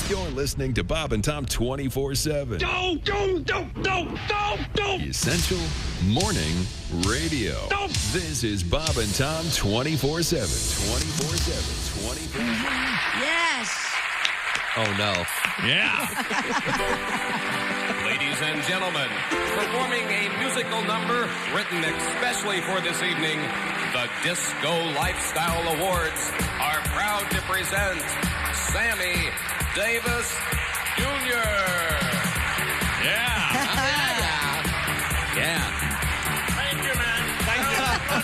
You're listening to Bob and Tom 24/7. Don't. Essential Morning Radio. This is Bob and Tom 24/7. 24/7. Yes. Oh, no. Yeah. Ladies and gentlemen, performing a musical number written especially for this evening, the Disco Lifestyle Awards are proud to present Sammy Davis Jr. Yeah. Yeah. Thank you, man.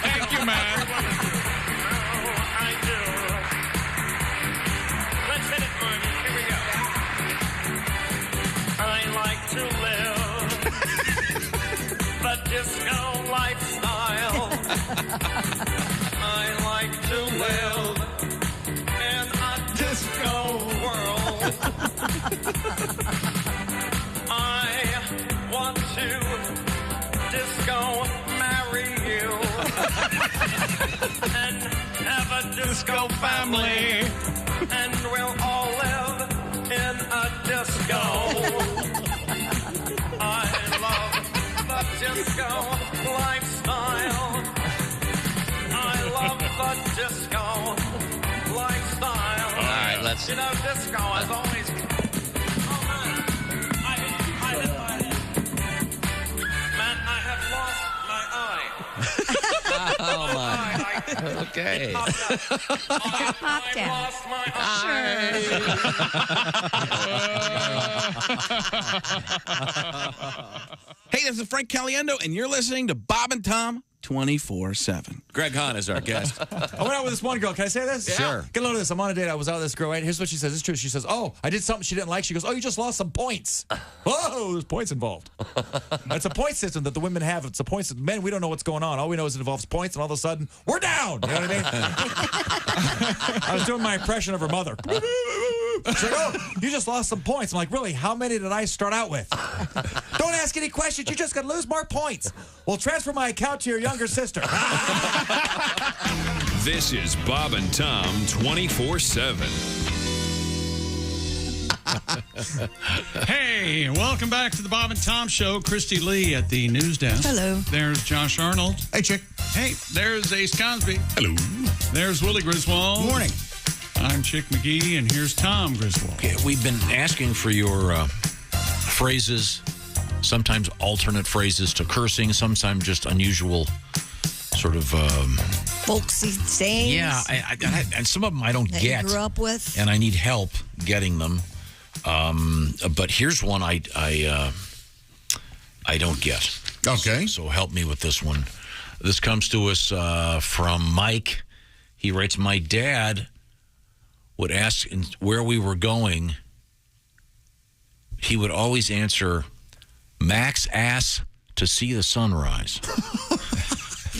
Thank you, man. I do. Let's hit it, Marty. Here we go. I like to live the disco lifestyle. I like to live in a disco world. I want to disco marry you and have a disco family, and we'll all live in a disco. I love the disco lifestyle. I love the disco lifestyle. All right, let's. You know, disco has always. Oh man, man, I have lost my eye. Oh, my. Okay. I lost my Hey, this is Frank Caliendo, and you're listening to Bob and Tom 24/7. Greg Hahn is our guest. I went out with this one girl. Can I say this? Yeah. Sure. Get a load of this. I'm on a date. I was out with this girl, right? Here's what she says. It's true. She says, oh, I did something she didn't like. She goes, oh, you just lost some points. Whoa, there's points involved. It's a point system that the women have. It's a point system. Men, we don't know what's going on. All we know is it involves points, and all of a sudden, we're down. You know what I mean? I was doing my impression of her mother. She's like, oh, you just lost some points. I'm like, really? How many did I start out with? Don't ask any questions. You're just going to lose more points. Well, transfer my account to your younger sister. This is Bob and Tom 24/7. Hey, welcome back to the Bob and Tom Show. Christy Lee at the news desk. Hello. There's Josh Arnold. Hey, chick. Hey, there's Ace Cosby. Hello. There's Willie Griswold. Morning. I'm Chick McGee, and here's Tom Griswold. Okay, we've been asking for your phrases, sometimes alternate phrases to cursing, sometimes just unusual sort of... folksy sayings. Yeah, and some of them I don't that get. You grew up with. And I need help getting them. But here's one I don't get. Okay. So help me with this one. This comes to us from Mike. He writes, my dad would ask where we were going. He would always answer, Max ass to see the sunrise.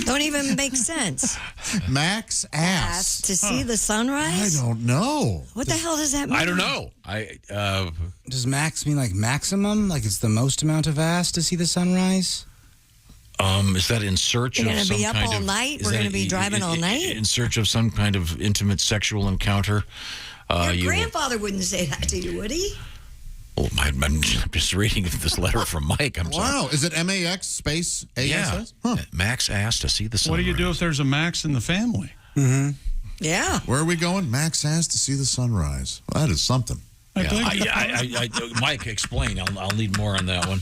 Don't even make sense. Max ass. To see the sunrise? I don't know. What the hell does that mean? I don't know. Does max mean like maximum? Like it's the most amount of ass to see the sunrise? Is that in search You're of gonna some be up kind all of... night? We're going to be driving all night? In search of some kind of intimate sexual encounter? Your grandfather wouldn't say that to you, would he? Oh, I'm just reading this letter from Mike. I'm sorry. Wow. Is it MAX space ASS? Yeah. Max asked to see the sunrise. What do you do if there's a Max in the family? Mm-hmm. Yeah. Where are we going? Max asked to see the sunrise. Well, that is something. Mike, explain. I'll need more on that one.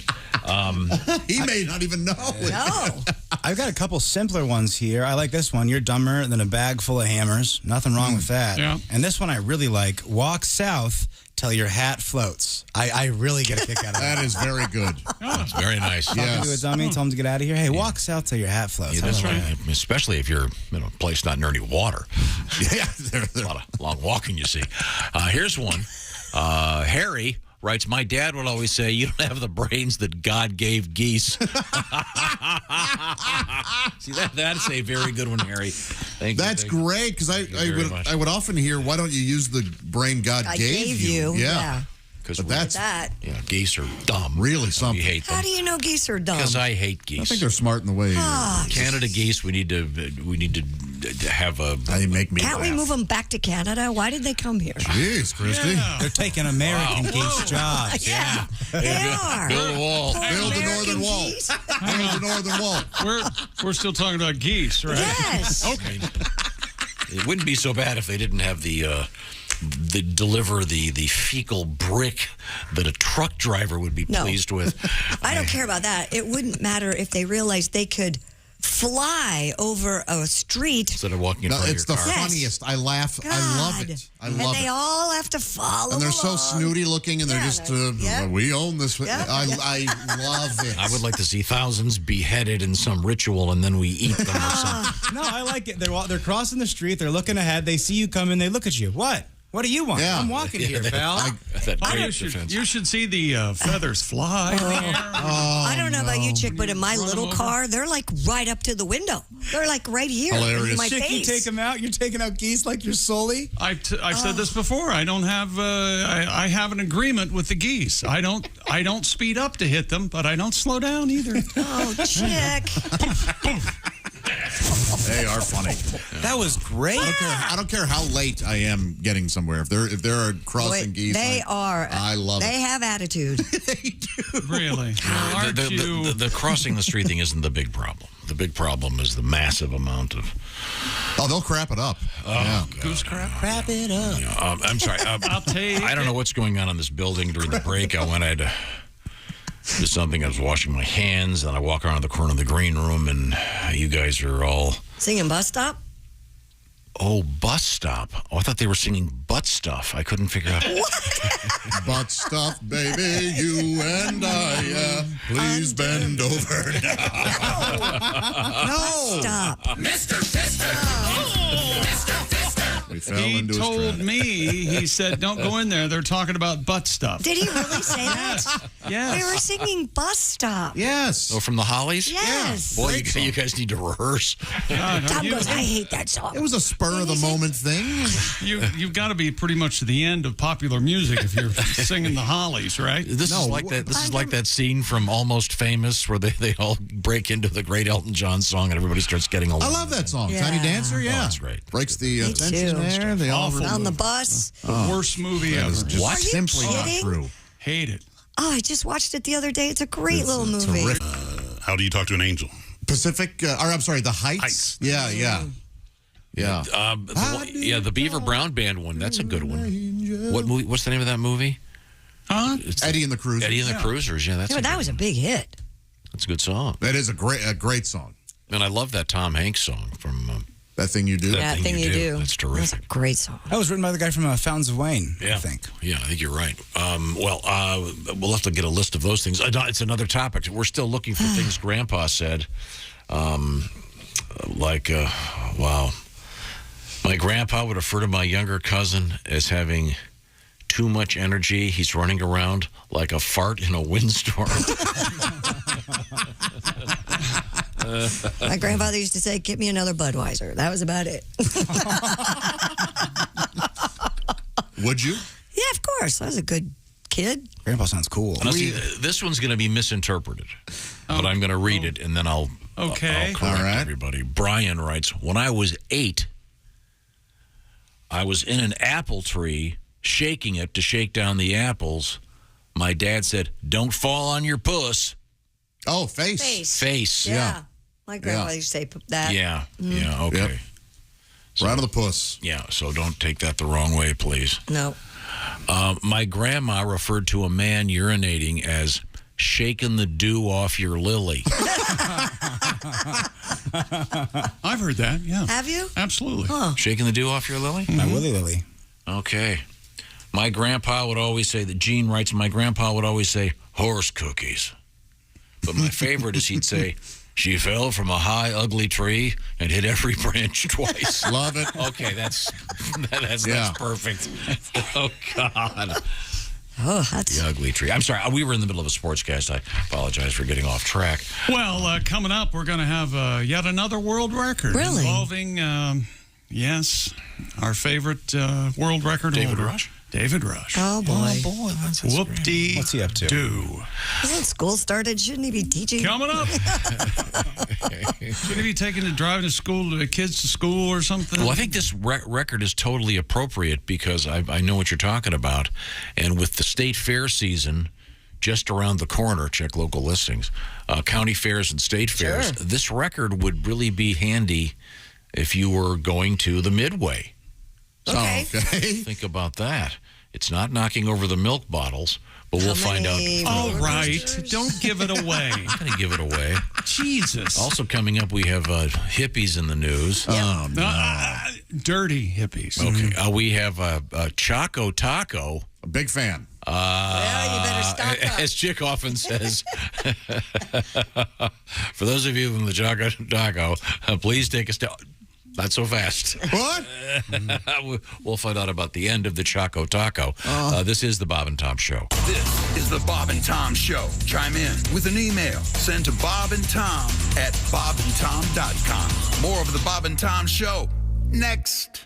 He may not even know. No. I've got a couple simpler ones here. I like this one. You're dumber than a bag full of hammers. Nothing wrong with that. Yeah. And this one I really like. Walk south till your hat floats. I really get a kick out of that. That is very good. It's very nice. Talking to a dummy, tell him to get out of here. Hey, walk south till your hat floats. Yeah, that's right. Especially if you're in a place not near any water. Yeah, there's a lot of long walking, you see. Here's one. Harry writes, my dad would always say, you don't have the brains that God gave geese. See, that's a very good one, Harry. Thank you. That's great, because I would often hear, why don't you use the brain God gave you? Yeah. But that's geese are dumb. Really something. We hate them. How do you know geese are dumb? Because I hate geese. I think they're smart in the way. Canada geese. We need to have a. Can't we move them back to Canada? Why did they come here? Jeez, Christy. Yeah. They're taking American geese jobs. Yeah, they are. Build a wall. Build the northern wall. Build the northern wall. We're still talking about geese, right? Yes. Okay. It wouldn't be so bad if they didn't have the deliver the fecal brick that a truck driver would be pleased with. I don't care about that. It wouldn't matter if they realized they could fly over a street instead of walking in front of your car. It's the funniest. I laugh. God. I love it. I love it. And they all have to follow And they're along. so snooty looking, and they're just, we own this. I love it. I would like to see thousands beheaded in some ritual, and then we eat them or something. No, I like it. They're crossing the street. They're looking ahead. They see you coming. They look at you. What? What do you want? Yeah. I'm walking here, pal. You should see the feathers fly. I don't know about you, Chick, but in my little car, they're like right up to the window. They're like right here in my Chick, face. you take them out. You're taking out geese like you're Sully. I've said this before. I don't have. I have an agreement with the geese. I don't speed up to hit them, but I don't slow down either. Oh, Chick. They are funny. That was great. I don't care how late I am getting somewhere. If they're crossing geese, They are. I love it. They have attitude. They do. Really? The crossing the street thing isn't the big problem. The big problem is the massive amount of. Oh, they'll crap it up. Goose crap? Crap it up. I'm sorry. I'll take I don't know what's going on in this building during the break. I had to do something. I was washing my hands, and I walk around the corner of the green room, and you guys are all Singing Bus Stop? Oh, Bus Stop. Oh, I thought they were singing Butt Stuff. I couldn't figure out. Butt stuff, baby, you and I. Please bend over now. No. Stop. Mr. Fister. Mr. Fister. We fell He into his told trap. me, he said, don't go in there. They're talking about butt stuff. Did he really say that? Yes. We were singing Bus Stop. Yes. Oh, from the Hollies? Yes. Boy, you guys need to reverse. Tom goes, I hate that song. It was a spur of the moment thing. You've got to be pretty much the end of popular music if you're singing the Hollies, right? This is like that. This is like that scene from Almost Famous where they all break into the great Elton John song and everybody starts getting along. I love that song. Yeah. Tiny Dancer, yeah. Oh, that's great. Breaks the Me tension too. there. They all On the bus. The worst movie That ever. is just Are you simply not kidding? true. Hate it. Oh, I just watched it the other day. It's a great little It's movie. terrific. How do you talk to an angel? Pacific, or I'm sorry, The Heights. Yeah. The Beaver Brown Band one. That's a good one. What movie? What's the name of that movie? It's Eddie and the Cruisers. Eddie and the Cruisers. Yeah, that's That was a big hit. That's a good song. That is a great song. And I love that Tom Hanks song from That Thing You Do. That Thing You Do. That's terrific. That's a great song. That was written by the guy from Fountains of Wayne, I think. Yeah, I think you're right. We'll have to get a list of those things. It's another topic. We're still looking for things Grandpa said. Wow. My grandpa would refer to my younger cousin as having too much energy. He's running around like a fart in a windstorm. My grandfather used to say, get me another Budweiser. That was about it. Would you? Yeah, of course. I was a good kid. Grandpa sounds cool. Now, see, this one's going to be misinterpreted, but I'm going to read it, and then I'll correct everybody. Brian writes, when I was 8, I was in an apple tree shaking it to shake down the apples. My dad said, don't fall on your puss. Oh, face. Face. Yeah. My grandfather used to say that. Yeah. Yeah, okay. Yep. Right on the puss. Yeah, so don't take that the wrong way, please. No. My grandma referred to a man urinating as shaking the dew off your lily. I've heard that, yeah. Have you? Absolutely. Huh. Shaking the dew off your lily? My willy lily. Okay. My grandpa would always say, that Gene writes, my grandpa would always say, horse cookies. But my favorite is he'd say, she fell from a high, ugly tree and hit every branch twice. Love it. Okay, that's perfect. Oh, God. Oh, that's The ugly tree. I'm sorry. We were in the middle of a sportscast. I apologize for getting off track. Well, coming up, we're going to have yet another world record. Really? Involving, yes, our favorite world record David holder. Rush? David Rush. Oh, boy. Whoop-dee. What's he up to? Do. Hasn't school started? Shouldn't he be teaching? Coming up. Should he be driving to school, the kids to school or something? Well, I think this record is totally appropriate because I know what you're talking about. And with the state fair season just around the corner, check local listings, county fairs and state fairs, this record would really be handy if you were going to the Midway. Okay. Think about that. It's not knocking over the milk bottles, but we'll find out. All right. Don't give it away. I'm going to give it away. Jesus. Also coming up, we have hippies in the news. Oh, no. Dirty hippies. Okay. We have Choco Taco. A big fan. Well, you better stock up. As Chick often says, for those of you from the Choco Taco, please take a step. Not so fast. What? We'll find out about the end of the Choco Taco. This is the Bob and Tom Show. This is the Bob and Tom Show. Chime in with an email. Send to bobandtom@bobandtom.com. More of the Bob and Tom Show next.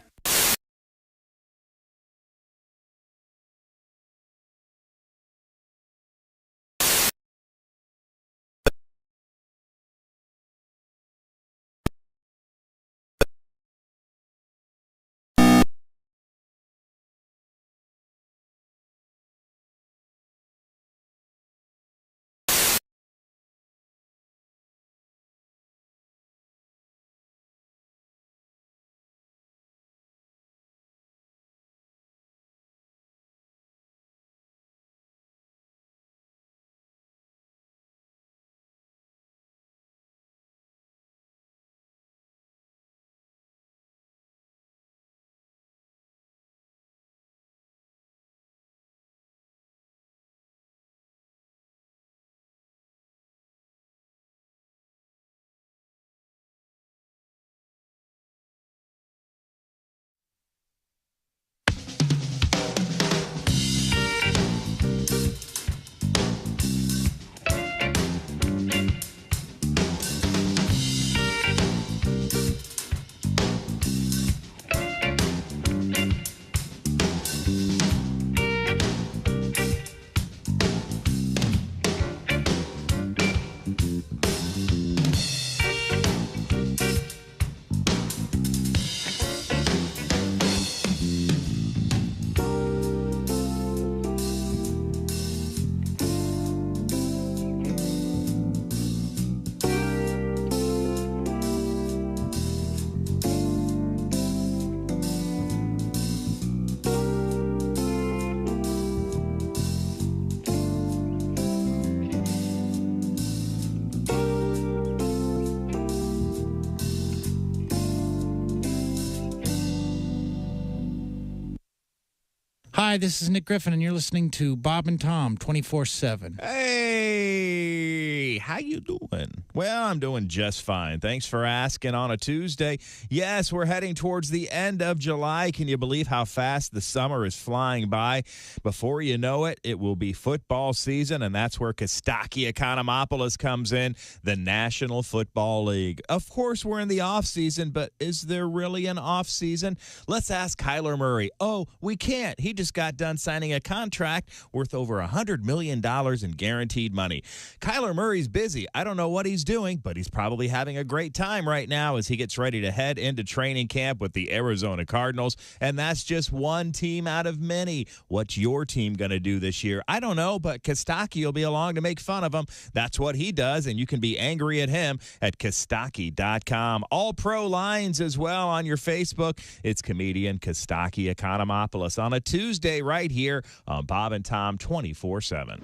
Hi, this is Nick Griffin, and you're listening to Bob and Tom 24/7. Hey, how you doing? Well, I'm doing just fine. Thanks for asking on a Tuesday. Yes, we're heading towards the end of July. Can you believe how fast the summer is flying by? Before you know it, it will be football season, and that's where Kostaki Economopoulos comes in, the National Football League. Of course, we're in the off-season, but is there really an off-season? Let's ask Kyler Murray. Oh, we can't. He just got done signing a contract worth over $100 million in guaranteed money. Kyler Murray's busy. I don't know what he's doing, but he's probably having a great time right now as he gets ready to head into training camp with the Arizona Cardinals. And that's just one team out of many. What's your team going to do this year? I don't know, but Kostaki will be along to make fun of him. That's what he does, and you can be angry at him at Kostaki.com. All pro lines as well on your Facebook. It's comedian Kostaki Economopoulos on a Tuesday right here on Bob and Tom 24/7.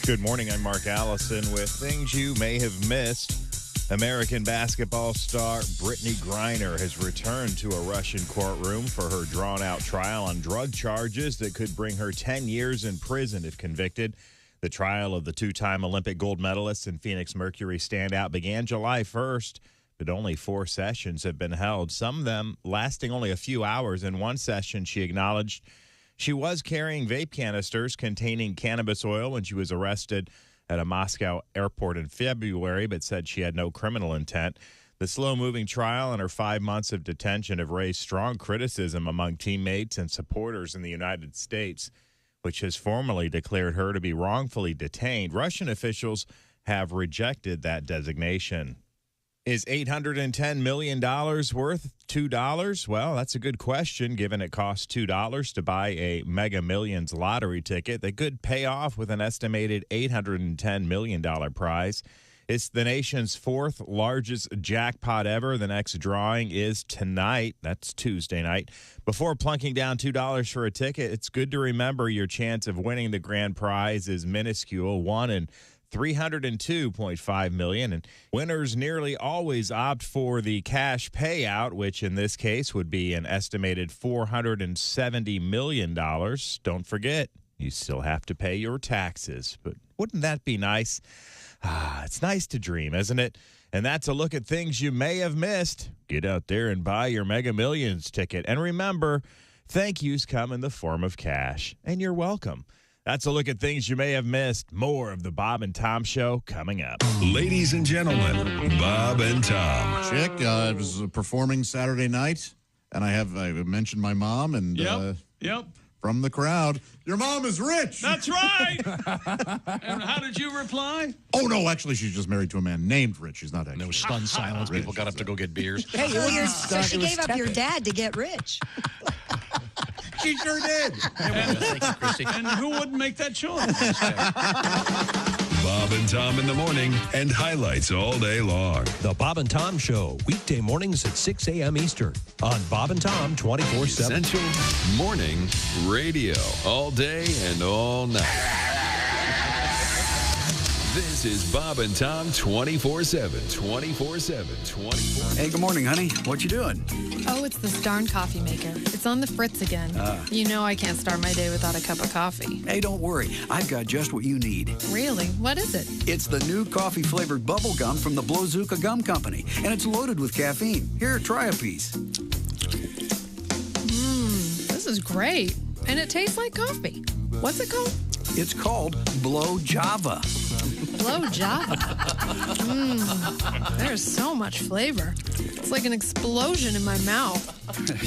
Good morning. I'm Mark Allison with things you may have missed. American basketball star Brittany Griner has returned to a Russian courtroom for her drawn-out trial on drug charges that could bring her 10 years in prison if convicted. The trial of the two-time Olympic gold medalist and Phoenix Mercury standout began July 1st, but only 4 sessions have been held, some of them lasting only a few hours. In one session, she acknowledged she was carrying vape canisters containing cannabis oil when she was arrested at a Moscow airport in February, but said she had no criminal intent. The slow-moving trial and her 5 months of detention have raised strong criticism among teammates and supporters in the United States, which has formally declared her to be wrongfully detained. Russian officials have rejected that designation. Is $810 million worth $2? Well, that's a good question, given it costs $2 to buy a Mega Millions lottery ticket that could pay off with an estimated $810 million prize. It's the nation's 4th largest jackpot ever. The next drawing is tonight. That's Tuesday night. Before plunking down $2 for a ticket, it's good to remember your chance of winning the grand prize is minuscule, 1 in 302.5 million, and winners nearly always opt for the cash payout, which in this case would be an estimated $470 million. Don't forget, you still have to pay your taxes, but wouldn't that be nice? It's nice to dream, isn't it? And that's a look at things you may have missed. Get out there and buy your Mega Millions ticket. And remember, thank yous come in the form of cash, and you're welcome. That's a look at things you may have missed. More of the Bob and Tom Show coming up. Ladies and gentlemen, Bob and Tom. Chick, I was performing Saturday night, and I mentioned my mom, and Yep. from the crowd, your mom is rich. That's right. And how did you reply? Oh, no, actually, she's just married to a man named Rich. She's not actually. There was stunned silence. People got up to go get beers. Hey, so she gave up your dad to get rich. She sure did. And who wouldn't make that choice? Bob and Tom in the morning and highlights all day long. The Bob and Tom Show, weekday mornings at 6 a.m. Eastern on Bob and Tom 24/7. Essential morning radio all day and all night. This is Bob and Tom 24/7. 24/7. 24/7. Hey, good morning, honey. What you doing? Oh, it's this darn coffee maker. It's on the fritz again. You know I can't start my day without a cup of coffee. Hey, don't worry. I've got just what you need. Really? What is it? It's the new coffee-flavored bubble gum from the Blowzuka Gum Company, and it's loaded with caffeine. Here, try a piece. This is great. And it tastes like coffee. What's it called? It's called Blow Java. Blow Java. There's so much flavor. It's like an explosion in my mouth.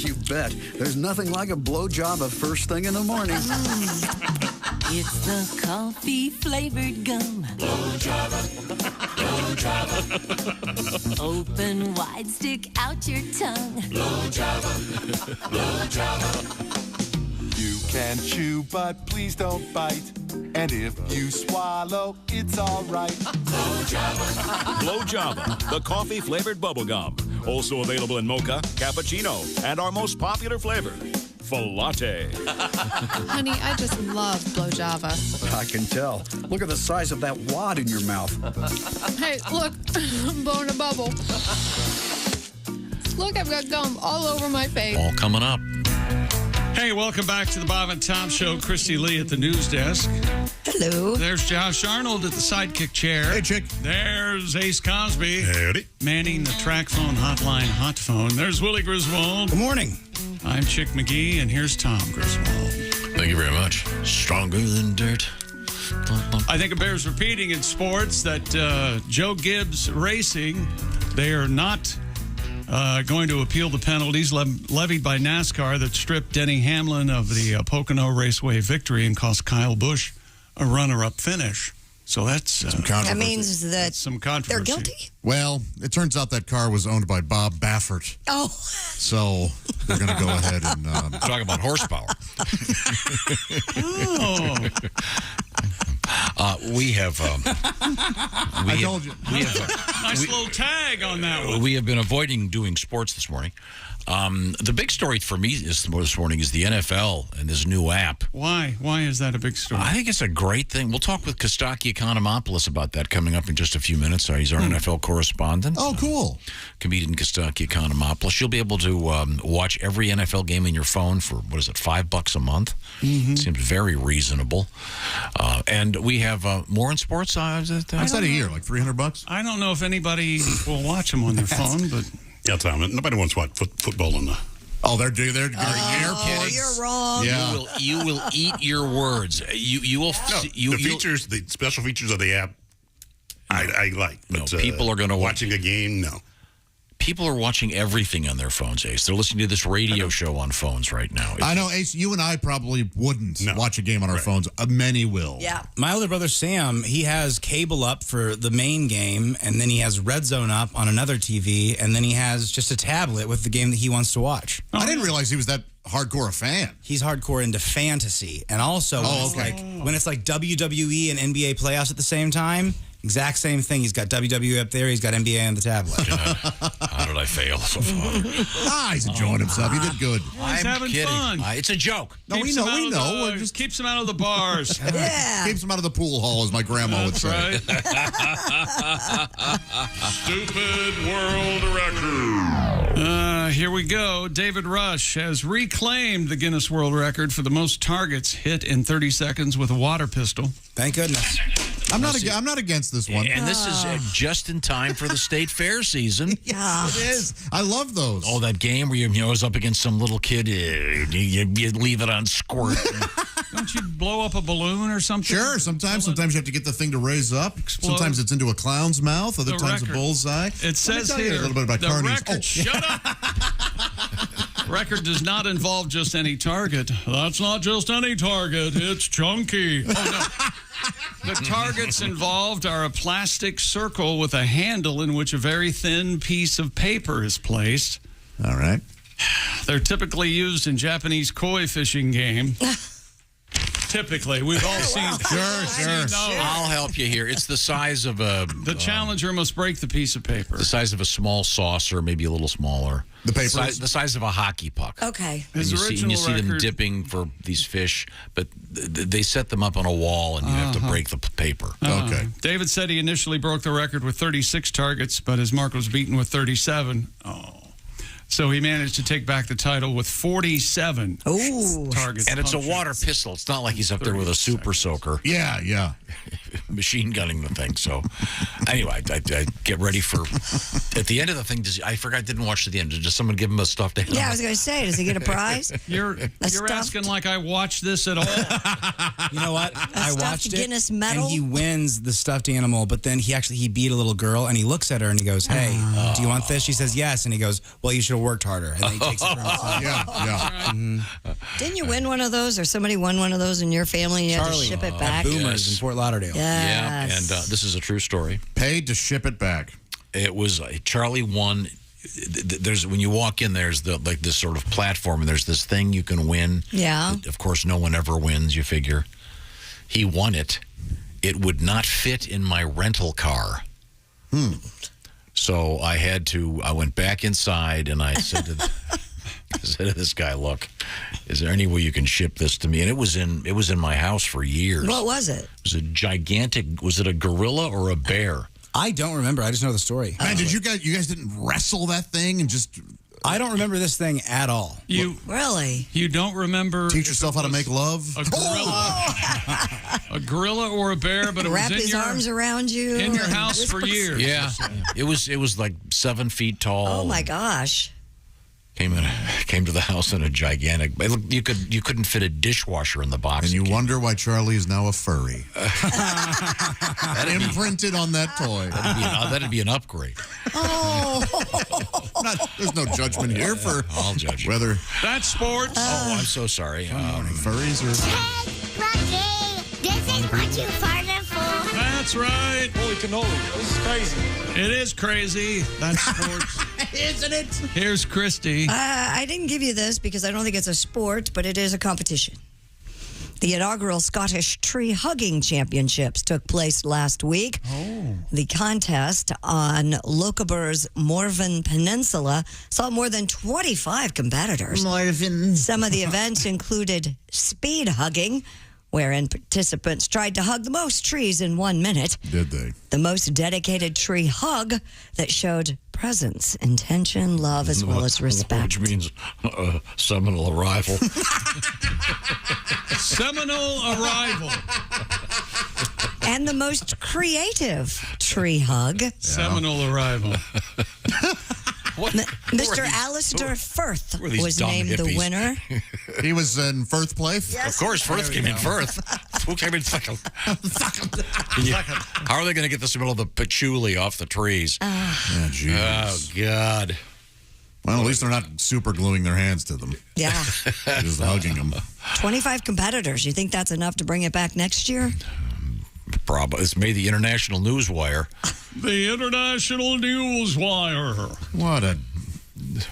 You bet. There's nothing like a Blow Java first thing in the morning. It's the coffee-flavored gum. Blow Java. Blow Java. Open wide, stick out your tongue. Blow Java. Blow Java. You can chew, but please don't bite. And if you swallow, it's all right. Blow Java. Blow Java, the coffee-flavored bubblegum. Also available in mocha, cappuccino, and our most popular flavor, Latte. Honey, I just love Blow Java. I can tell. Look at the size of that wad in your mouth. Hey, look, I'm blowing a bubble. Look, I've got gum all over my face. All coming up. Hey, welcome back to the Bob and Tom Show. Christy Lee at the news desk. Hello. There's Josh Arnold at the sidekick chair. Hey, Chick. There's Ace Cosby. Howdy. Manning the track phone hotline hot phone. There's Willie Griswold. Good morning. I'm Chick McGee, and here's Tom Griswold. Thank you very much. Stronger than dirt. I think it bears repeating in sports that Joe Gibbs Racing, they are not going to appeal the penalties levied by NASCAR that stripped Denny Hamlin of the Pocono Raceway victory and cost Kyle Busch a runner-up finish. So that's some controversy. That means that some controversy. they're guilty? Well, it turns out that car was owned by Bob Baffert. Oh. So they're going to go ahead and... Talk about horsepower. We have... I told you. We have, nice little tag on that one. We have been avoiding doing sports this morning. The big story for me this morning is the NFL and this new app. Why? Why is that a big story? I think it's a great thing. We'll talk with Kostaki Economopoulos about that coming up in just a few minutes. He's our NFL correspondent. Oh, cool. Comedian Kostaki Economopoulos. You'll be able to watch every NFL game in your phone for, what is it, $5 a month? Mm-hmm. Seems very reasonable. And we have more in sports. What's that a year, like $300? I don't know if anybody will watch them on their phone, but... Yeah, Tom, nobody wants to watch football on the... Oh, they're kidding. You're wrong. Yeah. You will eat your words. You will... the special features of the app, I like. But, people are going to... Watching a game, no. People are watching everything on their phones, Ace. They're listening to this radio show on phones right now. I know, Ace, you and I probably wouldn't watch a game on our phones. Many will. Yeah. My older brother, Sam, he has cable up for the main game, and then he has Red Zone up on another TV, and then he has just a tablet with the game that he wants to watch. I didn't realize he was that hardcore a fan. He's hardcore into fantasy. And also, when it's like WWE and NBA playoffs at the same time, exact same thing. He's got WWE up there. He's got NBA on the tablet. How did I fail so far? He's enjoying himself. He did good. He's having fun. It's a joke. No, we know. Just keeps him out of the bars. Yeah. Keeps him out of the pool hall, as my grandma would say. Right. Stupid world record. Here we go. David Rush has reclaimed the Guinness World Record for the most targets hit in 30 seconds with a water pistol. Thank goodness. I'm not against this one. And this is just in time for the state fair season. Yeah. It is. I love those. Oh, that game where you was up against some little kid, you leave it on squirt. Don't you blow up a balloon or something? Sure. Sometimes you have to get the thing to raise up. Explode. Sometimes it's into a clown's mouth. Other times a bullseye. It says here, a little bit about the carnies. record, shut up. Record does not involve just any target. That's not just any target. It's chunky. Oh, no. The targets involved are a plastic circle with a handle in which a very thin piece of paper is placed. All right. They're typically used in Japanese koi fishing game. Typically, we've all seen. Sure. I'll help you here. It's the size of a. The challenger must break the piece of paper. The size of a small saucer, maybe a little smaller. The paper, the size of a hockey puck. Okay. And you see them dipping for these fish, but they set them up on a wall, and you have to break the paper. Okay. David said he initially broke the record with 36 targets, but his mark was beaten with 37. So he managed to take back the title with 47 targets. And it's a water pistol. It's not like he's up there with a super soaker. Yeah. Machine gunning the thing. So anyway, I get ready for... At the end of the thing, I forgot I didn't watch to the end. Did someone give him a stuffed animal? Yeah, I was going to say, does he get a prize? You're asking like I watched this at all. You know what? I watched Guinness it, medal? and he wins the stuffed animal, but then he beat a little girl, and he looks at her, and he goes, hey, do you want this? She says, yes. And he goes, well, you should have worked harder. And then he takes it from himself. Yeah. Didn't you win one of those, or somebody won one of those in your family and you had to ship it back? Boomers in Fort Lauderdale. Yes. Yeah, and this is a true story. Paid to ship it back. It was Charlie won. There's when you walk in, there's this sort of platform, and there's this thing you can win. Yeah. Of course, no one ever wins. You figure. He won it. It would not fit in my rental car. So I went back inside, and I said to this guy, look, is there any way you can ship this to me? And it was in my house for years. What was it? It was a gigantic, was it a gorilla or a bear? I don't remember. I just know the story. Man, did you guys didn't wrestle that thing and just... I don't remember this thing at all. Really? You don't remember... Teach yourself how to make love? A gorilla. A gorilla or a bear, but it Wrap was in his your... arms around you. In your house for years. Yeah. It was like 7 feet tall. Oh, my gosh. Came to the house in a gigantic... You couldn't fit a dishwasher in the box. And you wonder why Charlie is now a furry. Imprinted on that toy. That'd be an upgrade. Oh. There's no judgment here for... I'll judge you. Whether... That's sports. Oh, I'm so sorry. Furries are... Hey, Rocky, this is what you farted for. That's That's right. Holy cannoli. This is crazy. It is crazy. That's sports. Isn't it? Here's Christy. I didn't give you this because I don't think it's a sport, but it is a competition. The inaugural Scottish Tree Hugging Championships took place last week. Oh. The contest on Lochaber's Morven Peninsula saw more than 25 competitors. Morven. Some of the events included speed hugging, wherein participants tried to hug the most trees in 1 minute. Did they? The most dedicated tree hug that showed presence, intention, love, as well as respect. Which means seminal arrival. Seminal arrival. And the most creative tree hug. Seminal arrival. Mr. Alistair Firth was named the winner. He was in Firth place? Yes. Of course, Firth came in Firth. Who came in second? How are they going to get the smell of the patchouli off the trees? Oh, God. Well, at least they're not super gluing their hands to them. Yeah. Just hugging them. 25 competitors. You think that's enough to bring it back next year? Probably. It's made the International Newswire. The International Newswire.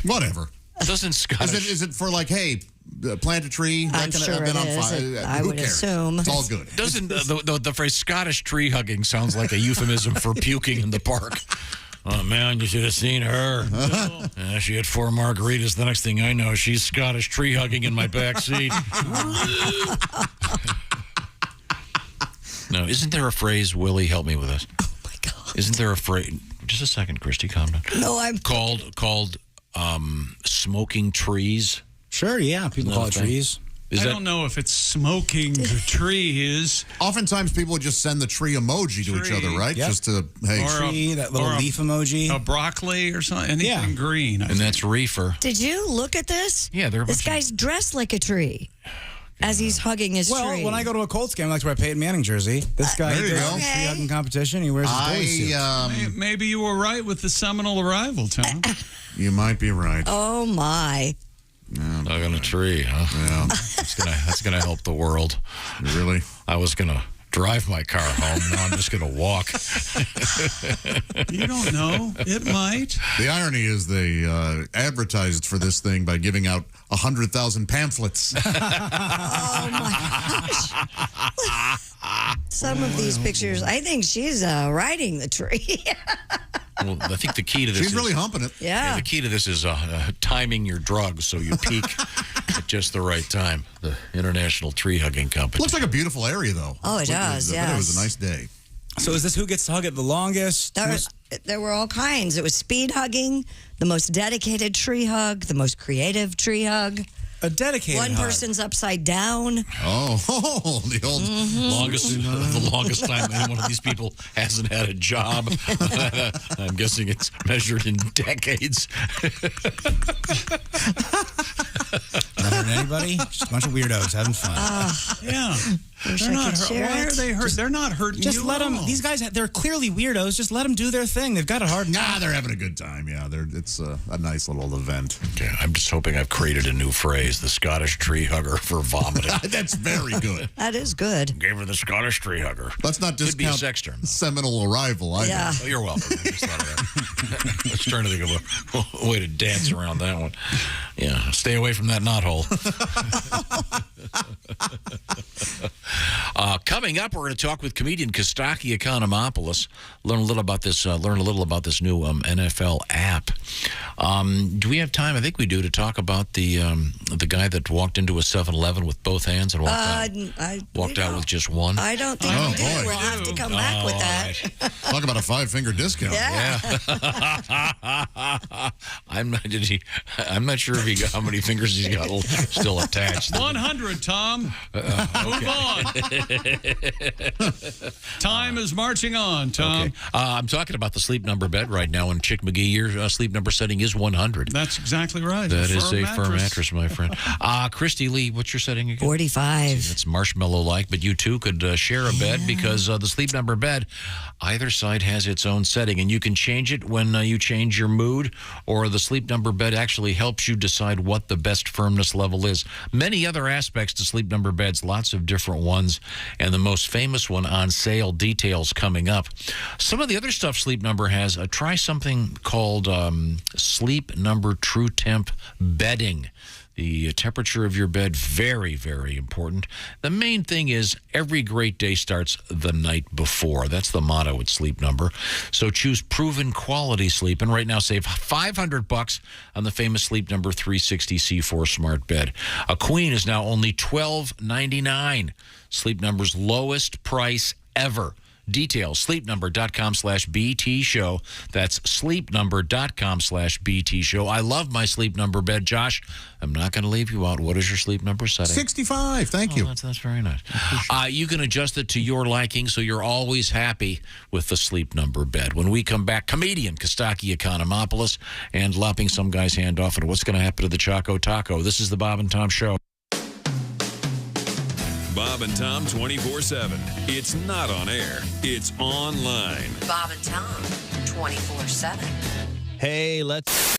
Whatever. Doesn't Scottish... Is it for like, hey, plant a tree? I'm sure it is. I Who would cares? assume. It's all good. Doesn't the phrase Scottish tree hugging sounds like a euphemism for puking in the park? Oh, man, you should have seen her. She had 4 margaritas. The next thing I know, she's Scottish tree hugging in my back seat. No, isn't there a phrase, Willie, help me with this. Oh, my God. Isn't there a phrase, just a second, Christy, calm down. No, I'm... Called smoking trees? Sure, yeah, people call it trees. I don't know if it's smoking the trees. Oftentimes people would just send the tree emoji to each other, right? Yep. Just to, hey, Or tree, that little leaf emoji. A broccoli or something. Anything green. And that's reefer. Did you look at this? Yeah, This guy's dressed like a tree as he's hugging his tree. Well, when I go to a Colts game, I like to wear a Peyton Manning jersey. This guy there you does go. a tree hugging competition. He wears his goalie suit. Maybe you were right with the seminal arrival, Tom. You might be right. Oh, my. Hug on a tree, huh? Yeah. That's gonna help the world. Really? I was gonna drive my car home. Now I'm just gonna walk. You don't know. It might. The irony is they advertised for this thing by giving out 100,000 pamphlets. Oh, my gosh. Some of these pictures, I think she's riding the tree. Well, I think the key to this She's really humping it. Yeah. The key to this is timing your drugs so you peak at just the right time. The International Tree Hugging Company. Looks like a beautiful area, though. Oh, it does, I bet it was yes. a nice day. So is this who gets to hug it the longest? There were all kinds. It was speed hugging, the most dedicated tree hug, the most creative tree hug. A dedicated One hug. person's upside down. Oh, the old the longest time any one of these people hasn't had a job. I'm guessing it's measured in decades. Not hurting anybody? Just a bunch of weirdos having fun. Yeah. Wish They're I not could hurt. share Why it. are they hurt? They're not hurting Just you let at them. all. These guys, they're clearly weirdos. Just let them do their thing. They've got it hard enough. they're having a good time. Yeah, it's a nice little event. Okay, I'm just hoping I've created a new phrase, the Scottish tree hugger for vomiting. That's very good. That is good. Gave her the Scottish tree hugger. Let's not Could be a discount sex term. seminal arrival either. Yeah. Oh, you're welcome. I just thought of that. I was trying to think of a way to dance around that one. Yeah, stay away from that knothole. Coming up, we're going to talk with comedian Kostaki Economopoulos. Learn a little about this new NFL app. Do we have time? I think we do, to talk about the guy that walked into a 7-Eleven with both hands and walked out with just one. I don't think we do. boy. We'll have to come back with that. Talk about a 5-finger discount. Yeah. I'm not sure if he got how many fingers he's got still attached. 100, Tom. Move on. Time is marching on, Tom. Okay. I'm talking about the sleep number bed right now. In Chick McGee, your sleep number setting is 100. That's exactly right. That is a firm mattress, my friend. Christy Lee, what's your setting again? 45. It's marshmallow-like, but you too could share a bed because the sleep number bed, either side has its own setting, and you can change it when you change your mood, or the sleep number bed actually helps you decide what the best firmness level is. Many other aspects aspects to Sleep Number beds, lots of different ones, and the most famous one on sale. Details coming up. Some of the other stuff Sleep Number has, try something called Sleep Number True Temp bedding. The temperature of your bed, very, very important. The main thing is every great day starts the night before. That's the motto at Sleep Number. So choose proven quality sleep. And right now, save $500 on the famous Sleep Number 360 C4 smart bed. A queen is now only $12.99. Sleep Number's lowest price ever. Details, sleepnumber.com/BT show. That's sleepnumber.com/BT show. I love my Sleep Number bed. Josh, I'm not going to leave you out. What is your Sleep Number setting? 65. Thank you. That's very nice. You can adjust it to your liking so you're always happy with the Sleep Number bed. When we come back, comedian Kostaki Economopoulos and lopping some guy's hand off, and what's going to happen to the Choco Taco. This is the Bob and Tom Show. Bob and Tom 24/7. It's not on air. It's online. Bob and Tom 24/7. Hey, let's...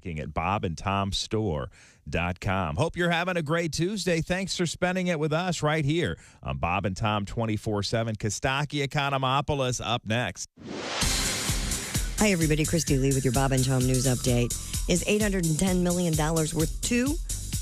At bobandtomstore.com. Hope you're having a great Tuesday. Thanks for spending it with us right here on Bob and Tom 24/7. Kostaki Economopoulos up next. Hi, everybody. Christy Lee with your Bob and Tom News Update. Is $810 million worth two?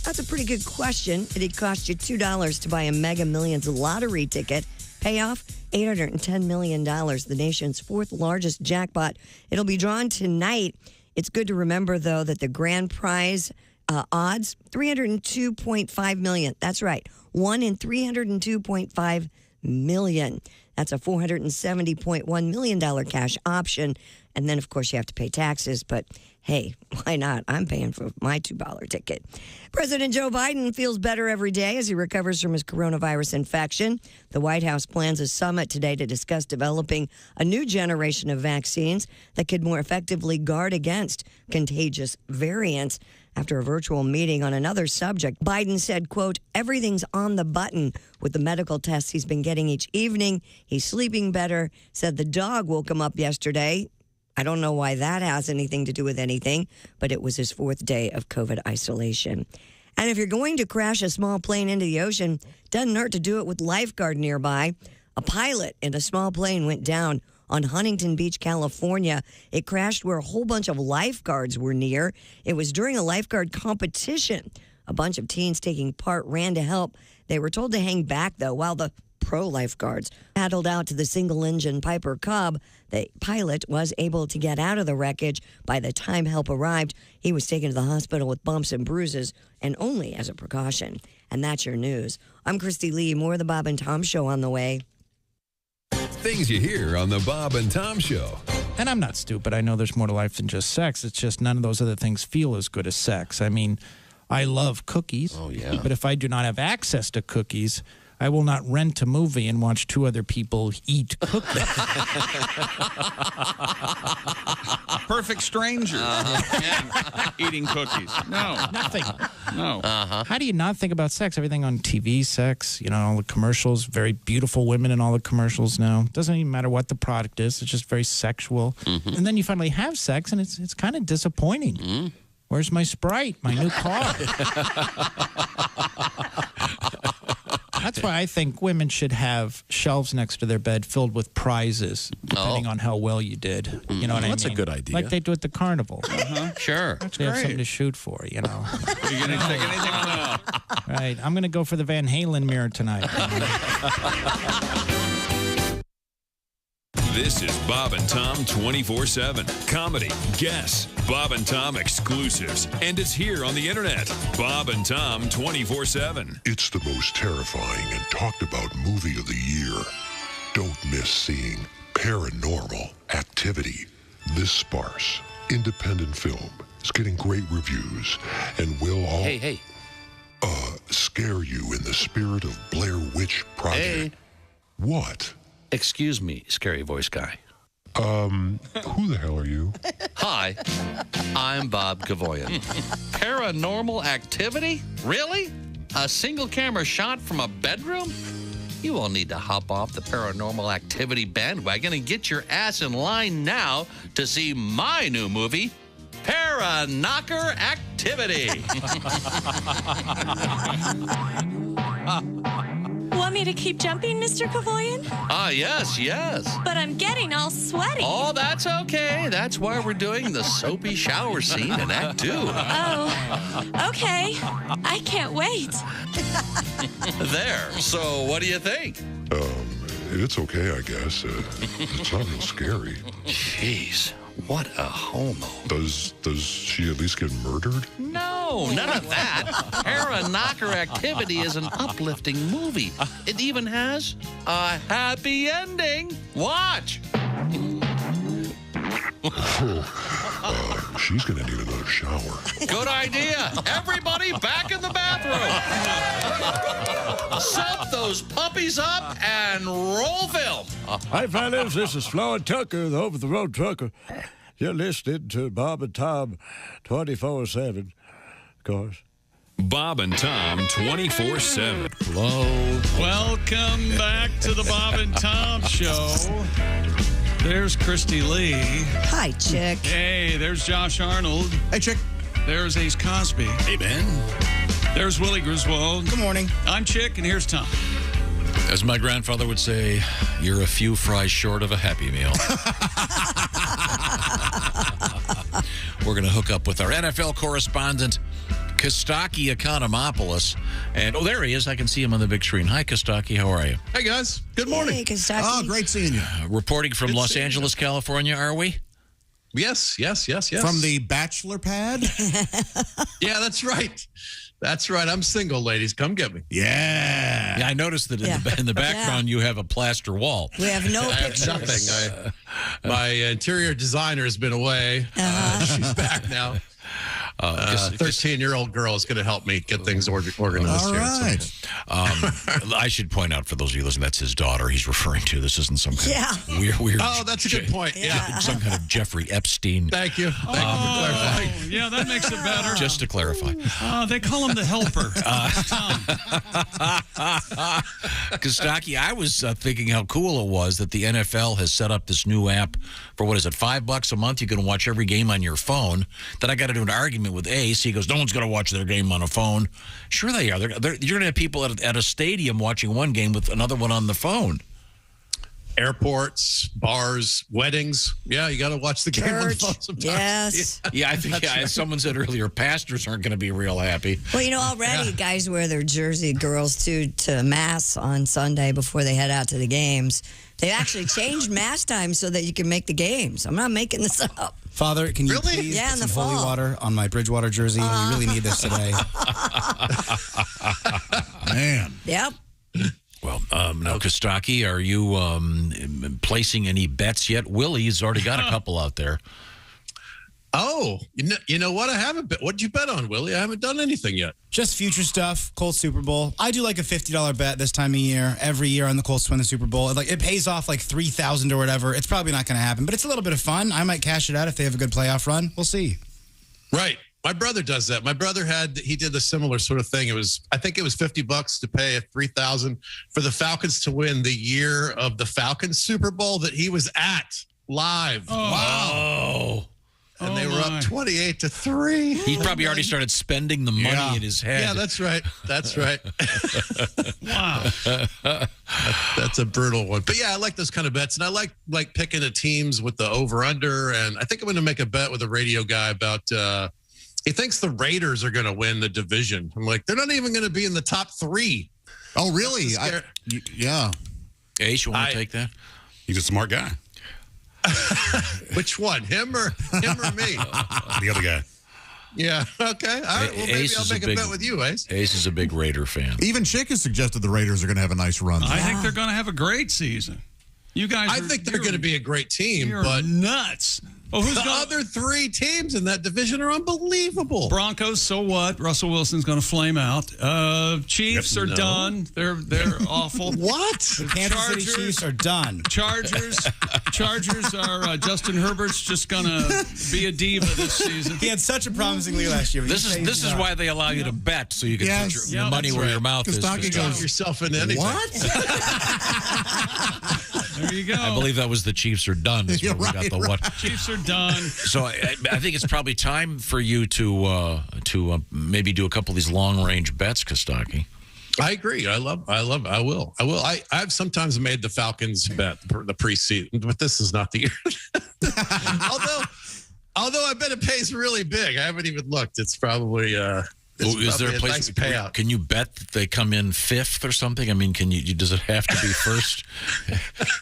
That's a pretty good question. It'd cost you $2 to buy a Mega Millions lottery ticket. Payoff, $810 million, the nation's fourth largest jackpot. It'll be drawn tonight. It's good to remember, though, that the grand prize odds, 302.5 million. That's right, 1 in 302.5 million. That's a $470.1 million cash option. And then, of course, you have to pay taxes. But, hey, why not? I'm paying for my $2 ticket. President Joe Biden feels better every day as he recovers from his coronavirus infection. The White House plans a summit today to discuss developing a new generation of vaccines that could more effectively guard against contagious variants. After a virtual meeting on another subject, Biden said, quote, everything's on the button with the medical tests he's been getting each evening. He's sleeping better. Said the dog woke him up yesterday. I don't know why that has anything to do with anything, but it was his fourth day of COVID isolation. And if you're going to crash a small plane into the ocean, doesn't hurt to do it with lifeguard nearby. A pilot in a small plane went down on Huntington Beach, California. It crashed where a whole bunch of lifeguards were near. It was during a lifeguard competition. A bunch of teens taking part ran to help. They were told to hang back, though, while the pro lifeguards paddled out to the single-engine Piper Cub. The pilot was able to get out of the wreckage. By the time help arrived, he was taken to the hospital with bumps and bruises, and only as a precaution. And that's your news. I'm Christy Lee. More of the Bob and Tom Show on the way. Things you hear on the Bob and Tom Show. And I'm not stupid. I know there's more to life than just sex. It's just none of those other things feel as good as sex. I mean, I love cookies. Oh, yeah. But if I do not have access to cookies, I will not rent a movie and watch two other people eat cookies. Perfect stranger. Eating cookies. No. Nothing. No. How do you not think about sex? Everything on TV, sex, you know, all the commercials, very beautiful women in all the commercials now. Doesn't even matter what the product is. It's just very sexual. And then you finally have sex, and it's kind of disappointing. Where's my Sprite, my new car? That's why I think women should have shelves next to their bed filled with prizes, depending on how well you did. You know what I mean? That's a good idea. Like they do at the carnival. Sure. They have something to shoot for, you know. Are you going to take anything on that? Right. I'm going to go for the Van Halen mirror tonight. This is Bob and Tom 24/7. Comedy, guests, Bob and Tom exclusives, and it's here on the internet. Bob and Tom 24/7. It's the most terrifying and talked about movie of the year. Don't miss seeing Paranormal Activity. This sparse, independent film is getting great reviews and will all... Hey. scare you in the spirit of Blair Witch Project. Hey. What? Excuse me, scary voice guy. Who the hell are you? Hi, I'm Bob Gavoyan. Paranormal Activity? Really? A single camera shot from a bedroom? You all need to hop off the Paranormal Activity bandwagon and get your ass in line now to see my new movie, Para-Knocker Activity. Want me to keep jumping, Mr. Kavoyan? Yes. But I'm getting all sweaty. Oh, that's okay. That's why we're doing the soapy shower scene in Act 2. Oh, okay. I can't wait. There. So, what do you think? It's okay, I guess. It's not real scary. Jeez, what a homo. Does she at least get murdered? No, none of that. Para-Knocker Activity is an uplifting movie. It even has a happy ending. Watch. She's going to need another shower. Good idea. Everybody back in the bathroom. Set those puppies up and roll film. Hi, fellas. This is Floyd Tucker, the over-the-road trucker. You're listening to Bob and Tom 24/7, of course. Bob and Tom 24/7. Hello. Welcome back to the Bob and Tom Show. There's Christy Lee. Hi, Chick. Hey, there's Josh Arnold. Hey, Chick. There's Ace Cosby. Hey, Ben. There's Willie Griswold. Good morning. I'm Chick, and here's Tom. As my grandfather would say, you're a few fries short of a Happy Meal. We're going to hook up with our NFL correspondent, Kostaki Economopoulos. And, there he is. I can see him on the big screen. Hi, Kostaki. How are you? Hey, guys. Good morning. Hey, Kostaki. Oh, great seeing you. Reporting from Good Los seeing Angeles, California, are we? Yes. From the bachelor pad? Yeah, that's right. That's right. I'm single, ladies. Come get me. Yeah. Yeah, I noticed that in the background you have a plaster wall. We have no I have pictures. nothing. My interior designer has been away. She's back now. 13-year-old girl is going to help me get things organized. All right. I should point out for those of you listening, that's his daughter he's referring to. This isn't some kind of weird. Oh, that's a good point. Yeah. Some kind of Jeffrey Epstein. Thank you. Thank you for clarifying. Yeah, that makes it better. Just to clarify. They call him the helper. Kostaki, I was thinking how cool it was that the NFL has set up this new app for, what is it, $5 a month? You can watch every game on your phone. Then I got into an argument with Ace. He goes, no one's going to watch their game on a phone. Sure they are. You're going to have people at a stadium watching one game with another one on the phone. Airports, bars, weddings. Yeah, you got to watch the game on the phone sometimes. Yes. Yeah, I think as someone said earlier, pastors aren't going to be real happy. Well, already guys wear their jersey, girls too, to mass on Sunday before they head out to the games. They actually changed mass time so that you can make the games. I'm not making this up. Father, can you Really? please Yeah, put in the some holy fall. water on my Bridgewater jersey? We really need this today. Man. Yep. Well, now, Kostaki, are you placing any bets yet? Willie's already got a couple out there. Oh, you know what? I haven't bet. What'd you bet on, Willie? I haven't done anything yet. Just future stuff, Colts Super Bowl. I do like a $50 bet this time of year, every year on the Colts to win the Super Bowl. It pays off like $3,000 or whatever. It's probably not going to happen, but it's a little bit of fun. I might cash it out if they have a good playoff run. We'll see. Right. My brother does that. My brother he did a similar sort of thing. I think it was $50 to pay $3,000 for the Falcons to win the year of the Falcons Super Bowl that he was at live. Oh. and they were up 28-3. He probably already started spending the money in his head. Yeah, that's right. That's right. Wow. That's a brutal one. But yeah, I like those kind of bets. And I like picking the teams with the over-under. And I think I'm going to make a bet with a radio guy about he thinks the Raiders are going to win the division. I'm like, they're not even going to be in the top 3. Oh, really? Yeah. Ace, you want to take that? He's a smart guy. Which one? Him or me? The other guy. Yeah. Okay. All right. Well, maybe I'll make a bet with you, Ace. Ace is a big Raider fan. Even Chick has suggested the Raiders are going to have a nice run. I think they're going to have a great season. You guys, I think they're going to be a great team, you're but nuts. Oh, who's the other 3 teams in that division are unbelievable. Broncos, so what? Russell Wilson's going to flame out. Chiefs are done. They're awful. What? The Kansas City Chiefs are done. Chargers are Justin Herbert's just going to be a diva this season. He had such a promising lead last year. This is why they allow you to bet, so you can put your money where your mouth is. Talk yourself into anything. What? There you go. I believe that was the Chiefs are done. Is where we got the what. Chiefs are done. So I think it's probably time for you to maybe do a couple of these long range bets, Kostaki. I agree. I will. I've sometimes made the Falcons bet the preseason, but this is not the year. although I bet it pays really big. I haven't even looked. It's probably is there a place nice payout? Can you bet that they come in 5th or something? I mean, can you? Does it have to be first?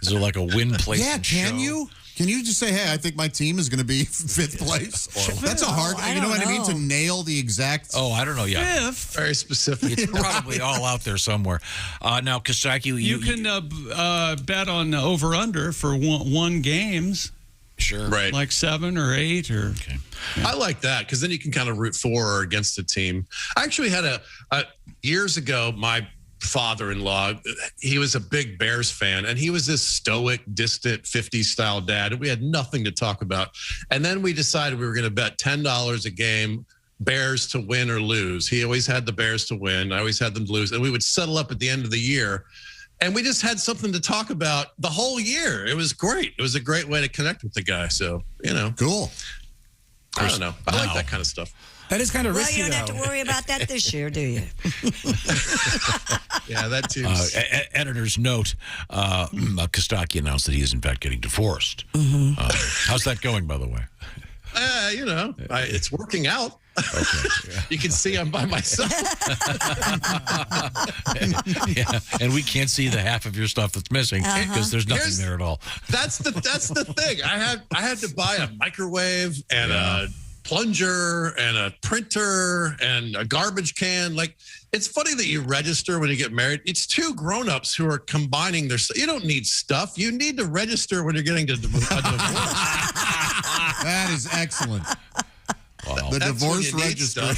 Is there like a win place? Yeah, can you? Can you just say, hey, I think my team is going to be 5th place? That's a hard, you know what I mean? To nail the exact. Oh, I don't know. Yeah. 5th. Very specific. It's probably all out there somewhere. Now, Kostaki, you can bet on over-under for one games. Sure. Right. Like 7 or 8 or. Okay. Yeah. I like that because then you can kind of root for or against a team. I actually had years ago, my father-in-law, he was a big Bears fan, and he was this stoic, distant 50s style dad, and we had nothing to talk about. And then we decided we were going to bet $10 a game, Bears to win or lose. He always had the Bears to win. I always had them to lose. And we would settle up at the end of the year, and we just had something to talk about the whole year. It was great. It was a great way to connect with the guy. So, Cool. I don't know. I like that kind of stuff. That is kind of risky, you don't have to worry about that this year, do you? Yeah, that too. Editor's note, Kostaki announced that he is, in fact, getting divorced. Mm-hmm. How's that going, by the way? It's working out. Okay. Yeah. You can see I'm by myself. Yeah, and we can't see the half of your stuff that's missing because there's nothing there at all. That's the thing. I had to buy a microwave and a plunger and a printer and a garbage can. Like, it's funny that you register when you get married. It's 2 grown-ups who are combining their stuff. You don't need stuff. You need to register when you're getting a divorce. That is excellent. Wow. The divorce register.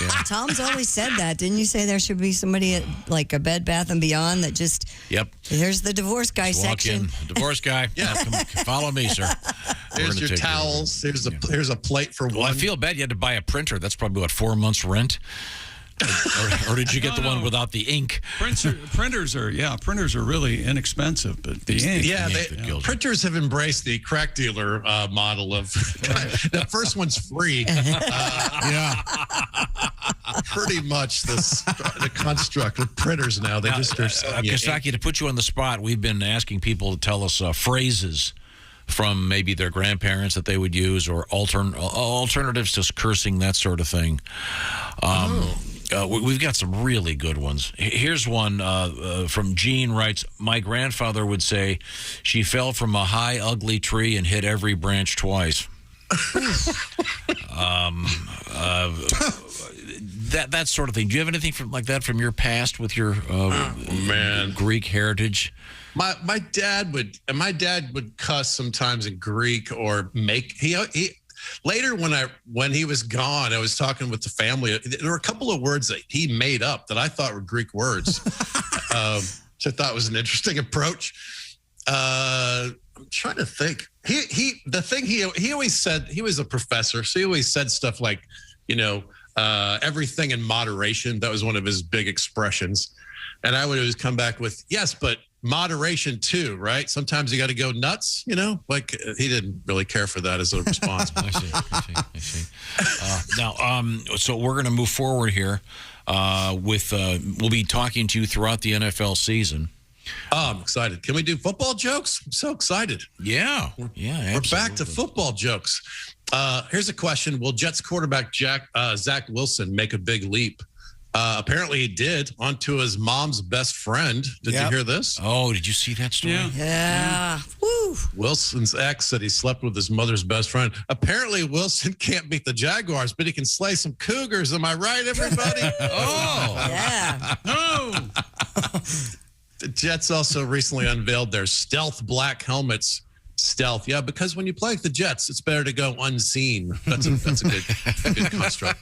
Yeah. Tom's always said that. Didn't you say there should be somebody at like a Bed Bath & Beyond that just, here's the divorce guy Just walk section. in. Divorce guy. Yeah. Follow me, sir. Here's your towels. Here's a plate for one. Well, I feel bad you had to buy a printer. That's probably, 4 months rent? Or did you get the one without the ink? Printers are really inexpensive, but the ink. Printers have embraced the crack dealer model of the first one's free. Pretty much the construct with printers now. They just are selling you Kostaki, to put you on the spot, we've been asking people to tell us phrases from maybe their grandparents that they would use, or alternatives to cursing, that sort of thing. We've got some really good ones. Here's one from Jean writes, my grandfather would say, she fell from a high, ugly tree and hit every branch twice. That sort of thing. Do you have anything like that from your past with your Greek heritage? My dad would cuss sometimes in Greek or make he later when he was gone, I was talking with the family. There were a couple of words that he made up that I thought were Greek words, which I thought was an interesting approach. I'm trying to think. He always said, he was a professor, so he always said stuff like, everything in moderation. That was one of his big expressions. And I would always come back with, yes, but moderation too, right? Sometimes you got to go nuts, like he didn't really care for that as a response. I see. Now, so we're going to move forward here with, we'll be talking to you throughout the NFL season. Oh, I'm excited. Can we do football jokes? I'm so excited. Yeah. We're back to football jokes. Here's a question. Will Jets quarterback Zach Wilson make a big leap? Apparently he did, onto his mom's best friend. Did you hear this? Oh, did you see that story? Yeah. Woo. Wilson's ex said he slept with his mother's best friend. Apparently Wilson can't beat the Jaguars, but he can slay some Cougars. Am I right, everybody? Oh. Yeah. Oh. The Jets also recently unveiled their stealth black helmets. Stealth, yeah, because when you play with the Jets, it's better to go unseen. That's a good construct.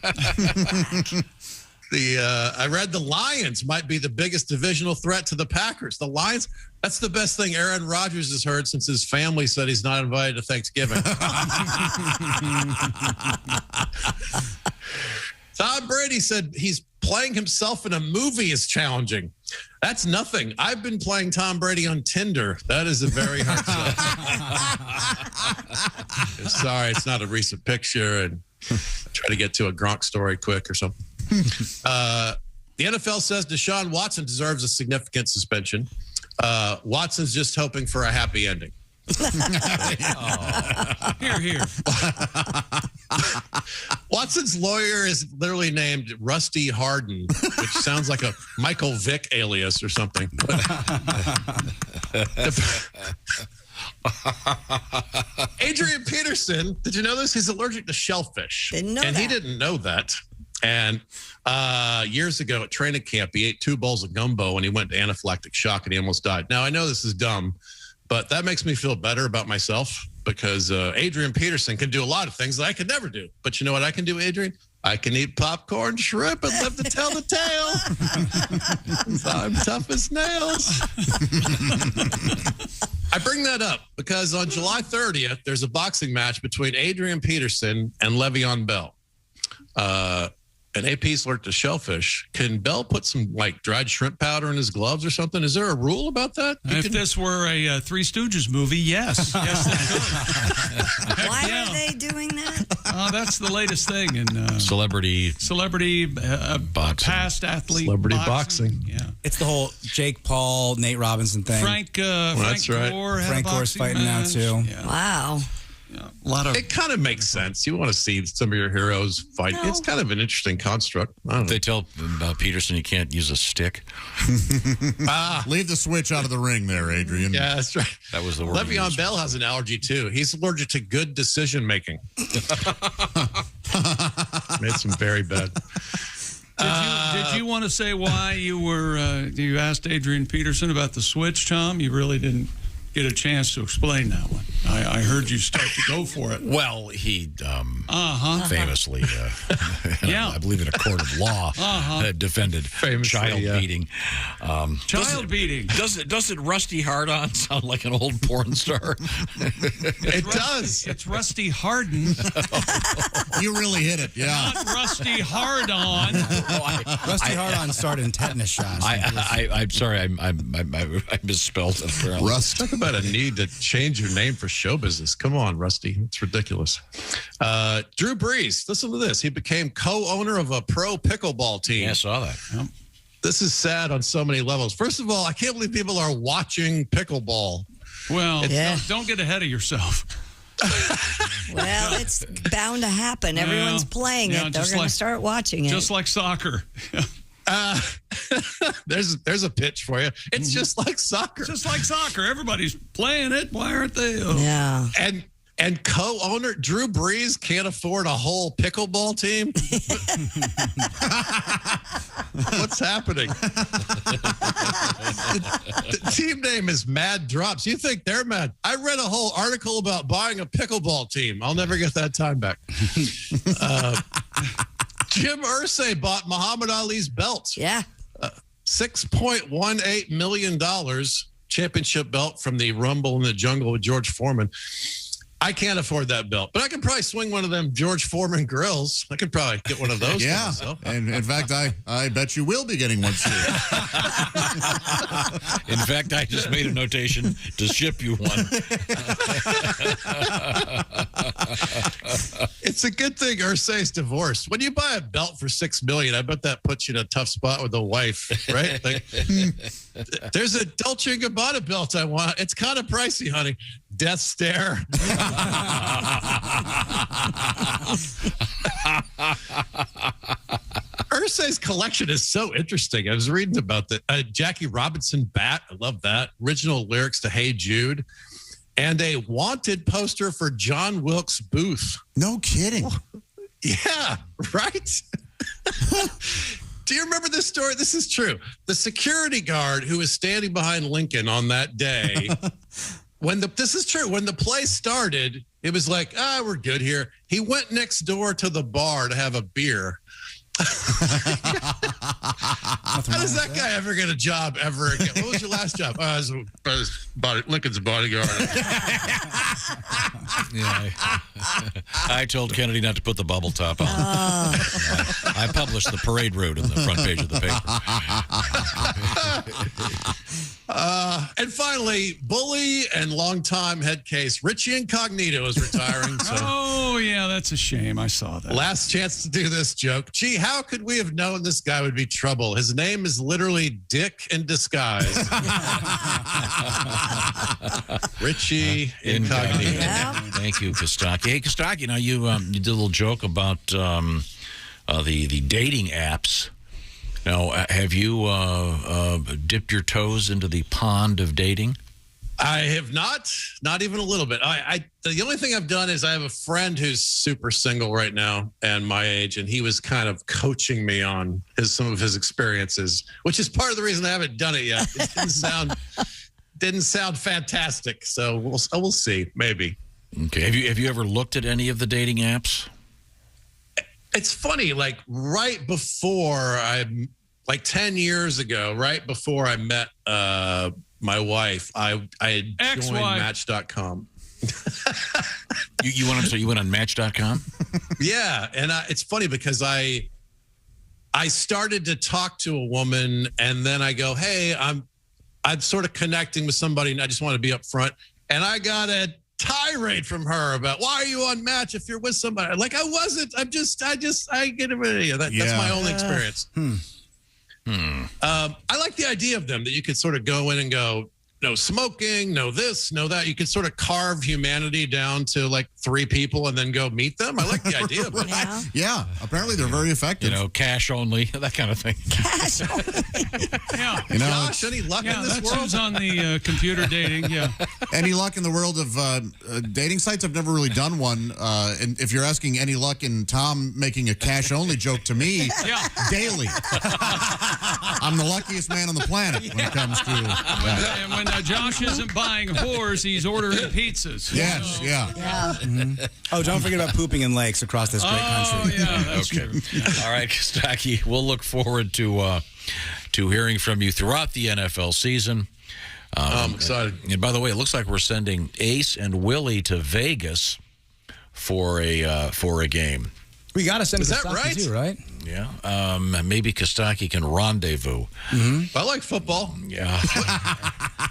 I read the Lions might be the biggest divisional threat to the Packers. The Lions, that's the best thing Aaron Rodgers has heard since his family said he's not invited to Thanksgiving. Tom Brady said he's playing himself in a movie is challenging. That's nothing. I've been playing Tom Brady on Tinder. That is a very hard sell. Sorry, it's not a recent picture, and try to get to a Gronk story quick or something. The NFL says Deshaun Watson deserves a significant suspension. Watson's just hoping for a happy ending. Here. Watson's lawyer is literally named Rusty Harden, which sounds like a Michael Vick alias or something. Adrian Peterson, did you know this? He's allergic to shellfish. Didn't know and that. he didn't know that. And years ago at training camp, he ate 2 bowls of gumbo and he went to anaphylactic shock and he almost died. Now, I know this is dumb, but that makes me feel better about myself because Adrian Peterson can do a lot of things that I could never do. But you know what I can do, Adrian? I can eat popcorn, shrimp, and live to tell the tale. I'm tough as nails. I bring that up because on July 30th, there's a boxing match between Adrian Peterson and Le'Veon Bell. And AP's allergic to shellfish. Can Bell put some dried shrimp powder in his gloves or something? Is there a rule about that? If this were a Three Stooges movie, yes. Yes, they could. Why are they doing that? That's the latest thing in celebrity past athlete celebrity boxing. Yeah, it's the whole Jake Paul, Nate Robinson thing. Frank Gore had Frank a Gore's fighting match. now too. Yeah. Wow. Yeah, a lot of it kind of makes sense. You want to see some of your heroes fight. No. It's kind of an interesting construct. I don't know. They tell Peterson he can't use a stick. Leave the switch out of the ring there, Adrian. Yeah, that's right. That was the word. Le'Veon Bell has an allergy too. He's allergic to good decision making. Made some very bad. Did you want to say why you asked Adrian Peterson about the switch, Tom? You really didn't get a chance to explain that one. I heard you start to go for it. Well, he famously, I believe in a court of law, defended child beating. Child beating. Doesn't Rusty Hard-On sound like an old porn star? It does. It's Rusty Harden. You really hit it, yeah. Not Rusty Hard-On. Rusty Hard-On started in tetanus shots. I'm sorry, I misspelled it. Apparently. Russ, talk about a need to change your name for show business. Come on, Rusty. It's ridiculous. Drew Brees, listen to this. He became co-owner of a pro pickleball team. Yeah, I saw that. Yep. This is sad on so many levels. First of all, I can't believe people are watching pickleball. Well, don't get ahead of yourself. Well, it's bound to happen. Everyone's playing it. They're going to start watching it. Just like soccer. There's a pitch for you. It's just like soccer. Just like soccer. Everybody's playing it. Why aren't they? Oh. Yeah. And co-owner Drew Brees can't afford a whole pickleball team. What's happening? The team name is Mad Drops. You think they're mad? I read a whole article about buying a pickleball team. I'll never get that time back. Jim Irsay bought Muhammad Ali's belt. Yeah. $6.18 million championship belt from the Rumble in the Jungle with George Foreman. I can't afford that belt, but I could probably swing one of them George Foreman grills. I could probably get one of those. Yeah, and in fact, I bet you will be getting one soon. In fact, I just made a notation to ship you one. It's a good thing Irsay's divorced. When you buy a belt for $6 million, I bet that puts you in a tough spot with a wife, right? Like, there's a Dolce & Gabbana belt I want. It's kind of pricey, honey. Death stare. Irsay's collection is so interesting. I was reading about the Jackie Robinson bat. I love that. Original lyrics to Hey Jude. And a wanted poster for John Wilkes Booth. No kidding. Yeah, right? Do you remember this story? This is true. The security guard who was standing behind Lincoln on that day, this is true. When the play started, it was like, we're good here. He went next door to the bar to have a beer. How does that guy ever get a job ever again? What was your last job? I was Lincoln's bodyguard. Yeah, I told Kennedy not to put the bubble top on. I published the parade route in the front page of the paper. And finally, bully and longtime head case Richie Incognito is retiring. So oh, yeah, that's a shame. I saw that. Last chance to do this joke. Gee, how could we have known this guy would be trouble? His name is literally Dick in disguise. Richie Incognito. Yeah. Thank you, Kostaki. Hey, Kostaki, now you did a little joke about the dating apps. Now, have you dipped your toes into the pond of dating? I have not even a little bit. The only thing I've done is I have a friend who's super single right now and my age, and he was kind of coaching me on some of his experiences, which is part of the reason I haven't done it yet. It didn't sound fantastic, so we'll see, maybe. Okay. Have you ever looked at any of the dating apps? It's funny, like right before 10 years ago, right before I met my wife, I had joined Match.com. You went on Match.com? Yeah, and it's funny because I started to talk to a woman, and then I go, hey, I'm sort of connecting with somebody, and I just want to be up front. And I got a tirade from her about, why are you on Match if you're with somebody? Like, I wasn't. I get it. That's my only experience. I like the idea of them, that you could sort of go in and go, no smoking, no this, no that. You could sort of carve humanity down to like 3 people and then go meet them. I like the idea of it. Yeah, apparently they're very effective. Cash only, that kind of thing. Cash only. Yeah. Josh, any luck in this world? That's on the computer dating. Yeah. Any luck in the world of dating sites? I've never really done one. And if you're asking any luck in Tom making a cash only joke to me, daily. I'm the luckiest man on the planet when it comes to that. And when Josh isn't buying whores, he's ordering pizzas. Yes, yeah. Mm-hmm. Oh, don't forget about pooping in lakes across this great country. Yeah, that's true. All right, Kostaki, we'll look forward to hearing from you throughout the NFL season. I'm excited. And by the way, it looks like we're sending Ace and Willie to Vegas for a game. We got to send Is that Kostaki right? too, right? Yeah. Maybe Kostaki can rendezvous. I like football. Yeah.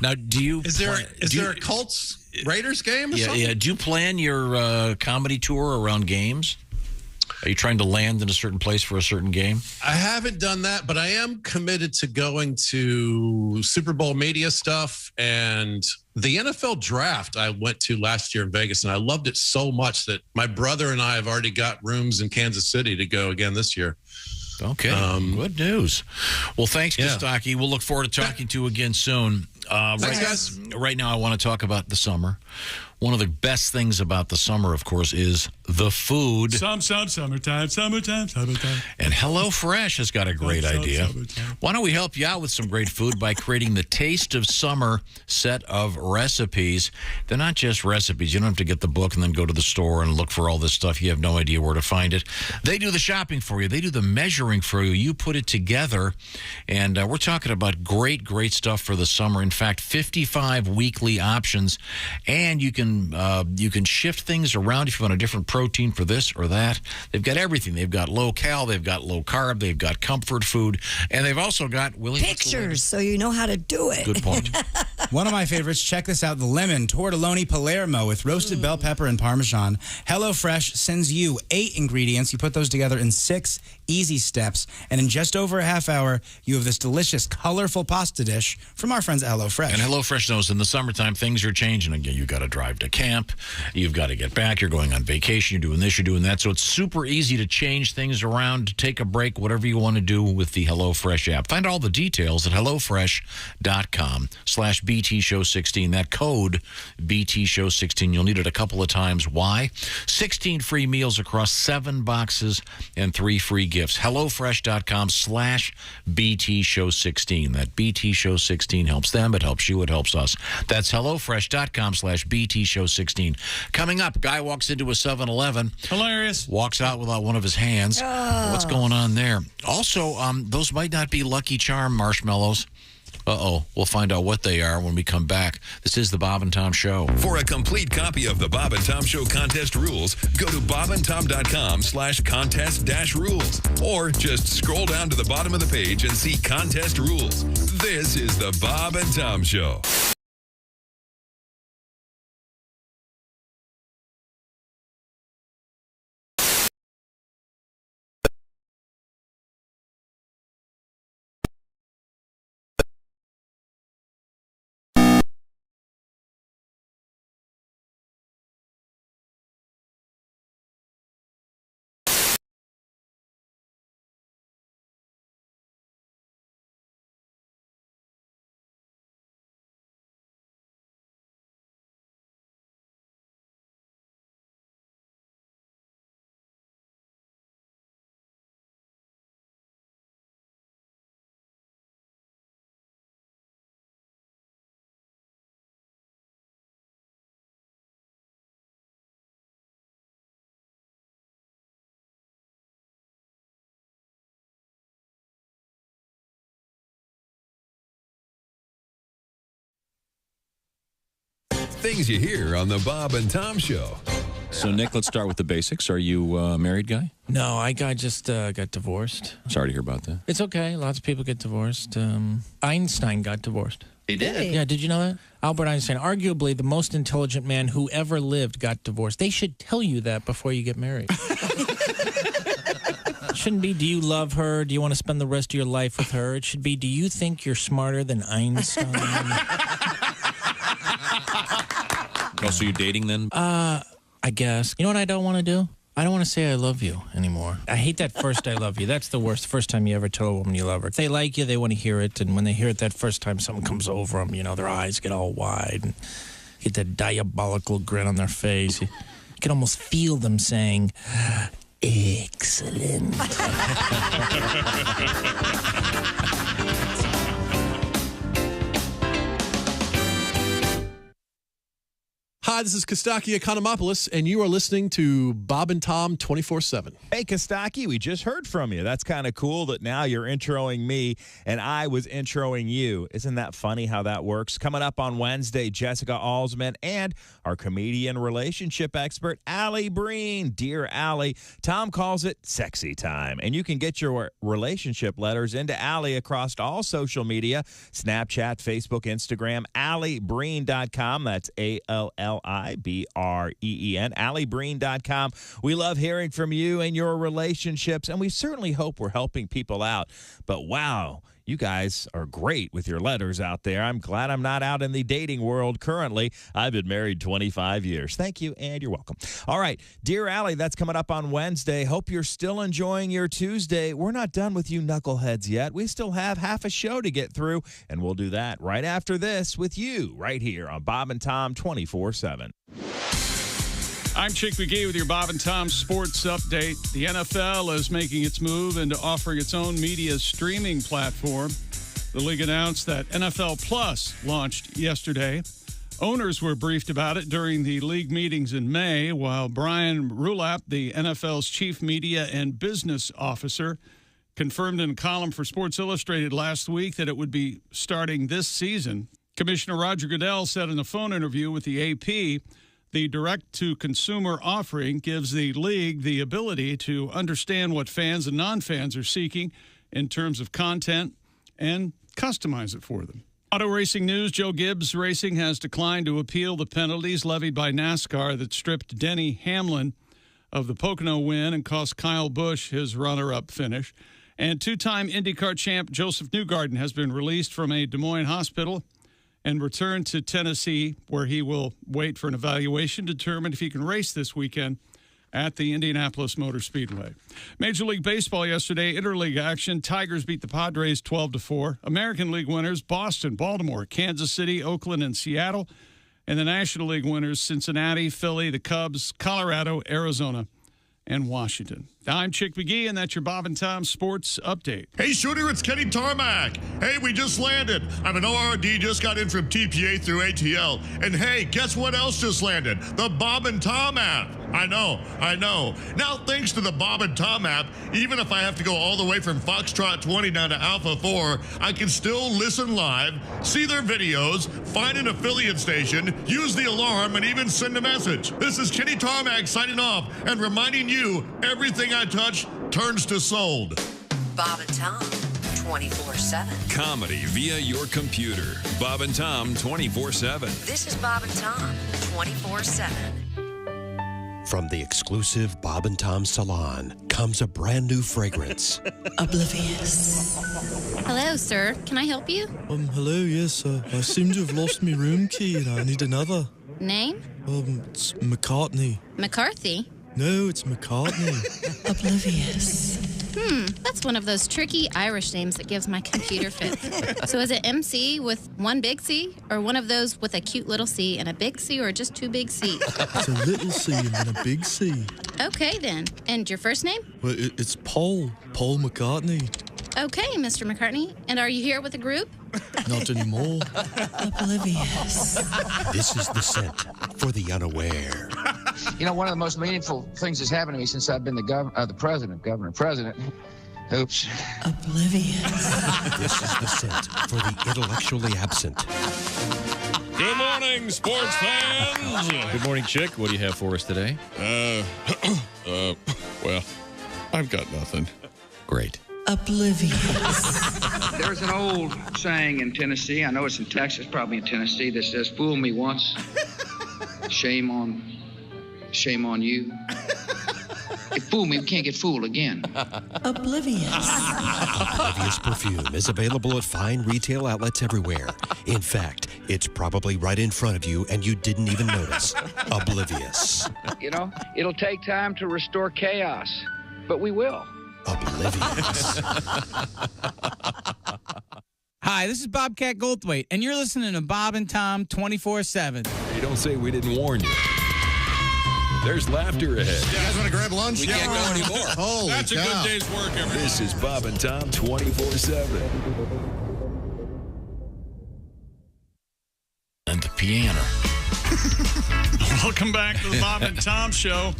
Now, is there a Colts Raiders game or something? Yeah. Do you plan your comedy tour around games? Are you trying to land in a certain place for a certain game? I haven't done that, but I am committed to going to Super Bowl media stuff and the NFL draft I went to last year in Vegas, and I loved it so much that my brother and I have already got rooms in Kansas City to go again this year. Okay, good news. Well, thanks, Kostaki. We'll look forward to talking to you again soon. Thanks, guys. Right now, I want to talk about the summer. One of the best things about the summer, of course, is the food. Summertime. And HelloFresh has got a great idea. Why don't we help you out with some great food by creating the Taste of Summer set of recipes? They're not just recipes. You don't have to get the book and then go to the store and look for all this stuff. You have no idea where to find it. They do the shopping for you. They do the measuring for you. You put it together. And we're talking about great, great stuff for the summer. In fact, 55 weekly options. And you can can shift things around if you want a different protein for this or that. They've got everything. They've got low cal, they've got low carb, they've got comfort food, and they've also got pictures so you know how to do it. Good point. One of my favorites, check this out, the lemon tortelloni Palermo with roasted bell pepper and Parmesan. HelloFresh sends you 8 ingredients. You put those together in 6 easy steps, and in just over a half hour, you have this delicious, colorful pasta dish from our friends at HelloFresh. And HelloFresh knows in the summertime, things are changing again. You've got to drive to camp. You've got to get back. You're going on vacation. You're doing this. You're doing that. So it's super easy to change things around, to take a break, whatever you want to do with the HelloFresh app. Find all the details at HelloFresh.com/BTShow16. That code, BTShow16. You'll need it a couple of times. Why? 16 free meals across 7 boxes and 3 free gifts. HelloFresh.com/BTShow16. That BTShow16 helps them. It helps you. It helps us. That's HelloFresh.com/BTShow16. Coming up, guy walks into a 7-Eleven. Hilarious. Walks out without one of his hands. What's going on there? Also, those might not be Lucky Charm marshmallows. Uh-oh. We'll find out what they are when we come back. This is the Bob and Tom Show. For a complete copy of the Bob and Tom Show contest rules, go to bobandtom.com/contest-rules. Or just scroll down to the bottom of the page and see contest rules. This is the Bob and Tom Show. Things you hear on the Bob and Tom Show. So, Nick, let's start with the basics. Are you a married guy? No, I just got divorced. Sorry to hear about that. It's okay. Lots of people get divorced. Einstein got divorced. He did? Yeah, did you know that? Albert Einstein, arguably the most intelligent man who ever lived, got divorced. They should tell you that before you get married. It shouldn't be, do you love her? Do you want to spend the rest of your life with her? It should be, do you think you're smarter than Einstein? Oh, so you're dating then? I guess. You know what I don't want to do? I don't want to say I love you anymore. I hate that first I love you. That's the worst. First time you ever tell a woman you love her. If they like you, they want to hear it. And when they hear it that first time, something comes over them. You know, their eyes get all wide and get that diabolical grin on their face. You can almost feel them saying, excellent. Hi, this is Kostaki Economopoulos, and you are listening to Bob and Tom 24/7. Hey, Kostaki, we just heard from you. That's kind of cool that now you're introing me and I was introing you. Isn't that funny how that works? Coming up on Wednesday, Jessica Alsman and our comedian relationship expert, Allie Breen. Dear Allie, Tom calls it sexy time. And you can get your relationship letters into Allie across all social media, Snapchat, Facebook, Instagram, alliebreen.com. That's ALLIBREEN, alliebreen.com. We love hearing from you and your relationships, and we certainly hope we're helping people out. But wow, you guys are great with your letters out there. I'm glad I'm not out in the dating world currently. I've been married 25 years. Thank you, and you're welcome. All right, Dear Allie, that's coming up on Wednesday. Hope you're still enjoying your Tuesday. We're not done with you knuckleheads yet. We still have half a show to get through, and we'll do that right after this with you right here on Bob and Tom 24/7. I'm Chick McGee with your Bob and Tom Sports Update. The NFL is making its move into offering its own media streaming platform. The league announced that NFL Plus launched yesterday. Owners were briefed about it during the league meetings in May, while Brian Rulap, the NFL's chief media and business officer, confirmed in a column for Sports Illustrated last week that it would be starting this season. Commissioner Roger Goodell said in a phone interview with the AP The direct-to-consumer offering gives the league the ability to understand what fans and non-fans are seeking in terms of content and customize it for them. Auto racing news, Joe Gibbs Racing has declined to appeal the penalties levied by NASCAR that stripped Denny Hamlin of the Pocono win and cost Kyle Busch his runner-up finish. And two-time IndyCar champ Joseph Newgarden has been released from a Des Moines hospital and returned to Tennessee, where he will wait for an evaluation to determine if he can race this weekend at the Indianapolis Motor Speedway. Major League Baseball yesterday, interleague action. Tigers beat the Padres 12-4. American League winners, Boston, Baltimore, Kansas City, Oakland, and Seattle. And the National League winners, Cincinnati, Philly, the Cubs, Colorado, Arizona, and Washington. I'm Chick McGee, and that's your Bob and Tom Sports Update. Hey, Shooter, it's Kenny Tarmac. Hey, we just landed. I'm an ORD, just got in from TPA through ATL. And hey, guess what else just landed? The Bob and Tom app. I know. Now, thanks to the Bob and Tom app, even if I have to go all the way from Foxtrot 20 down to Alpha 4, I can still listen live, see their videos, find an affiliate station, use the alarm, and even send a message. This is Kenny Tarmac signing off and reminding you, everything I touch turns to sold. Bob and Tom, 24/7. Comedy via your computer. Bob and Tom 24/7. This is Bob and Tom, 24/7. From the exclusive Bob and Tom Salon comes a brand new fragrance. Oblivious. Hello, sir. Can I help you? Hello, yes. I seem to have lost my room key and I need another. Name? It's McCartney. McCarthy? No, it's McCartney. Oblivious. That's one of those tricky Irish names that gives my computer fits. So is it MC with one big C, or one of those with a cute little C and a big C, or just two big C's? It's a little C and then a big C. Okay, then. And your first name? Well, it's Paul McCartney. Okay, Mr. McCartney. And are you here with a group? Not anymore. Oblivious. This is the scent for the unaware. You know, one of the most meaningful things that's happened to me since I've been the president. Oops. Oblivious. This is the scent for the intellectually absent. Good morning, sports fans. Good morning, Chick. What do you have for us today? Well, I've got nothing. Great. Oblivious. There's an old saying in Tennessee, I know it's in Texas, probably in Tennessee, that says, fool me once, shame on you. You fool me, we can't get fooled again. Oblivious. Oblivious perfume is available at fine retail outlets everywhere. In fact, it's probably right in front of you and you didn't even notice. Oblivious. You know, it'll take time to restore chaos, but we will. Oblivious. Hi, this is Bobcat Goldthwait, and you're listening to Bob and Tom 24/7. You don't say we didn't warn you. There's laughter ahead. You guys want to grab lunch? We can't go anymore. Holy That's cow. a good day's work, everybody. This is Bob and Tom 24/7. And the piano. Welcome back to the Bob and Tom Show.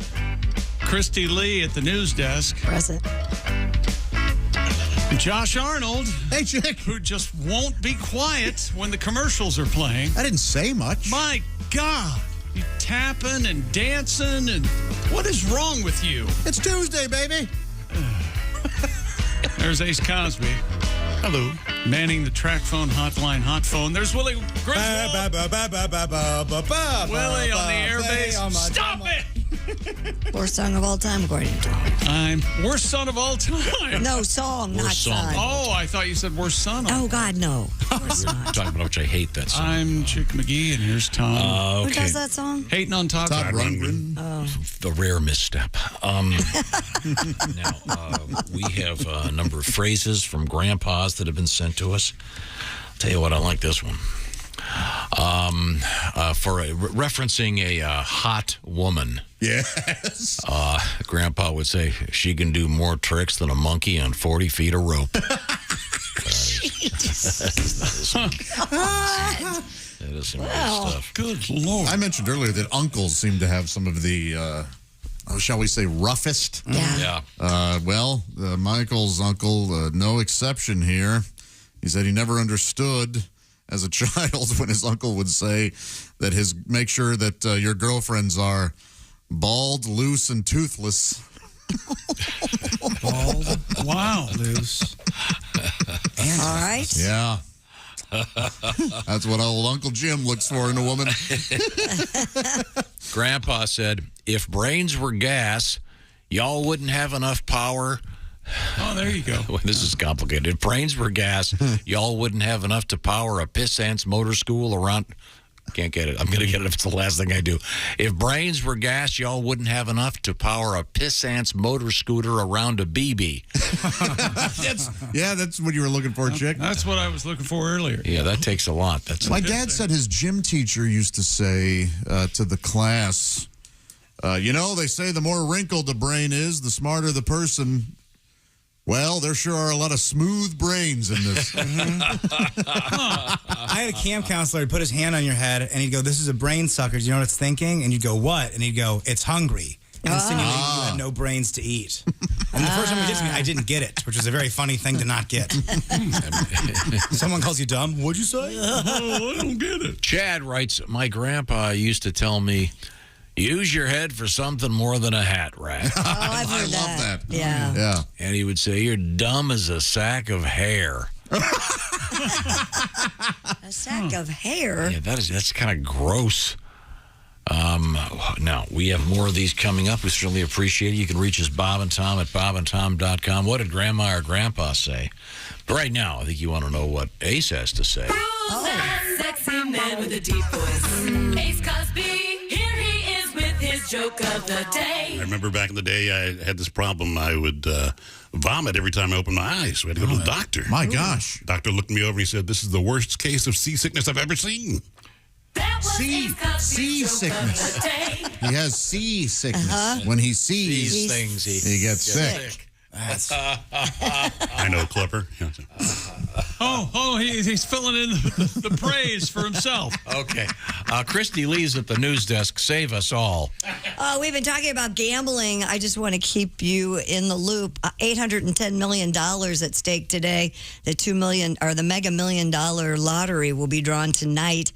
Christy Lee at the news desk. Present. Josh Arnold. Hey, Chick. Who just won't be quiet when the commercials are playing. I didn't say much. My God. You tapping and dancing, and what is wrong with you? It's Tuesday, baby. There's Ace Cosby. Hello. Manning the track phone hotline, hot phone. There's Willie Griswold. Willie on the airbase. Stop it! Worst song of all time, according to him. I'm worst son of all time. No, song, not son. Oh, I thought you said worst son. Oh, God, no. Talking about which I hate that song. I'm Chick McGee, and here's Tom. Who does that song? Hating on Todd Rundgren. Oh. The rare misstep. Now, we have a number of phrases from grandpas that have been sent to us. I'll tell you what, I like this one. Referencing a hot woman. Yes. Grandpa would say, she can do more tricks than a monkey on 40 feet of rope. That is some good stuff. Good Lord. I mentioned earlier that uncles seem to have some of the, shall we say, roughest? Yeah. Well, Michael's uncle, no exception here. He said he never understood as a child when his uncle would say that make sure that your girlfriends are bald, loose, and toothless. Bald, wow, loose. All right. Yeah. That's what old Uncle Jim looks for in a woman. Grandpa said, if brains were gas, y'all wouldn't have enough power. Oh, there you go. Well, this is complicated. If brains were gas, y'all wouldn't have enough to power a pissant's motor school around. Can't get it. I'm going to get it if it's the last thing I do. If brains were gas, y'all wouldn't have enough to power a pissant's motor scooter around a BB. That's what you were looking for, chick. That's what I was looking for earlier. Yeah, that takes a lot. My dad said his gym teacher used to say to the class, they say the more wrinkled the brain is, the smarter the person. Well, there sure are a lot of smooth brains in this. I had a camp counselor who'd put his hand on your head, and he'd go, this is a brain sucker. Do you know what it's thinking? And you'd go, what? And he'd go, it's hungry. Insinuating you had no brains to eat. And the first time we did something, I didn't get it, which was a very funny thing to not get. Someone calls you dumb. What'd you say? Oh, I don't get it. Chad writes, my grandpa used to tell me, use your head for something more than a hat rack. Oh, I've heard I love that. Yeah. Yeah. And he would say, you're dumb as a sack of hair. A sack of hair? Yeah, that's kind of gross. Now, we have more of these coming up. We certainly appreciate it. You can reach us, Bob and Tom, at bobandtom.com. What did Grandma or Grandpa say? But right now, I think you want to know what Ace has to say. Sexy man with a deep voice. Ace Cosby, here he is with his joke of the day. I remember back in the day, I had this problem. I would vomit every time I opened my eyes. So I had to go to the doctor. My gosh. Doctor looked me over and he said, this is the worst case of seasickness I've ever seen. Seasickness. He has seasickness. When he sees things, he gets sick. I know, Clipper. He's filling in the praise for himself. Okay. Christy Lee's at the news desk. Save us all. We've been talking about gambling. I just want to keep you in the loop. $810 million at stake today. The $2 million or the Mega $1 Million lottery will be drawn tonight.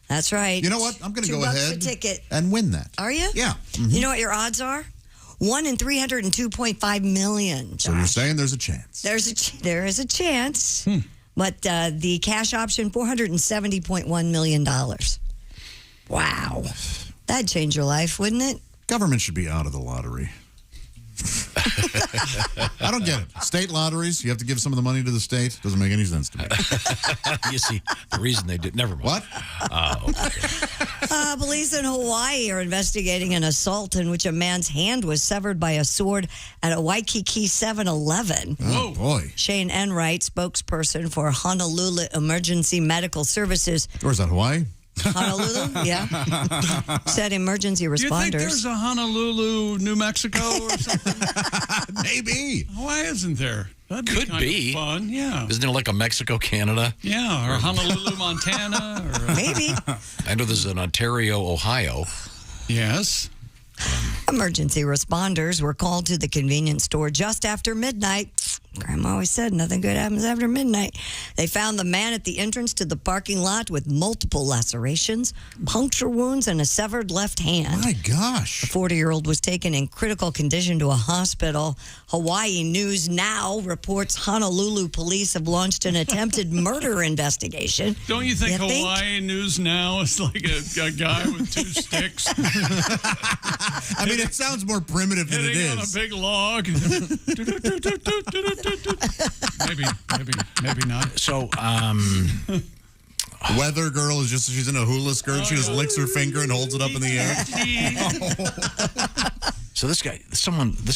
That's right. You know what? I'm going to go $2 ahead a ticket. and win that. Are you? Yeah. Mm-hmm. You know what your odds are? 1 in 302.5 million. Josh. So you're saying there's a chance? There is a chance. But the cash option, $470.1 million. Wow. That'd change your life, wouldn't it? Government should be out of the lottery. I don't get it. State lotteries, you have to give some of the money to the state. Doesn't make any sense to me. You see, the reason they did, never mind. What? Okay. Police in Hawaii are investigating an assault in which a man's hand was severed by a sword at a Waikiki 7-Eleven. Oh, boy. Shane Enright, spokesperson for Honolulu Emergency Medical Services. Where's that, Hawaii? Honolulu, yeah. Said emergency responders. Do you think there's a Honolulu, New Mexico or something? Maybe. Why isn't there? That'd be Could kind be. of fun, yeah. Isn't there like a Mexico, Canada? Yeah, or Honolulu, Montana. Or Maybe. I know there's an Ontario, Ohio. Yes. Emergency responders were called to the convenience store just after midnight. Grandma always said nothing good happens after midnight. They found the man at the entrance to the parking lot with multiple lacerations, puncture wounds, and a severed left hand. My gosh. The 40-year-old was taken in critical condition to a hospital. Hawaii News Now reports Honolulu police have launched an attempted murder investigation. Don't you think Hawaii News Now is like a guy with two sticks? I mean, it sounds more primitive than it Hitting on a is. big log. Maybe not. So, Weather girl is she's in a hula skirt. She just licks her finger and holds it up in the air. So this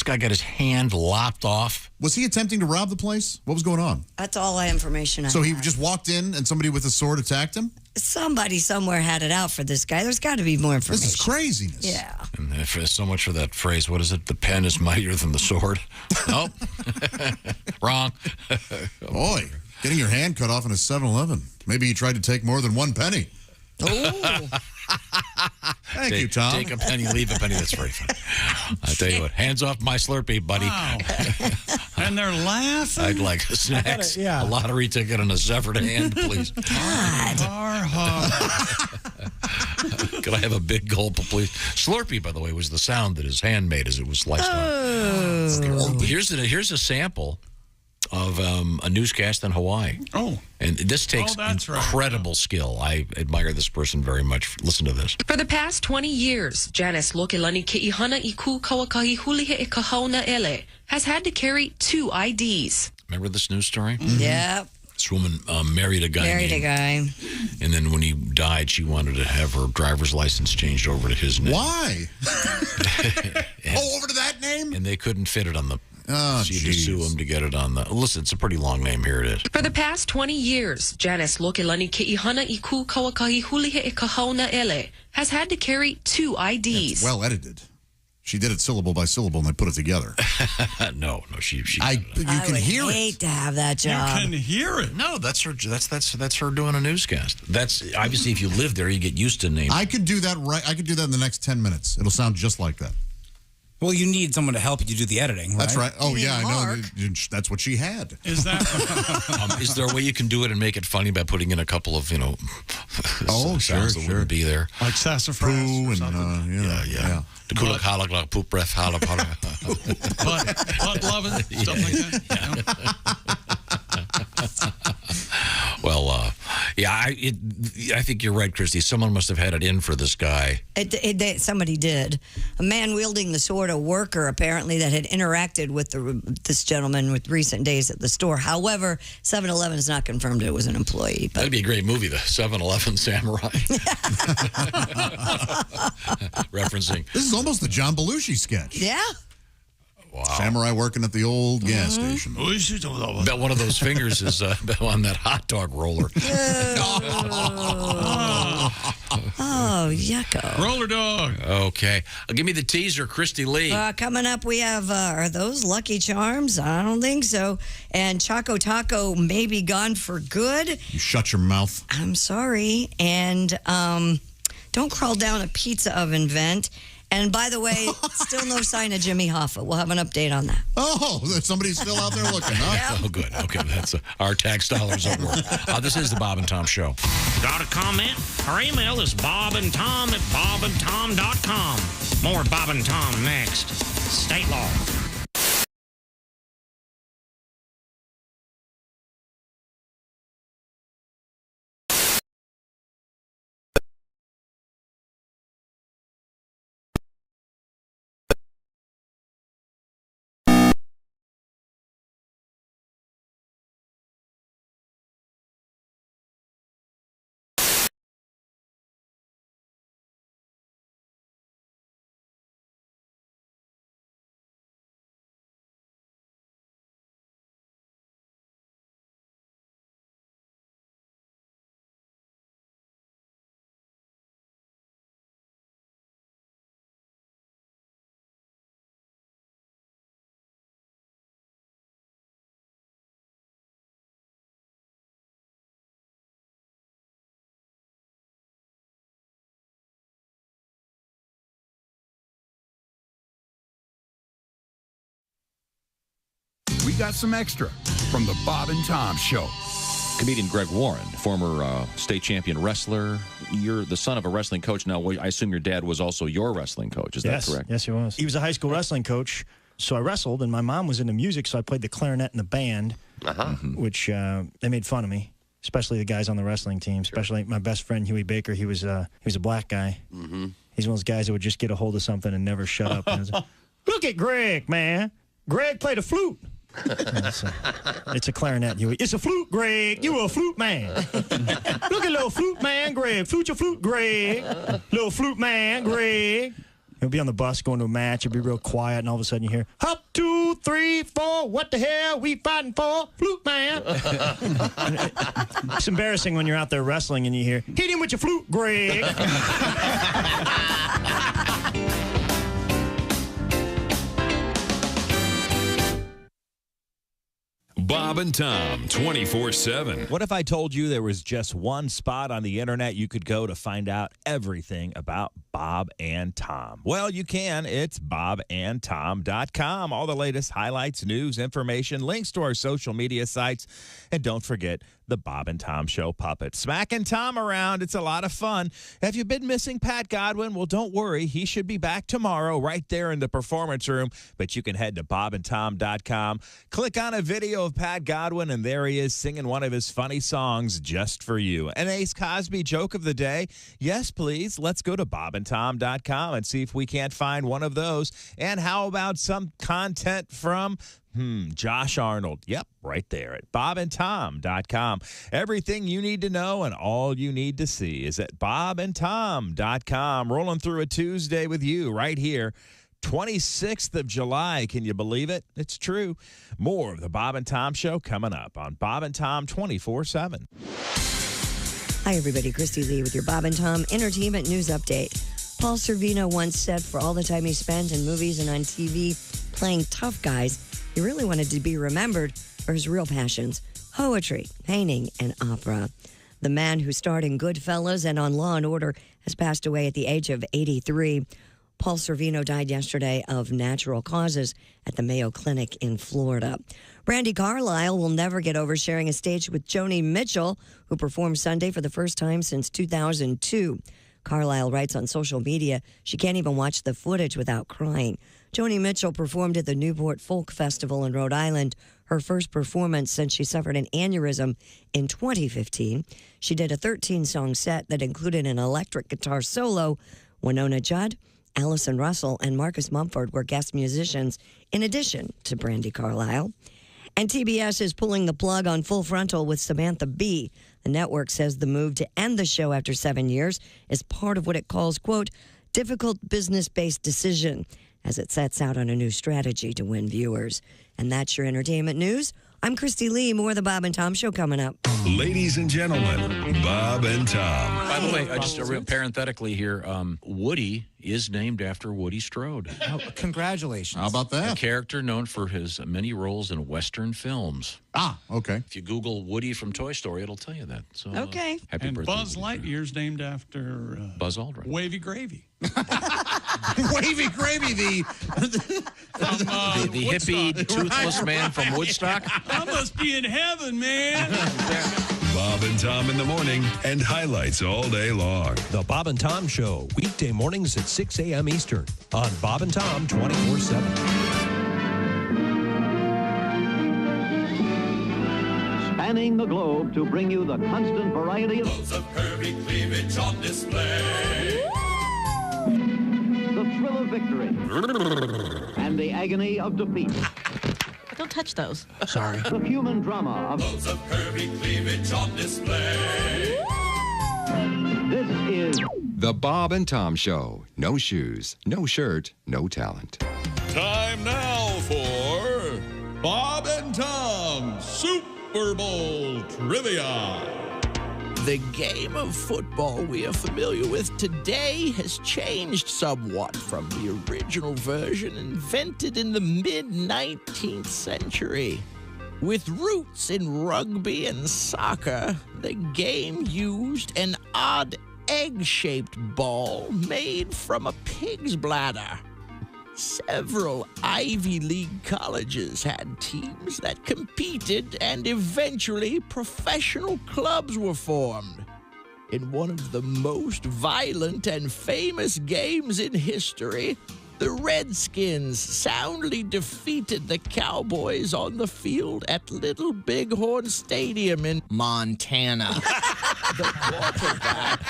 guy got his hand lopped off. Was he attempting to rob the place? What was going on? That's all the information I So he have. just walked in and somebody with a sword attacked him? Somebody somewhere had it out for this guy. There's got to be more information. This is craziness. Yeah. And so much for that phrase. What is it? The pen is mightier than the sword. Nope. Wrong. Boy, getting your hand cut off in a 7-Eleven. Maybe he tried to take more than one penny. Oh. Thank you, Tom. Take a penny, leave a penny. That's very funny. I tell you what, hands off my Slurpee, buddy. Wow. And they're laughing. I'd like snacks, yeah. a lottery ticket, and a severed hand, please. Could I have a big gulp, please? Slurpee, by the way, was the sound that his hand made as it was sliced on. Here's a sample of a newscast in Hawaii. Oh. And this takes incredible skill. I admire this person very much. Listen to this. For the past 20 years, Janice Lokelani Ke'ihana Iku Kawakahi Hulihe E Kahauna Ele has had to carry 2 IDs. Remember this news story? Yep. This woman married a guy. And then when he died, she wanted to have her driver's license changed over to his name. Why? Over to that name? And they couldn't fit it on the... Oh, so you had to sue him to get it on the... Listen, it's a pretty long name. Here it is. For the past 20 years, Janice Lokelani Ke'ihana Iku Kawakahi Hulihe E Kahauna Ele has had to carry 2 IDs. It's well edited. She did it syllable by syllable, and they put it together. No, she. You can hear it. I hate to have that job. You can hear it. No, that's her. That's her doing a newscast. That's obviously if you live there, you get used to names. I could do that I could do that in the next 10 minutes. It'll sound just like that. Well, you need someone to help you do the editing, right? That's right. Oh, yeah, I know. That's what she had. Is that? Is there a way you can do it and make it funny by putting in a couple of, oh, sounds that wouldn't be there? Like sassafras Poo or something? yeah. The kulak halak like poop breath halak Butt loving, stuff like that. Well, I think you're right, Christy. Someone must have had it in for this guy. Somebody did. A man wielding the sword, a worker apparently that had interacted with this gentleman with recent days at the store. However, 7-Eleven has not confirmed it was an employee. But That'd be a great movie, the 7-Eleven Samurai. Referencing. This is almost the John Belushi sketch. Yeah. Wow. Samurai working at the old gas station. Bet one of those fingers is on that hot dog roller. Oh, yucko. Roller dog. Okay. Give me the teaser, Christy Lee. Coming up, we have, are those Lucky Charms? I don't think so. And Choco Taco may be gone for good. You shut your mouth. I'm sorry. And don't crawl down a pizza oven vent. And by the way, still no sign of Jimmy Hoffa. We'll have an update on that. Oh, somebody's still out there looking, huh? Oh, good. Okay, that's our tax dollars at work. This is the Bob and Tom Show. Got a comment? Our email is bobandtom@bobandtom.com. More Bob and Tom next. State law. We got some extra from the Bob and Tom Show. Comedian Greg Warren, former state champion wrestler. You're the son of a wrestling coach. Now, I assume your dad was also your wrestling coach. Is that correct? Yes, he was. He was a high school wrestling coach. So I wrestled, and my mom was into music, so I played the clarinet in the band, which they made fun of me, especially the guys on the wrestling team, especially my best friend, Huey Baker. He was a black guy. He's one of those guys that would just get a hold of something and never shut up. And look at Greg, man. Greg played a flute. It's a clarinet, Huey. It's a flute, Greg. You a flute man. Look at little flute man, Greg. Flute your flute, Greg. Little flute man, Greg. He'll be on the bus going to a match. He'll be real quiet, and all of a sudden you hear, "Hop, 2, 3, 4. What the hell we fighting for? Flute man." It's embarrassing when you're out there wrestling and you hear, "Hit him with your flute, Greg." Bob and Tom 24/7. What if I told you there was just one spot on the internet you could go to find out everything about Bob and Tom? Well, you can. It's bobandtom.com. All the latest highlights, news, information, links to our social media sites. And don't forget the Bob and Tom Show puppet. Smacking Tom around. It's a lot of fun. Have you been missing Pat Godwin? Well, don't worry. He should be back tomorrow right there in the performance room. But you can head to bobandtom.com, click on a video of Pat Godwin, and there he is singing one of his funny songs just for you. An Ace Cosby joke of the day? Yes, please. Let's go to bobandtom.com and see if we can't find one of those. And how about some content from Josh Arnold? Yep, right there at bobandtom.com. Everything you need to know and all you need to see is at bobandtom.com. Rolling through a Tuesday with you right here. 26th of July. Can you believe it? It's true. More of the Bob and Tom Show coming up on Bob and Tom 24/7. Hi, everybody. Christy Lee with your Bob and Tom Entertainment News Update. Paul Cervino once said for all the time he spent in movies and on TV playing tough guys, he really wanted to be remembered for his real passions, poetry, painting, and opera. The man who starred in Goodfellas and on Law & Order has passed away at the age of 83. Paul Cervino died yesterday of natural causes at the Mayo Clinic in Florida. Brandi Carlile will never get over sharing a stage with Joni Mitchell, who performed Sunday for the first time since 2002. Carlile writes on social media she can't even watch the footage without crying. Joni Mitchell performed at the Newport Folk Festival in Rhode Island, her first performance since she suffered an aneurysm in 2015. She did a 13-song set that included an electric guitar solo. Winona Judd, Allison Russell, and Marcus Mumford were guest musicians, in addition to Brandi Carlile. And TBS is pulling the plug on Full Frontal with Samantha Bee. The network says the move to end the show after 7 years is part of what it calls, quote, difficult business-based decision, as it sets out on a new strategy to win viewers. And that's your entertainment news. I'm Christy Lee. More of the Bob and Tom Show coming up. Ladies and gentlemen, Bob and Tom. By the way, just parenthetically here, Woody is named after Woody Strode. Oh, congratulations. How about that? A character known for his many roles in Western films. Ah, okay. If you Google Woody from Toy Story, it'll tell you that. So, okay. Happy and birthday, Buzz Woody. Lightyear's named after Buzz Aldrin. Wavy Gravy. Wavy Gravy, the hippie, toothless man from Woodstock. I must be in heaven, man. Bob and Tom in the morning and highlights all day long. The Bob and Tom Show, weekday mornings at 6 a.m. Eastern on Bob and Tom 24/7. Spanning the globe to bring you the constant variety of curvy cleavage on display. The thrill of victory and the agony of defeat. Don't touch those. Sorry. The human drama of curvy cleavage on display. This is The Bob and Tom Show. No shoes, no shirt, no talent. Time now for Bob and Tom Super Bowl Trivia. The game of football we are familiar with today has changed somewhat from the original version invented in the mid-19th century. With roots in rugby and soccer, the game used an odd egg-shaped ball made from a pig's bladder. Several Ivy League colleges had teams that competed, and eventually professional clubs were formed. In one of the most violent and famous games in history, the Redskins soundly defeated the Cowboys on the field at Little Bighorn Stadium in Montana. The quarterback,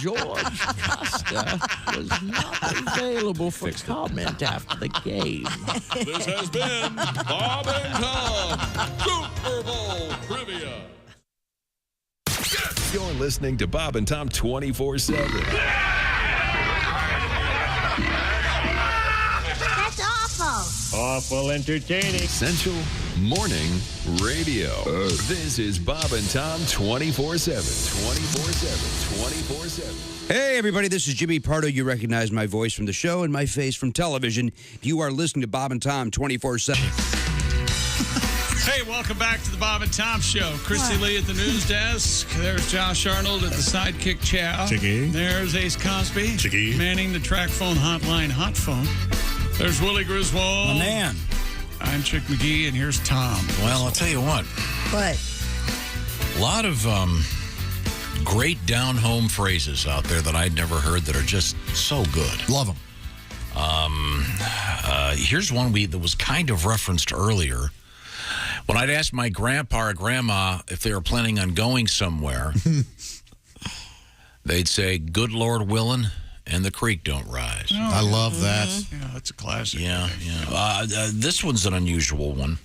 George Costa, was not available for comment after the game. This has been Bob and Tom Super Bowl Trivia. You're listening to Bob and Tom 24/7. That's awful. Awful entertaining. Central Morning Radio. This is Bob and Tom 24/7. 24/7. 24/7. Hey, everybody, this is Jimmy Pardo. You recognize my voice from the show and my face from television. You are listening to Bob and Tom 24/7. Hey, welcome back to the Bob and Tom Show. Christy Lee at the news desk. There's Josh Arnold at the sidekick chow. Chicky. There's Ace Cosby. Chicky. Manning the track phone hotline hot phone. There's Willie Griswold. My man. I'm Chick McGee, and here's Tom. Well, I'll tell you what. What? A lot of great down-home phrases out there that I'd never heard that are just so good. Love them. Here's one that was kind of referenced earlier. When I'd ask my grandpa or grandma if they were planning on going somewhere, they'd say, "Good Lord willing, and the creek don't rise." Oh, I love that. Yeah, that's a classic. Yeah. This one's an unusual one.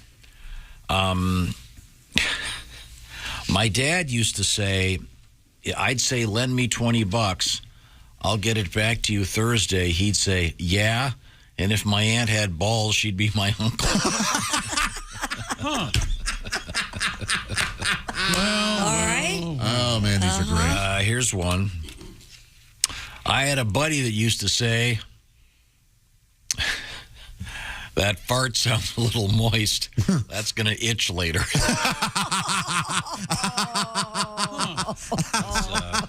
My dad used to say, I'd say, "Lend me $20. I'll get it back to you Thursday." He'd say, "Yeah, and if my aunt had balls, she'd be my uncle." Huh. All right. Oh, man, these are great. Here's one. I had a buddy that used to say, "That fart sounds a little moist. That's going to itch later."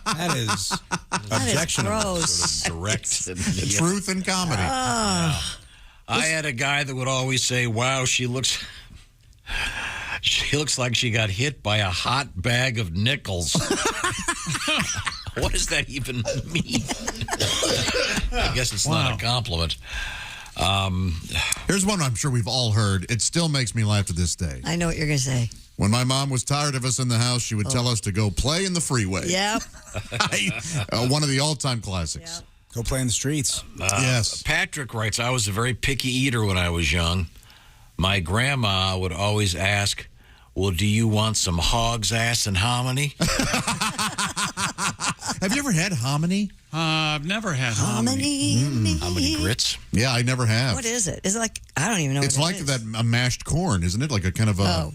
That is objectionable. Sort of direct. Truth and comedy. I had a guy that would always say, "Wow, she looks like she got hit by a hot bag of nickels." What does that even mean? I guess it's not a compliment. Here's one I'm sure we've all heard. It still makes me laugh to this day. I know what you're going to say. When my mom was tired of us in the house, she would tell us to go play in the freeway. Yep. One of the all-time classics. Yep. Go play in the streets. Yes. Patrick writes, "I was a very picky eater when I was young. My grandma would always ask, 'Well, do you want some hog's ass and hominy?'" Have you ever had hominy? I've never had hominy. Hominy grits? Yeah, I never have. What is it? Is it like, I don't even know It's what like it is. that mashed corn, isn't it? Like a kind of a...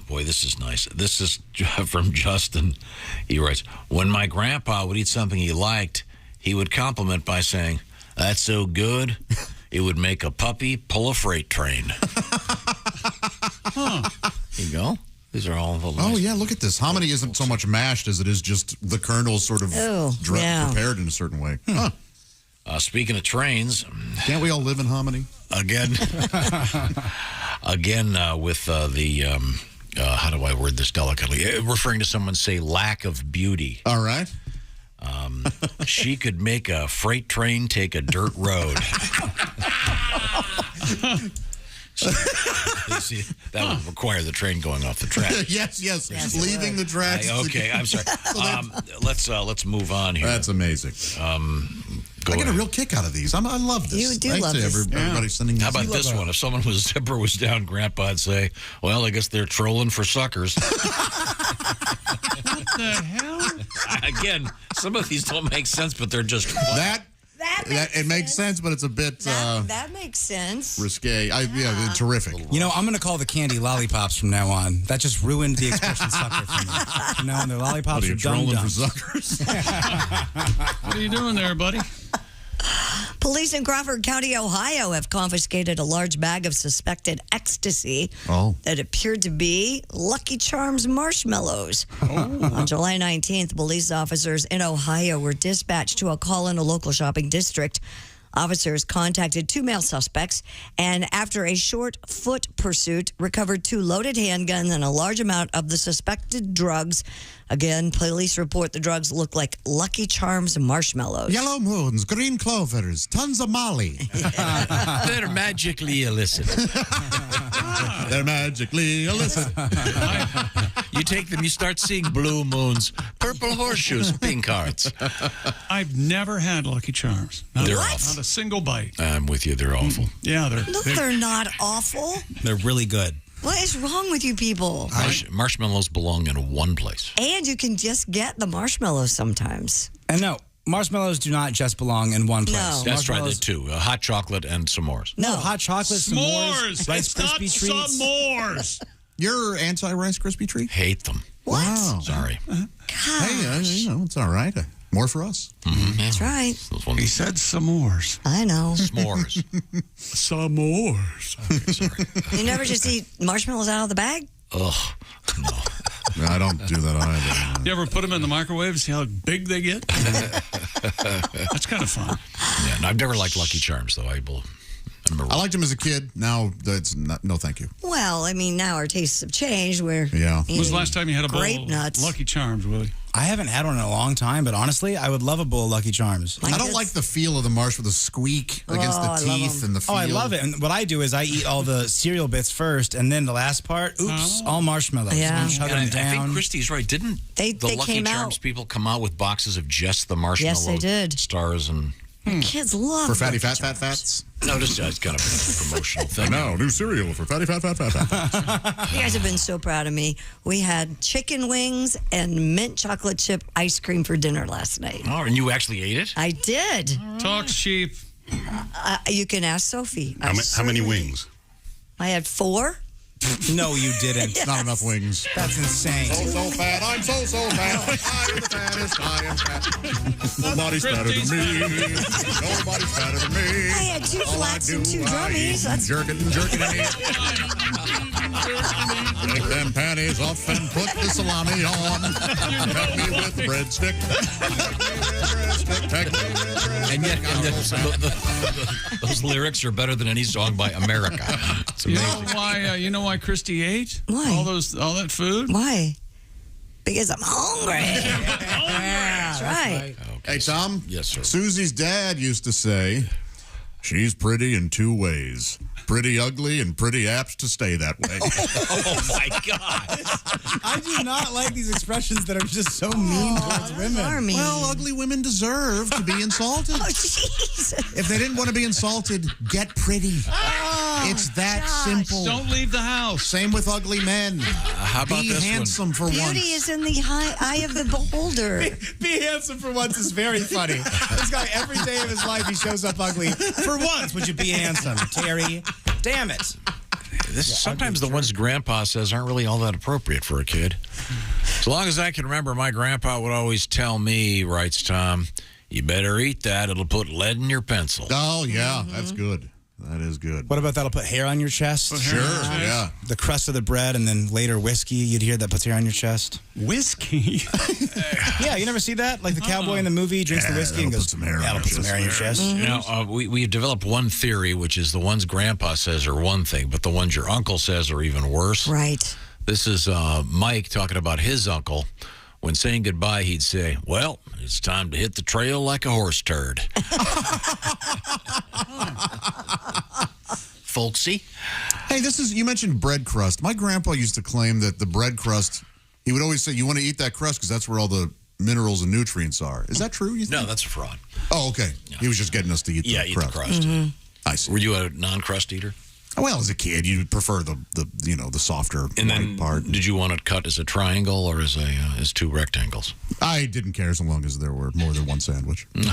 Boy, this is nice. This is from Justin. He writes, "When my grandpa would eat something he liked, he would compliment by saying, 'That's so good, it would make a puppy pull a freight train.'" Here you go. These are all the Oh, yeah, look at this. Hominy isn't so much mashed as it is just the kernels sort of prepared in a certain way. Huh. Speaking of trains... Can't we all live in hominy? Again, with the... how do I word this delicately? Referring to someone, say, lack of beauty. All right. She could make a freight train take a dirt road. See, that would require the train going off the track. yes. Leaving the tracks. Okay, I'm sorry. Let's move on here. That's amazing. I get a real kick out of these. I love this. You do Thanks love to this. everybody sending these. How about this one? If someone's zipper was down, Grandpa'd say, "Well, I guess they're trolling for suckers." What the hell? Again, some of these don't make sense, but they're just fun. It makes sense, but it's a bit that makes sense. risque. Yeah, terrific. You know, I'm going to call the candy lollipops from now on. That just ruined the expression sucker for me. From now on, the lollipops are trolling for dumb. suckers? What are you doing there, buddy? Police in Crawford County, Ohio, have confiscated a large bag of suspected ecstasy that appeared to be Lucky Charms marshmallows. On July 19th, police officers in Ohio were dispatched to a call in a local shopping district. Officers contacted two male suspects and, after a short foot pursuit, recovered two loaded handguns and a large amount of the suspected drugs. Again, police report the drugs look like Lucky Charms marshmallows. Yellow moons, green clovers, tons of Molly. They're magically illicit. They're magically illicit. You take them, you start seeing blue moons, purple horseshoes, pink hearts. I've never had Lucky Charms. They're Not awful. a single bite. I'm with you. They're awful. Yeah, They're not awful. They're really good. What is wrong with you people? Marshmallows belong in one place. And you can just get the marshmallows sometimes. And no, marshmallows do not just belong in one place. No. That's right, there too. Hot chocolate and s'mores. No, hot chocolate, S'mores. Rice It's not Krispie treats. s'mores. You're anti-Rice Krispie treat? Hate them. What? Wow. Sorry. Hey, it's all right. More for us. That's right. He said s'mores. I know. S'mores. S'mores. Okay, sorry. You never just eat marshmallows out of the bag? Ugh. No, I don't do that either. You ever put them in the microwave and see how big they get? That's kind of fun. Yeah, no, I've never liked Lucky Charms, though. I liked them as a kid. Now, that's not, no thank you. Well, I mean, now our tastes have changed. We're Yeah. When was the last time you had a bowl grape of nuts. Lucky Charms, Willie? I haven't had one in a long time, but honestly, I would love a bowl of Lucky Charms. I don't like the feel of the marshmallow, the squeak against the teeth and the feel. Oh, I love it. And what I do is I eat all the cereal bits first, and then the last part, all marshmallows. Yeah. I'm chugging them down. I think Christy's right. Didn't They the Lucky came Charms out. people come out with boxes of just the marshmallow Yes, they did. stars and... Kids love For fatty Lucky fat Charms. fats? No, just it's kind of a promotional thing. No, new cereal for fatty fat. You guys have been so proud of me. We had chicken wings and mint chocolate chip ice cream for dinner last night. Oh, and you actually ate it? I did. Talk's cheap. You can ask Sophie. How many wings? I had 4. No, you didn't. Yes. Not enough wings. That's insane. So fat, I'm so fat. I'm the fattest, I am fat. Nobody's fatter than me. Nobody's fatter than me. I had 2 All flats I and do, 2 I drummies. eat That's jerk it and take them panties off and put the salami on. Peck me with the breadstick. Peck me with breadstick. And yet those lyrics are better than any song by America. It's amazing. You know why Christy ate? Why? All that food? Why? Because I'm hungry. That's right. Hey, Tom. Yes, sir. Susie's dad used to say, she's pretty in 2 ways. Pretty ugly and pretty apt to stay that way. Oh, my God. I do not like these expressions that are just so mean towards women. Well, ugly women deserve to be insulted. Oh, Jesus. If they didn't want to be insulted, get pretty. It's that simple. Don't leave the house. Same with ugly men. How about be this handsome for Beauty once. is in the eye of the beholder. Be handsome for once is very funny. This guy, every day of his life, he shows up ugly. For once, would you be handsome, Terry? Damn it. Sometimes the ones Grandpa says aren't really all that appropriate for a kid. As long as I can remember, my grandpa would always tell me, writes Tom, you better eat that. It'll put lead in your pencil. Oh, yeah. That's good. That is good. What about that'll put hair on your chest? Sure, yeah. The crust of the bread and then later whiskey, you'd hear that puts hair on your chest. Whiskey? Yeah, you never see that? Like the cowboy in the movie drinks the whiskey and goes, that'll put some hair on your chest. You know, we've developed one theory, which is the ones Grandpa says are one thing, but the ones your uncle says are even worse. Right. This is Mike talking about his uncle. When saying goodbye, he'd say, well, it's time to hit the trail like a horse turd. Folksy. Hey, you mentioned bread crust. My grandpa used to claim that the bread crust, he would always say, you want to eat that crust because that's where all the minerals and nutrients are. Is that true, you think? No, that's a fraud. Oh, okay. Yeah. He was just getting us to eat the crust. Yeah, eat the crust. Mm-hmm. I see. Were you a non-crust eater? Well, as a kid, you prefer the softer and then part. Did you want it cut as a triangle or as 2 rectangles? I didn't care as long as there were more than one sandwich. Did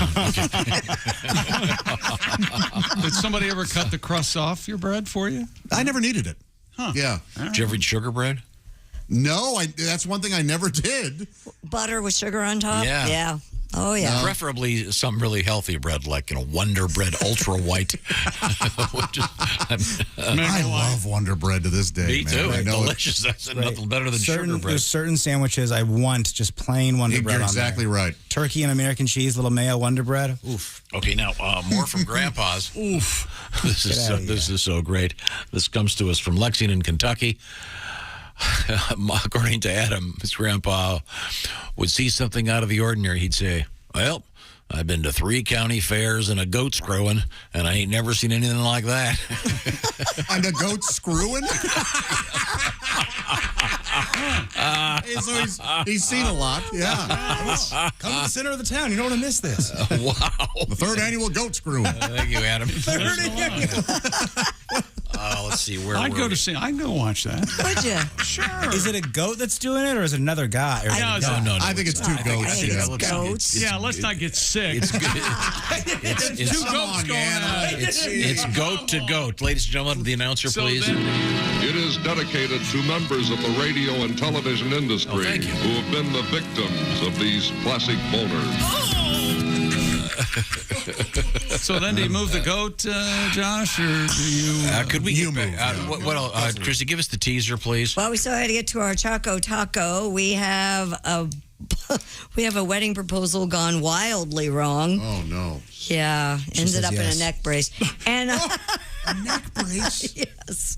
somebody ever cut the crust off your bread for you? I never needed it. Huh. Yeah. Did you ever eat sugar bread? No, that's one thing I never did. Butter with sugar on top? Yeah. Yeah. Oh, yeah. No. Preferably some really healthy bread, like Wonder Bread Ultra White. I love Wonder Bread to this day. Me too. I know delicious. That's nothing better than sugar bread. There's certain sandwiches I want just plain Wonder Bread. You're exactly right. Turkey and American cheese, little mayo Wonder Bread. Oof. Okay, now more from Grandpa's. Oof. This is so great. This comes to us from Lexington, Kentucky. According to Adam, his grandpa would see something out of the ordinary. He'd say, well, I've been to 3 county fairs and a goat screwing, and I ain't never seen anything like that. And a goat screwing? So he's seen a lot, yeah. Come to the center of the town. You don't want to miss this. Wow. The 3rd annual goat screw. Thank you, Adam. 3rd annual. Let's see. I'd go watch that. Would you? Sure. Is it a goat that's doing it, or is it another guy? No. I think it's 2 goats. Goats. Yeah, let's not get sick. It's good. It's 2 goats going at it. It's goat to goat. Ladies and gentlemen, the announcer, please. It is dedicated to members of the radio and television industry who have been the victims of these classic boners. So then do you move the goat, Josh, or do you... could we get Christy, give us the teaser, please. Well, we still had to get to our Choco Taco. We have a wedding proposal gone wildly wrong. Oh, no. Yeah, ended up in a neck brace. And a neck brace? Yes.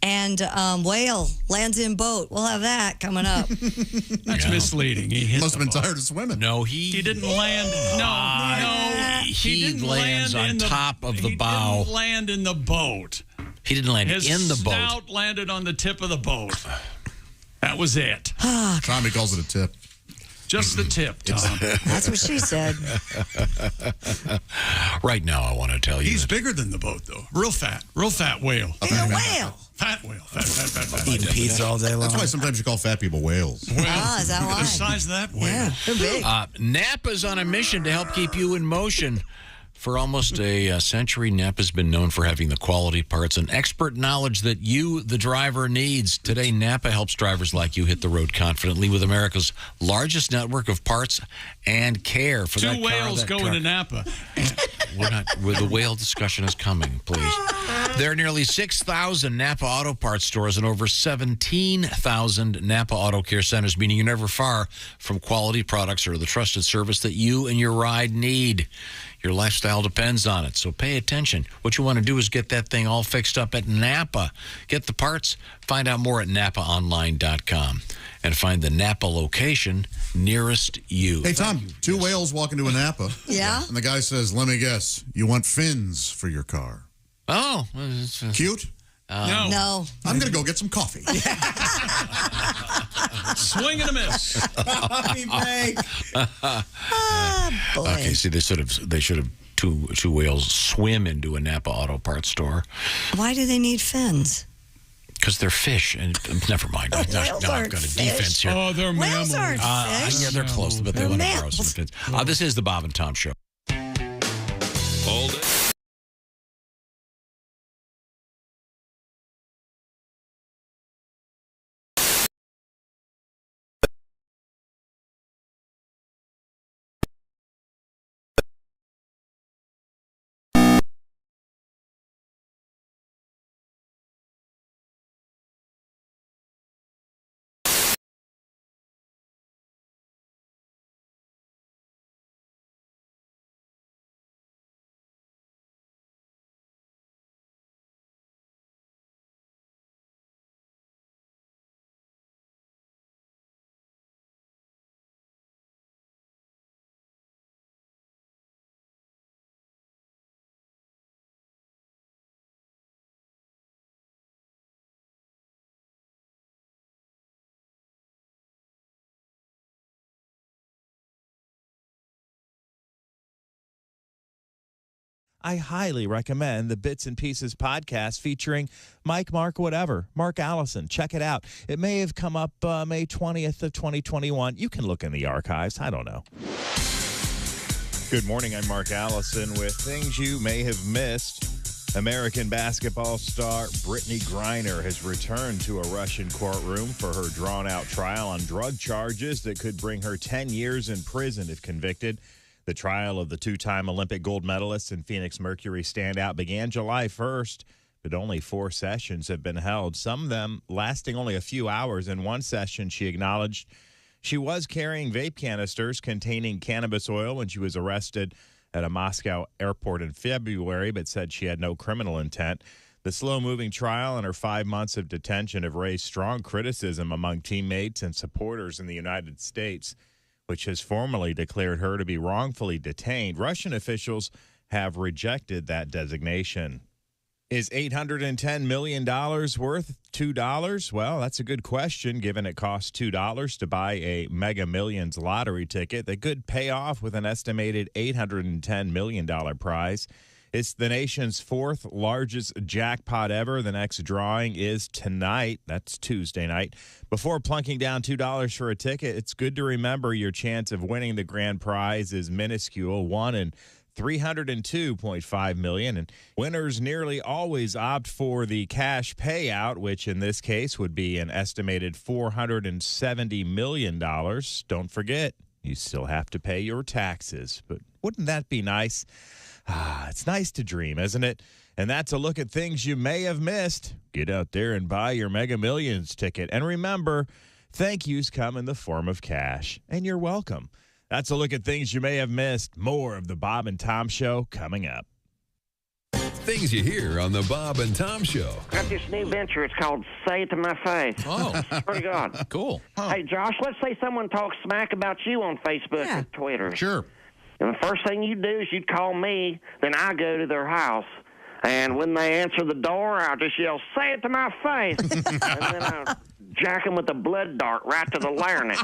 And whale lands in boat. We'll have that coming up. That's misleading. He must have been tired of swimming. No, he didn't land. No. He lands on top of the bow. He didn't land in the boat. He didn't land His in the boat. His snout landed on the tip of the boat. That was it. Tommy calls it a tip. Just the tip, Tom. That's what she said. Right now, I want to tell you. He's bigger than the boat, though. Real fat whale. Big whale. Fat whale. Fat. Eating pizza all day long. That's why sometimes you call fat people whales. Well, is that why? The size of that whale. Yeah, they're big. Napa's on a mission to help keep you in motion. For almost a century, Napa's been known for having the quality parts and expert knowledge that you, the driver, needs. Today, Napa helps drivers like you hit the road confidently with America's largest network of parts and care for that car. Two whales going to Napa. Where the whale discussion is coming, please. There are nearly 6,000 Napa Auto Parts stores and over 17,000 Napa Auto Care centers, meaning you're never far from quality products or the trusted service that you and your ride need. Your lifestyle depends on it, so pay attention. What you want to do is get that thing all fixed up at Napa. Get the parts. Find out more at NapaOnline.com and find the Napa location nearest you. Hey, Tom, two whales walk into a Napa. Yeah? And the guy says, let me guess, you want fins for your car. Oh. Cute? No. I'm going to go get some coffee. Swing and a miss. Coffee break. Boy. Okay, see, they should have two whales swim into a Napa Auto Parts store. Why do they need fins? Because they're fish, and never mind. Now I've got a defense here. Oh, they're Whales mammals. aren't fish. Yeah, they're close, but they want to grow some fins. This is the Bob and Tom Show. Hold it. I highly recommend the Bits and Pieces podcast featuring Mark Allison. Check it out. It may have come up May 20th of 2021. You can look in the archives. I don't know. Good morning. I'm Mark Allison with things you may have missed. American basketball star Brittany Griner has returned to a Russian courtroom for her drawn-out trial on drug charges that could bring her 10 years in prison if convicted. The trial of the two-time Olympic gold medalist and Phoenix Mercury standout began July 1st, but only 4 sessions have been held, some of them lasting only a few hours. In one session, she acknowledged she was carrying vape canisters containing cannabis oil when she was arrested at a Moscow airport in February, but said she had no criminal intent. The slow-moving trial and her 5 months of detention have raised strong criticism among teammates and supporters in the United States, which has formally declared her to be wrongfully detained. Russian officials have rejected that designation. Is $810 million worth $2? Well, that's a good question, given it costs $2 to buy a Mega Millions lottery ticket that could pay off with an estimated $810 million prize. It's the nation's 4th largest jackpot ever. The next drawing is tonight. That's Tuesday night. Before plunking down $2 for a ticket, it's good to remember your chance of winning the grand prize is minuscule, 1 in $302.5 million. And winners nearly always opt for the cash payout, which in this case would be an estimated $470 million. Don't forget, you still have to pay your taxes. But wouldn't that be nice? It's nice to dream, isn't it? And that's a look at things you may have missed. Get out there and buy your Mega Millions ticket. And remember, thank yous come in the form of cash. And you're welcome. That's a look at things you may have missed. More of the Bob and Tom Show coming up. Things you hear on the Bob and Tom Show. Got this new venture. It's called Say It to My Face. Oh. Pretty good. Cool. Hey, Josh, let's say someone talks smack about you on Facebook and Twitter. Sure. And the first thing you do is you'd call me, then I go to their house. And when they answer the door, I'll just yell, "Say it to my face." And then I'll jack them with a blood dart right to the larynx.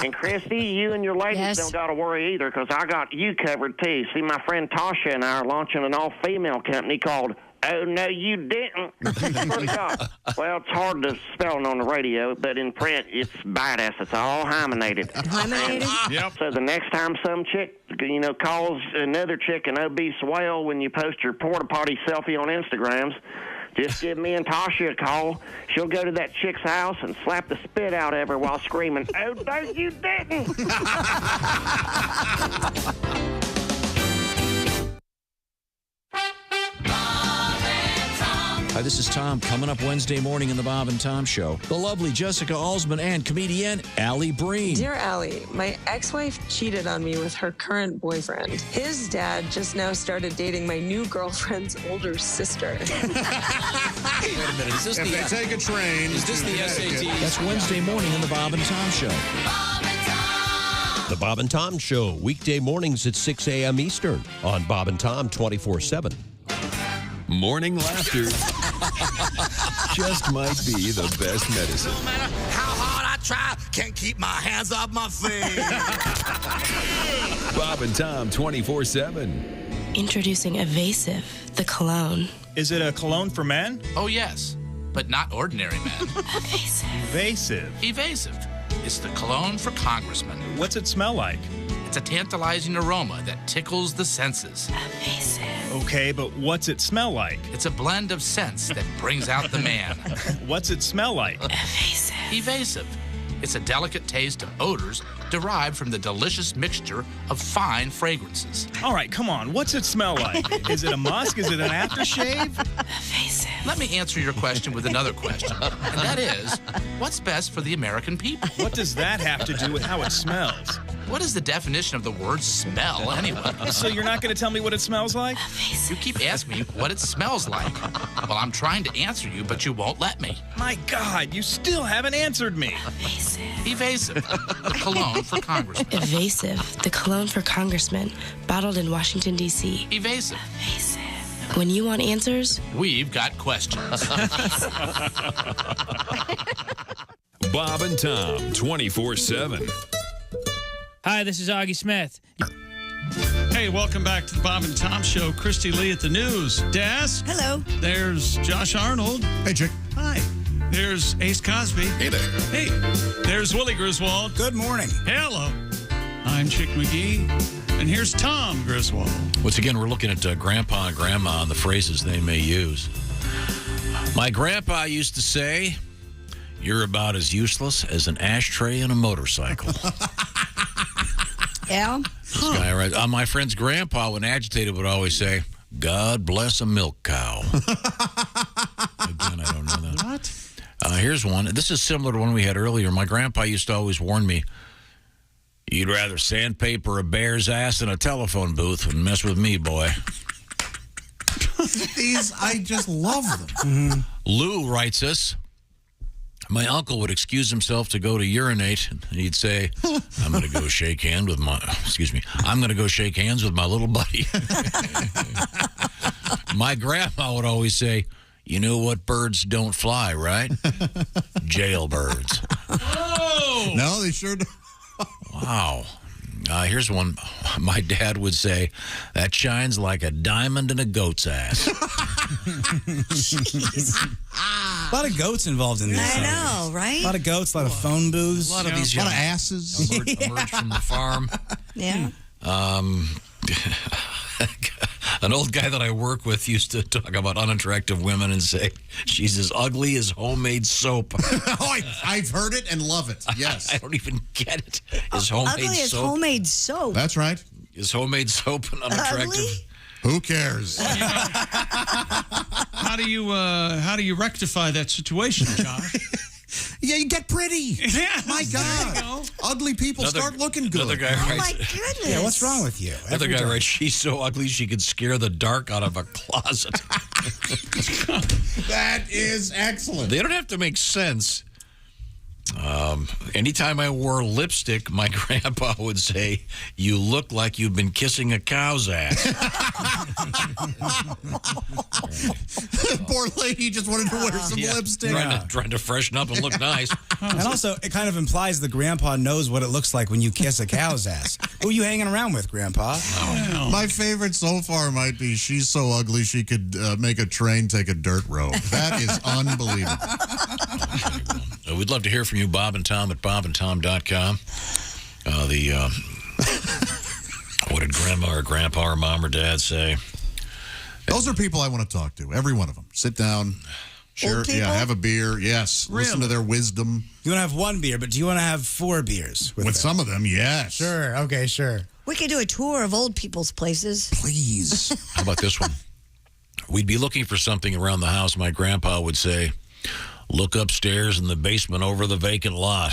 And Christy, you and your ladies don't got to worry either, because I got you covered too. See, my friend Tasha and I are launching an all-female company called Oh, No, You Didn't. Pretty good. Well, it's hard to spell on the radio, but in print, it's badass. It's all hymenated. Hymenated? Yep. So the next time some chick, calls another chick an obese whale when you post your porta potty selfie on Instagrams, just give me and Tasha a call. She'll go to that chick's house and slap the spit out of her while screaming, "Oh, no, you didn't." Hi, this is Tom. Coming up Wednesday morning in the Bob and Tom Show, the lovely Jessica Alsman and comedian Allie Breen. Dear Allie, my ex-wife cheated on me with her current boyfriend. His dad just now started dating my new girlfriend's older sister. Wait a minute. Is this if they take a train. Is this the SAT? That's Wednesday morning in the Bob and Tom Show. The Bob and Tom Show, weekday mornings at 6 a.m. Eastern on Bob and Tom 24/7. Morning laughter just might be the best medicine. No matter how hard I try, can't keep my hands off my face. Bob and Tom 24/7. Introducing Evasive, the cologne. Is it a cologne for men? Oh, yes, but not ordinary men. Evasive. Evasive. It's the cologne for congressmen. What's it smell like? It's a tantalizing aroma that tickles the senses. Evasive. Okay, but what's it smell like? It's a blend of scents that brings out the man. What's it smell like? Evasive. Evasive. It's a delicate taste of odors derived from the delicious mixture of fine fragrances. All right, come on. What's it smell like? Is it a musk? Is it an aftershave? Evasive. Let me answer your question with another question, and that is, what's best for the American people? What does that have to do with how it smells? What is the definition of the word smell, anyway? So you're not going to tell me what it smells like? You keep asking me what it smells like. Well, I'm trying to answer you, but you won't let me. My God, you still haven't answered me. Evasive. The cologne for congressmen. Evasive, the cologne for congressmen, bottled in Washington, D.C. Evasive. When you want answers, we've got questions. Bob and Tom 24/7. Hi, this is Augie Smith. Hey, welcome back to the Bob and Tom Show. Christy Lee at the news desk. Hello. There's Josh Arnold. Hey, Chick. Hi. There's Ace Cosby. Hey there. Hey. There's Willie Griswold. Good morning. Hello. I'm Chick McGee. And here's Tom Griswold. Once again, we're looking at Grandpa and Grandma and the phrases they may use. My grandpa used to say, "You're about as useless as an ashtray and a motorcycle." Yeah? This guy, right? My friend's grandpa, when agitated, would always say, "God bless a milk cow." Again, I don't know that. What? Here's one. This is similar to one we had earlier. My grandpa used to always warn me, "You'd rather sandpaper a bear's ass in a telephone booth than mess with me, boy." These, I just love them. Mm-hmm. Lou writes us, my uncle would excuse himself to go to urinate, and he'd say, I'm going to go shake hands with my little buddy. My grandma would always say, "You know what birds don't fly, right? Jailbirds." Oh! No, they sure do. Wow. Here's one. My dad would say, "That shines like a diamond in a goat's ass." A lot of goats involved in this. I know, right? A lot of goats, a lot of phone booths. A lot of these a lot of asses. emerge from the farm. Yeah. An old guy that I work with used to talk about unattractive women and say, she's as ugly as homemade soap. I've heard it and love it. Yes. I don't even get it. Is homemade ugly as soap? homemade soap. That's right. Is homemade soap an unattractive? Ugly? Who cares? How do you rectify that situation, Josh? Yeah, you get pretty. Yeah, my God. Ugly people start looking good. Another guy Oh, writes, my goodness. Yeah, what's wrong with you? Another guy writes, she's so ugly she could scare the dark out of a closet. That is excellent. They don't have to make sense. Anytime I wore lipstick, my grandpa would say, you look like you've been kissing a cow's ass. Poor lady just wanted to wear some lipstick. Trying to freshen up and look nice. And also, it kind of implies the grandpa knows what it looks like when you kiss a cow's ass. Who are you hanging around with, Grandpa? Oh. My favorite so far might be she's so ugly she could make a train take a dirt road. That is unbelievable. We'd love to hear from you, Bob and Tom at bobandtom.com. What did grandma or grandpa or mom or dad say? Those are people I want to talk to, every one of them. Sit down, share, have a beer, yes. Really? Listen to their wisdom. You want to have one beer, but do you want to have 4 beers? With some of them, yes. Sure, okay, sure. We could do a tour of old people's places. Please. How about this one? We'd be looking for something around the house. My grandpa would say, look upstairs in the basement over the vacant lot.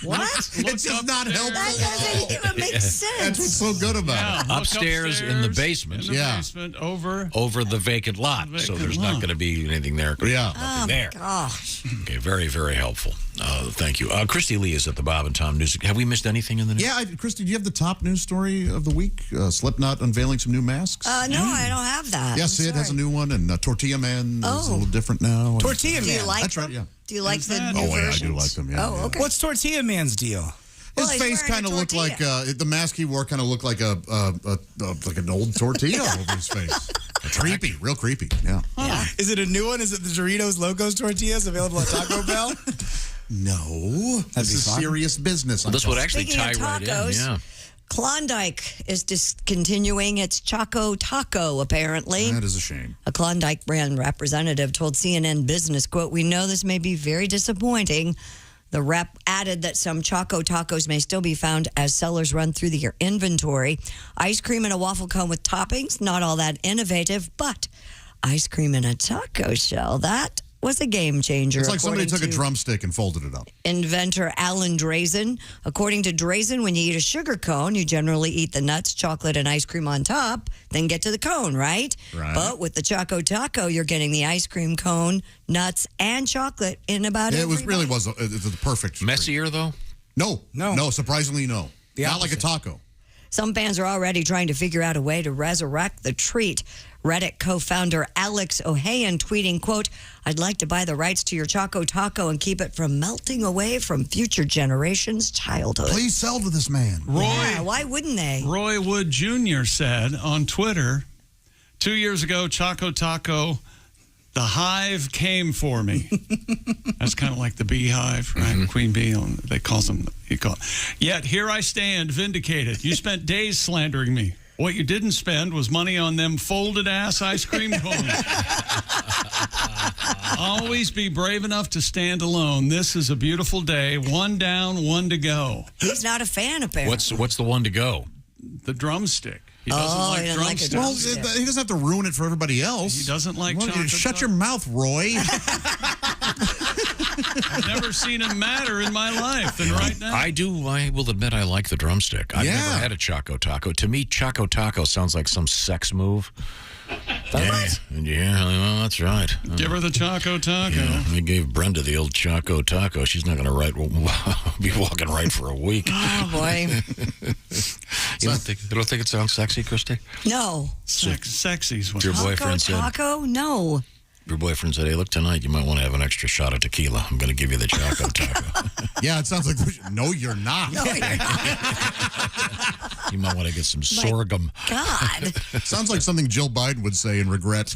What? It's just not helpful. That doesn't even make sense. That's what's so good about it. Upstairs in the basement. Basement over the vacant lot. So there's not going to be anything there. Nothing there. Gosh. Okay, very, very helpful. Thank you. Christy Lee is at the Bob and Tom News. Have we missed anything in the news? Yeah, Christy, do you have the top news story of the week? Slipknot unveiling some new masks? No, I don't have that. Yeah, Sid has a new one, and Tortilla Man is a little different now. Tortilla Man. Do you like That's right, them? yeah. Do you like the new Oh, yeah, I versions? do like them, yeah. Oh, okay. What's Tortilla Man's deal? His Well, he's face wearing kind a of looked like tortilla. the mask he wore kind of looked like like an old tortilla over his face. Creepy, real creepy. Yeah. Is it a new one? Is it the Doritos Locos Tortillas available at Taco Bell? No, this is serious business. Well, this would actually Speaking tie of right in. tacos, Yeah. Klondike is discontinuing its Choco Taco, apparently. That is a shame. A Klondike brand representative told CNN Business, quote, we know this may be very disappointing. The rep added that some Choco Tacos may still be found as sellers run through their inventory. Ice cream in a waffle cone with toppings, not all that innovative, but ice cream in a taco shell, that was a game changer. It's like somebody according took a to drumstick and folded it up. Inventor Alan Drazen. According to Drazen, when you eat a sugar cone, you generally eat the nuts, chocolate, and ice cream on top, then get to the cone, right? Right. But with the Choco Taco, you're getting the ice cream cone, nuts, and chocolate in about It was every really bite. was the perfect. Messier, though? No, surprisingly, no. Not like a taco. Some fans are already trying to figure out a way to resurrect the treat. Reddit co-founder Alex Ohayon tweeting, quote, I'd like to buy the rights to your Choco Taco and keep it from melting away from future generations' childhood. Please sell to this man. Yeah, why wouldn't they? Roy Wood Jr. said on Twitter, 2 years ago, Choco Taco, the hive came for me. That's kind of like the beehive, right? Queen bee, they call them. Yet here I stand, vindicated. You spent days slandering me. What you didn't spend was money on them folded-ass ice cream cones. Always be brave enough to stand alone. This is a beautiful day. One down, one to go. He's not a fan, apparently. What's the one to go? The drumstick. He doesn't like he doesn't like a drumsticks. Well, he doesn't have to ruin it for everybody else. He doesn't like chocolate. Shut your mouth, Roy. I've never seen him madder in my life than right now. I will admit I like the drumstick. I've never had a Choco Taco. To me, Choco Taco sounds like some sex move. Yeah, well, that's right. Give her the Choco Taco. Yeah, I gave Brenda the old Choco Taco. She's not going to be walking right for a week. Oh, boy. You don't think it sounds sexy, Christy? No. Sexy's what your boyfriend said. Taco? No. Your boyfriend said, hey, look, tonight you might want to have an extra shot of tequila. I'm going to give you the Choco Taco. Yeah, it sounds like, no, you're not. No, you're not. You might want to get some sorghum. God. Sounds like something Jill Biden would say in regret.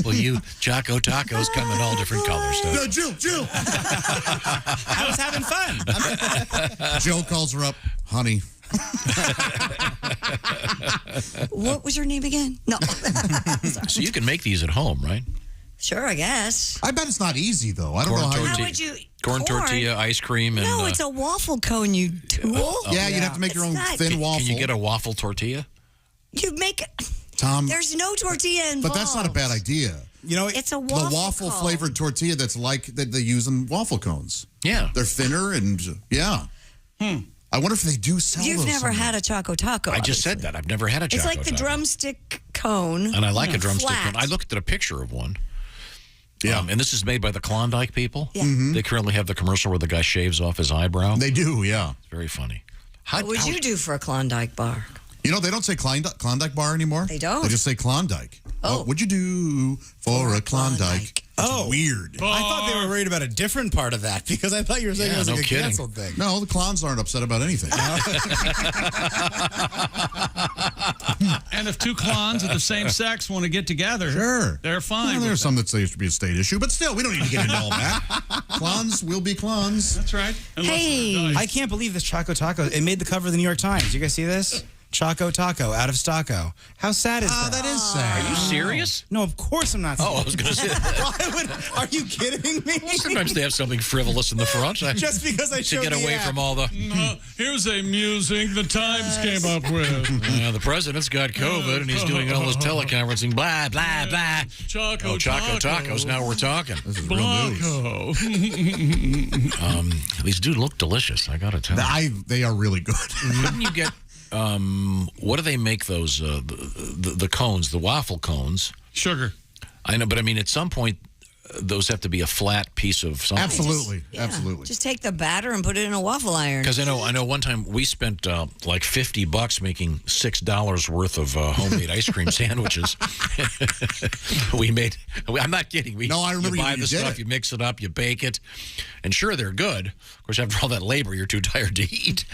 Well, you Choco Tacos come in all different colors. No, Jill. I was having fun. Jill calls her up, honey. What was your name again? No. So you can make these at home, right? Sure, I guess. I bet it's not easy, though. I don't know how would you... Corn tortilla, ice cream, and... No, it's a waffle cone, you tool. Yeah, you'd have to make your own thin waffle. Can you get a waffle tortilla? You make... Tom... There's no tortilla involved. But that's not a bad idea. You know, it's a waffle The waffle-flavored tortilla that's like that they use in waffle cones. Yeah. They're thinner and, yeah. I wonder if they do sell those. You've never had a Choco Taco. I just said that. I've never had a Choco It's like the Taco. drumstick cone. And I like a drumstick flat. cone. I looked at a picture of one. Yeah. And this is made by the Klondike people. Yeah. They currently have the commercial where the guy shaves off his eyebrow. They do, yeah. It's very funny. What would you do for a Klondike bar? You know, they don't say Klondike bar anymore. They don't? They just say Klondike. Oh. What'd you do for a Klondike? Oh, weird. I thought they were worried about a different part of that because I thought you were saying it was like a canceled thing. No, the clowns aren't upset about anything. And if two clowns of the same sex want to get together, sure, they're fine. Well, there are some that say it should be a state issue, but still, we don't need to get into all that. Clowns will be clowns. That's right. Hey, I can't believe this Choco Taco. It made the cover of the New York Times. You guys see this? Choco Taco, out of stocko. How sad is that? That is sad. Are you serious? No, of course I'm not serious. Oh, I was going to say. Are you kidding me? Well, sometimes they have something frivolous in the front. Just because I showed to get away from all the... Here's a musing the Times came up with. The president's got COVID, and he's doing all this teleconferencing, blah, blah, blah. Choco Tacos, now we're talking. This is real news. These do look delicious, I got to tell you. They are really good. Couldn't you get... what do they make those, the cones, the waffle cones? Sugar. I know, but I mean, at some point, those have to be a flat piece of something. Absolutely, absolutely. Just take the batter and put it in a waffle iron. Because I know one time we spent like $50 making $6 worth of homemade ice cream sandwiches. I'm not kidding. I remember you buy you the did stuff, it. you mix it up, you bake it, and sure, they're good. Of course, after all that labor, you're too tired to eat.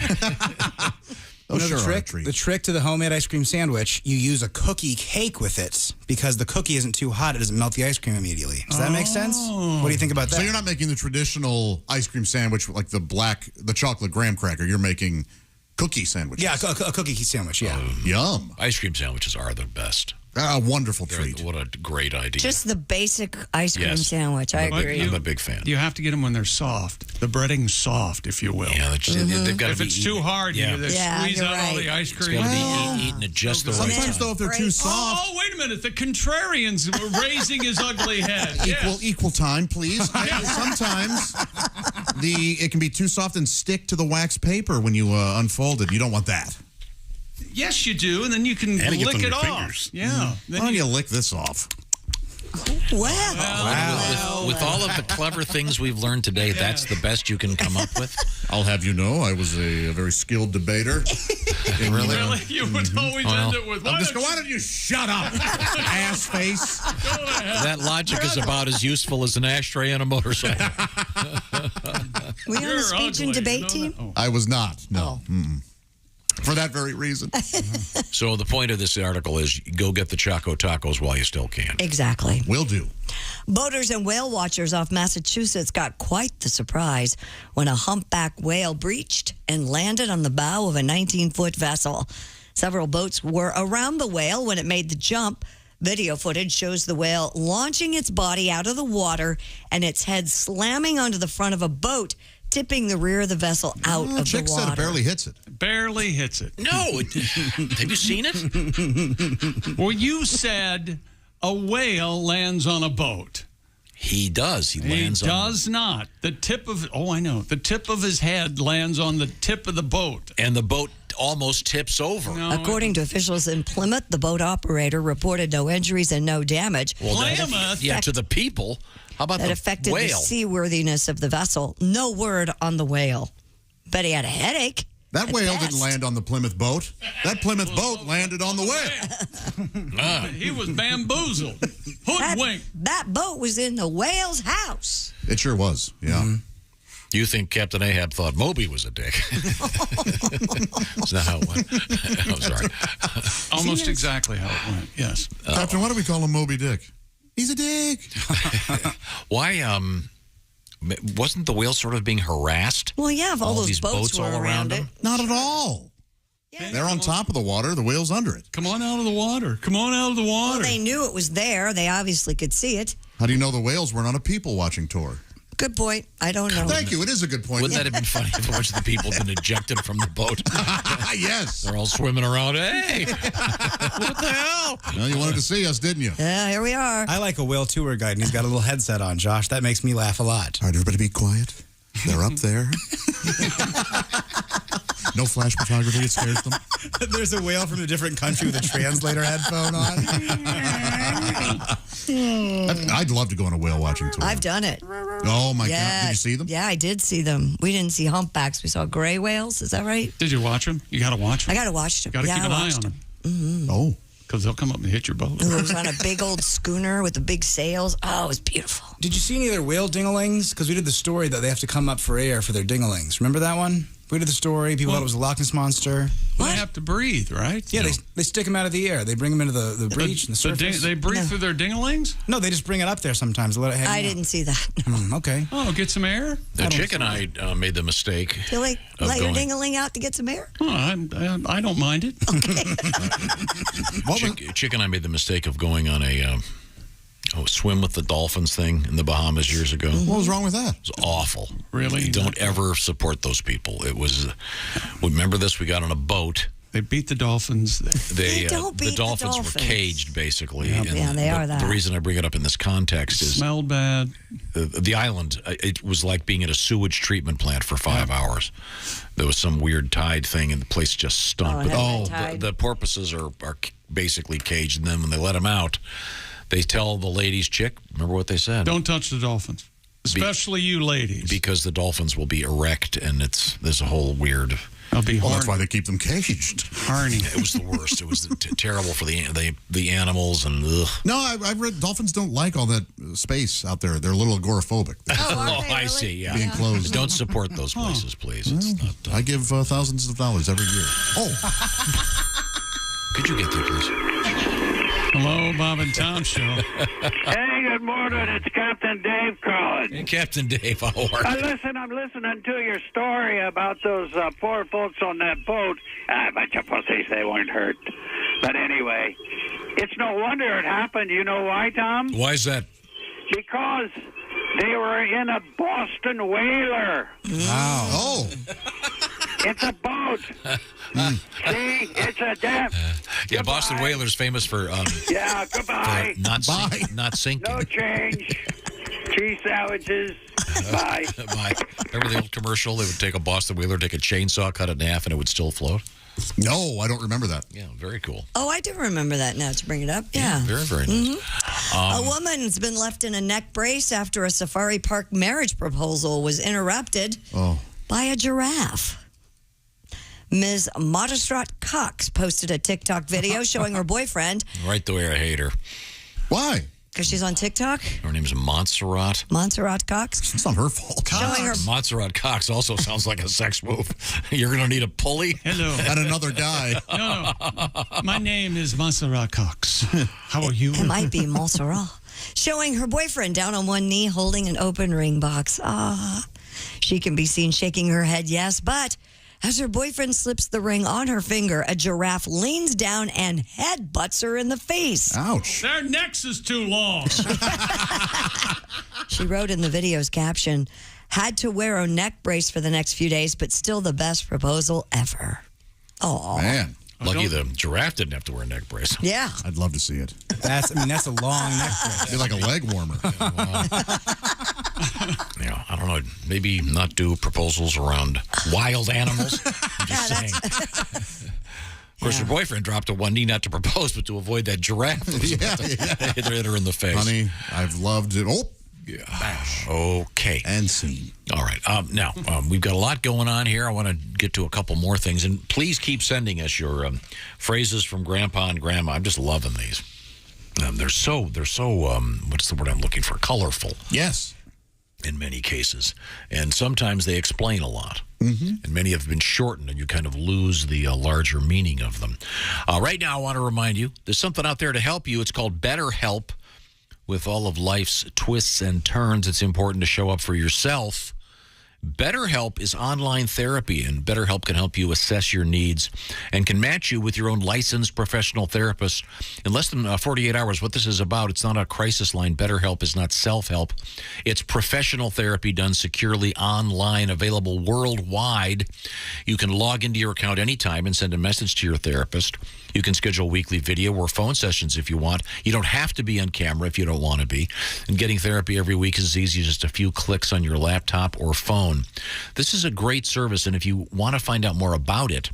The trick to the homemade ice cream sandwich, you use a cookie cake with it because the cookie isn't too hot. It doesn't melt the ice cream immediately. Does that make sense? What do you think about that? So you're not making the traditional ice cream sandwich like the chocolate graham cracker. You're making cookie sandwiches. Yeah, a cookie sandwich, yeah. Yum. Ice cream sandwiches are the best. A wonderful treat. What a great idea. Just the basic ice cream Yes. sandwich. I agree. I'm a big fan. You have to get them when they're soft. The breading's soft, if you will. Yeah, they've got to If be it's too hard, yeah. they Yeah, squeeze you're out all right. the ice It's cream. got to be eaten at just the right Sometimes, time. though, if they're too soft. Oh, wait a minute. The contrarian's raising his ugly head. Equal time, please. Sometimes it can be too soft and stick to the wax paper when you unfold it. You don't want that. Yes, you do, and then you can And it gets lick on it your off. fingers. Yeah. Why don't you lick this off? With all of the clever things we've learned today, that's the best you can come up with? I'll have you know, I was a very skilled debater. Really? You would always end it with, why don't you shut up, ass face? That logic is about as useful as an ashtray and a motorcycle. Were you on the speech and debate team? I was not, no. For that very reason. So the point of this article is go get the Choco Tacos while you still can. Exactly. Will do. Boaters and whale watchers off Massachusetts got quite the surprise when a humpback whale breached and landed on the bow of a 19-foot vessel. Several boats were around the whale when it made the jump. Video footage shows the whale launching its body out of the water and its head slamming onto the front of a boat, tipping the rear of the vessel out of the Chick water. said it barely hits it. Barely hits it. No. Have you seen it? Well, you said a whale lands on a boat. He does. He lands He does not. The tip of his head lands on the tip of the boat. And the boat almost tips over. According to officials in Plymouth, the boat operator reported no injuries and no damage. Well, to the people. How about that the affected whale? the seaworthiness of the vessel. No word on the whale. Bet he had a headache. That whale didn't land on the Plymouth boat. That Plymouth boat landed on the whale. He was bamboozled. Hoodwinked. That boat was in the whale's house. It sure was, yeah. You think Captain Ahab thought Moby was a dick. That's not how it went. I'm sorry. Almost exactly how it went, yes. Captain, why do we call him Moby Dick? He's a dick. Why, wasn't the whale sort of being harassed? Well, yeah, if all those these boats were all around him. Not at all. Yeah. They're on top of the water. The whale's under it. Come on out of the water. Come on out of the water. Well, they knew it was there. They obviously could see it. How do you know the whales weren't on a people-watching tour? Good point. I don't know. Thank you. It is a good point. Wouldn't that have been funny if a bunch of the people had been ejected from the boat? Yes. They're all swimming around. Hey, what the hell? Well, you wanted to see us, didn't you? Yeah, here we are. I like a whale tour guide, and he's got a little headset on, Josh. That makes me laugh a lot. All right, everybody be quiet. They're up there. No flash photography. It scares them. There's a whale from a different country with a translator headphone on. I'd love to go on a whale watching tour. I've done it. Oh, my God. Did you see them? Yeah, I did see them. We didn't see humpbacks. We saw gray whales. Is that right? Did you watch them? You got to watch them. I got to watch them. Got to keep an eye on them. Mm-hmm. Oh. Because they'll come up and hit your boat. It was on a big old schooner with the big sails. Oh, it was beautiful. Did you see any of their whale dingalings? Because we did the story that they have to come up for air for their dingalings. Remember that one? We did the story. People thought it was a Loch Ness Monster. They have to breathe, right? Yeah, they stick them out of the air. They bring them into the breach and the surface. They breathe through their dingalings? No, they just bring it up there sometimes. Let it hang I out. didn't see that. Okay. Oh, get some air? The chick and I made the mistake. Do you let your dingaling out to get some air? Oh, I don't mind it. Chick and I made the mistake of going on a swim with the dolphins thing in the Bahamas years ago. What was wrong with that? It was awful. Really? Don't ever support those people. It was. Remember this? We got on a boat. They beat the dolphins. They don't beat the dolphins were caged, basically. Yeah, and they are that. The reason I bring it up in this context is smelled bad. The island. It was like being at a sewage treatment plant for 5 hours. There was some weird tide thing, and the place just stunk. The porpoises are basically caged, and then when they let them out, they tell the ladies, chick, remember what they said? Don't touch the dolphins, especially you ladies. Because the dolphins will be erect, and there's a whole weird... I'll be that's why they keep them caged. Horny. It was the worst. It was terrible for the animals, and ugh. No, I've read dolphins don't like all that space out there. They're a little agoraphobic. I see, yeah. Being closed. Don't support those places, please. It's not, I give thousands of dollars every year. Oh. Could you get there, please? Hello, Bob and Tom Show. Hey, good morning. It's Captain Dave calling. Hey, Captain Dave, how are you? Listen, I'm listening to your story about those poor folks on that boat. A bunch of pussies, they weren't hurt. But anyway, it's no wonder it happened. You know why, Tom? Why is that? Because they were in a Boston whaler. Wow. Oh. It's a boat. See, it's a damn. Yeah, Boston Whalers famous for yeah, goodbye. For not sinking. No change. Cheese sandwiches. Bye. Bye. Remember the old commercial? They would take a Boston Whaler, take a chainsaw, cut it in half, and it would still float? No, I don't remember that. Yeah, very cool. Oh, I do remember that now to bring it up. Yeah. Very, very nice. A woman's been left in a neck brace after a safari park marriage proposal was interrupted by a giraffe. Ms. Modestrat Cox posted a TikTok video showing her boyfriend. Right the way I hate her. Why? Because she's on TikTok? Her name's Montserrat. Montserrat Cox? It's not her fault. Showing her... Montserrat Cox also sounds like a sex move. You're going to need a pulley? Hello. And another guy. No. My name is Montserrat Cox. How are you? It might be Montserrat. Showing her boyfriend down on one knee holding an open ring box. She can be seen shaking her head yes, but... as her boyfriend slips the ring on her finger, a giraffe leans down and headbutts her in the face. Ouch. Their necks is too long. She wrote in the video's caption, had to wear a neck brace for the next few days, but still the best proposal ever. Oh man. Lucky the giraffe didn't have to wear a neck brace. Yeah. I'd love to see it. That's a long neck brace. Be like a leg warmer. Yeah, I don't know. Maybe not do proposals around wild animals. I'm just saying. Of course, her boyfriend dropped to one knee not to propose, but to avoid that giraffe. Hit her in the face. Honey, I've loved it. Oh. Yeah. Okay. And scene. All right. Now, we've got a lot going on here. I want to get to a couple more things. And please keep sending us your phrases from Grandpa and Grandma. I'm just loving these. They're so what's the word I'm looking for? Colorful. Yes. in many cases. And sometimes they explain a lot. And many have been shortened, and you kind of lose the larger meaning of them. Right now, I want to remind you, there's something out there to help you. It's called BetterHelp. With all of life's twists and turns, it's important to show up for yourself. BetterHelp is online therapy, and BetterHelp can help you assess your needs and can match you with your own licensed professional therapist in less than 48 hours. What this is about, it's not a crisis line. BetterHelp is not self-help. It's professional therapy done securely online, available worldwide. You can log into your account anytime and send a message to your therapist. You can schedule weekly video or phone sessions if you want. You don't have to be on camera if you don't want to be. And getting therapy every week is as easy as just a few clicks on your laptop or phone. This is a great service, and if you want to find out more about it,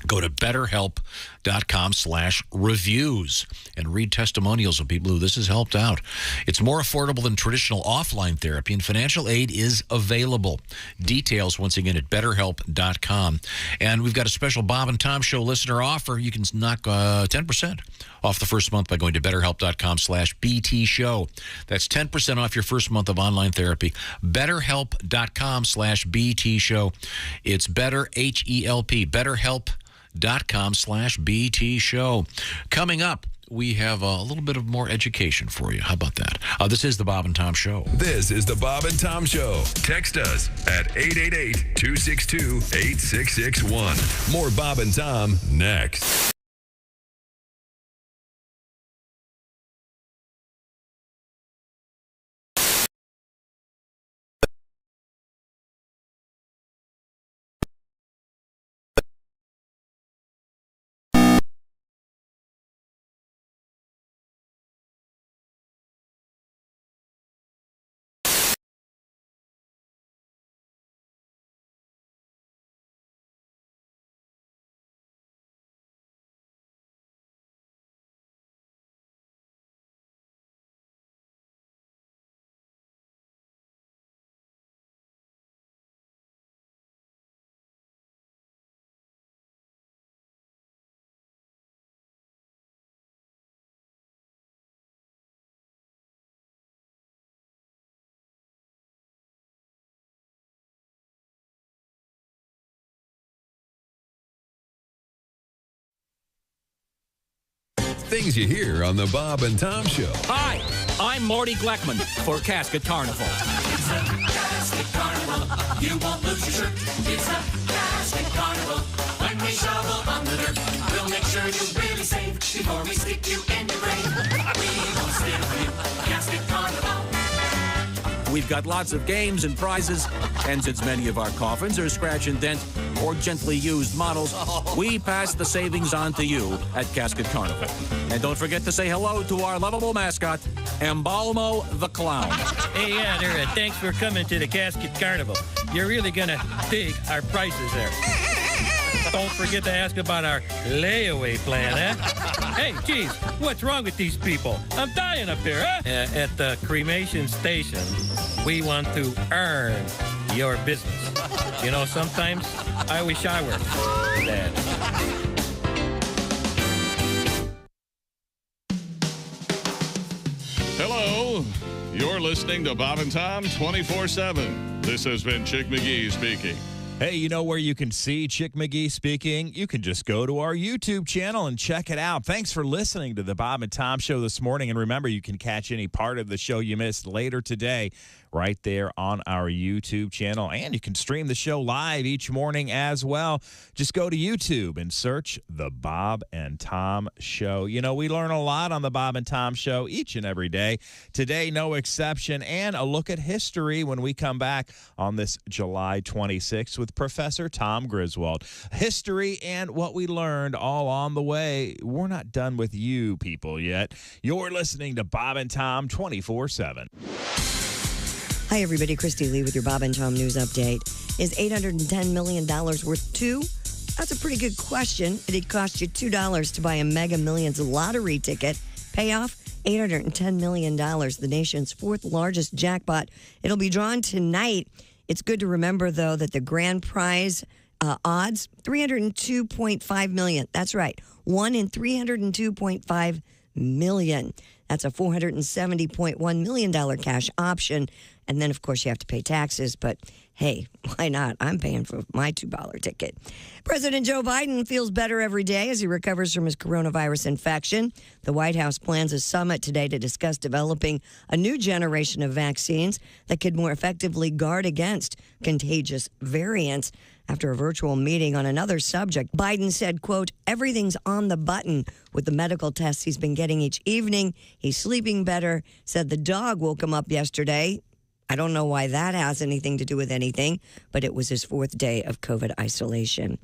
go to betterhelp.com/reviews and read testimonials of people who this has helped out. It's more affordable than traditional offline therapy, and financial aid is available. Details, once again, at betterhelp.com. And we've got a special Bob and Tom Show listener offer. You can knock 10% off the first month by going to betterhelp.com/BT show. That's 10% off your first month of online therapy. Betterhelp.com/BT show. It's better, H-E-L-P, betterhelp.com/BT show. Coming up, we have a little bit of more education for you. How about that? This is the Bob and Tom Show. This is the Bob and Tom Show. Text us at 888-262-8661. More Bob and Tom next. Things you hear on the Bob and Tom Show. Hi, I'm Morty Gleckman for Casket Carnival. It's a Casket Carnival. You won't lose your shirt. It's a Casket Carnival. When we shovel on the dirt, we'll make sure you really save before we stick you in your grave. We won't steal from you. Casket Carnival. We've got lots of games and prizes, and since many of our coffins are scratch and dent or gently used models, we pass the savings on to you at Casket Carnival. And don't forget to say hello to our lovable mascot, Embalmo the Clown. Hey, yeah, there. Thanks for coming to the Casket Carnival. You're really gonna dig our prices there. Don't forget to ask about our layaway plan, eh? Hey, geez, what's wrong with these people? I'm dying up here, huh? At the cremation station, we want to earn your business. You know, sometimes I wish I were dead. Hello, you're listening to Bob and Tom 24/7. This has been Chick McGee speaking. Hey, you know where you can see Chick McGee speaking? You can just go to our YouTube channel and check it out. Thanks for listening to the Bob and Tom Show this morning. And remember, you can catch any part of the show you missed later today right there on our YouTube channel. And you can stream the show live each morning as well. Just go to YouTube and search The Bob and Tom Show. You know, we learn a lot on The Bob and Tom Show each and every day. Today, no exception. And a look at history when we come back on this July 26th with Professor Tom Griswold. History and what we learned all on the way. We're not done with you people yet. You're listening to Bob and Tom 24/7. Hi, everybody. Christy Lee with your Bob and Tom News Update. Is $810 million worth two? That's a pretty good question. It'd cost you $2 to buy a Mega Millions lottery ticket. Payoff, $810 million, the nation's fourth largest jackpot. It'll be drawn tonight. It's good to remember, though, that the grand prize odds, 302.5 million. That's right, 1 in 302.5 million. That's a $470.1 million cash option. And then, of course, you have to pay taxes. But hey, why not? I'm paying for my $2 ticket. President Joe Biden feels better every day as he recovers from his coronavirus infection. The White House plans a summit today to discuss developing a new generation of vaccines that could more effectively guard against contagious variants. After a virtual meeting on another subject, Biden said, quote, everything's on the button with the medical tests he's been getting each evening. He's sleeping better. Said the dog woke him up yesterday. I don't know why that has anything to do with anything, but it was his 4th day of COVID isolation.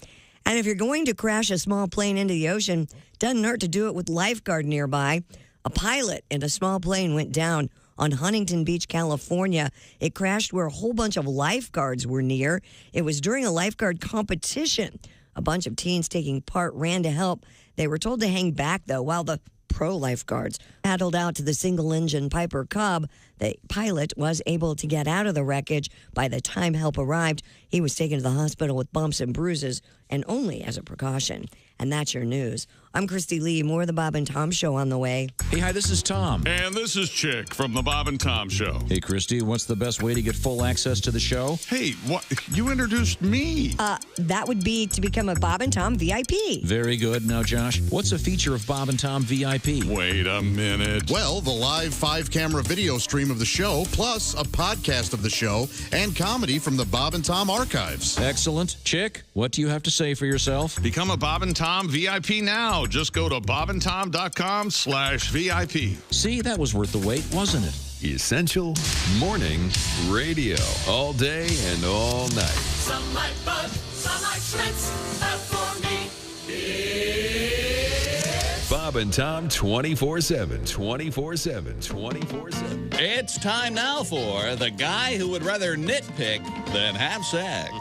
And if you're going to crash a small plane into the ocean, doesn't hurt to do it with lifeguard nearby. A pilot in a small plane went down on Huntington Beach, California. It crashed where a whole bunch of lifeguards were near. It was during a lifeguard competition. A bunch of teens taking part ran to help. They were told to hang back, though, while the pro lifeguards paddled out to the single-engine Piper Cub. The pilot was able to get out of the wreckage. By the time help arrived, he was taken to the hospital with bumps and bruises, and only as a precaution. And that's your news. I'm Christy Lee. More of the Bob and Tom Show on the way. Hey, hi, this is Tom. And this is Chick from the Bob and Tom Show. Hey, Christy, what's the best way to get full access to the show? Hey, what? You introduced me. That would be to become a Bob and Tom VIP. Very good. Now, Josh, what's a feature of Bob and Tom VIP? Wait a minute. Well, the live 5-camera video stream of the show, plus a podcast of the show and comedy from the Bob and Tom archives. Excellent. Chick, what do you have to say for yourself? Become a Bob and Tom VIP now. Just go to bobandtom.com/VIP. See, that was worth the wait, wasn't it? Essential Morning Radio. All day and all night. Some like Bud, some like Schmitz, but for me, it's Bob and Tom 24/7. 24/7. 24/7. It's time now for the guy who would rather nitpick than have sex.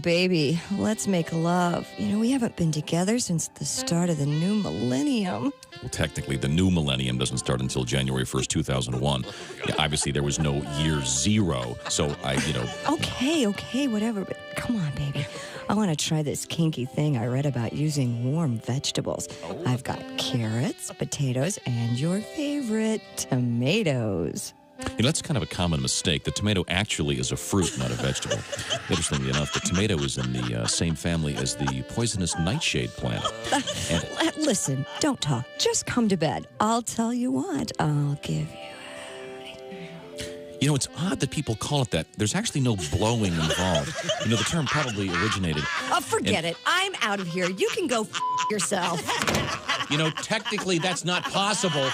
Baby, let's make love. You know, we haven't been together since the start of the new millennium. Well, technically, the new millennium doesn't start until January 1st, 2001. Yeah, obviously, there was no year 0, so Okay, whatever, but come on, baby. I want to try this kinky thing I read about using warm vegetables. I've got carrots, potatoes, and your favorite, tomatoes. You know, that's kind of a common mistake. The tomato actually is a fruit, not a vegetable. Interestingly enough, the tomato is in the same family as the poisonous nightshade plant. Listen, don't talk. Just come to bed. I'll tell you what, I'll give you. You know, it's odd that people call it that. There's actually no blowing involved. You know, the term probably originated. Forget it. I'm out of here. You can go yourself. You know, technically, that's not possible.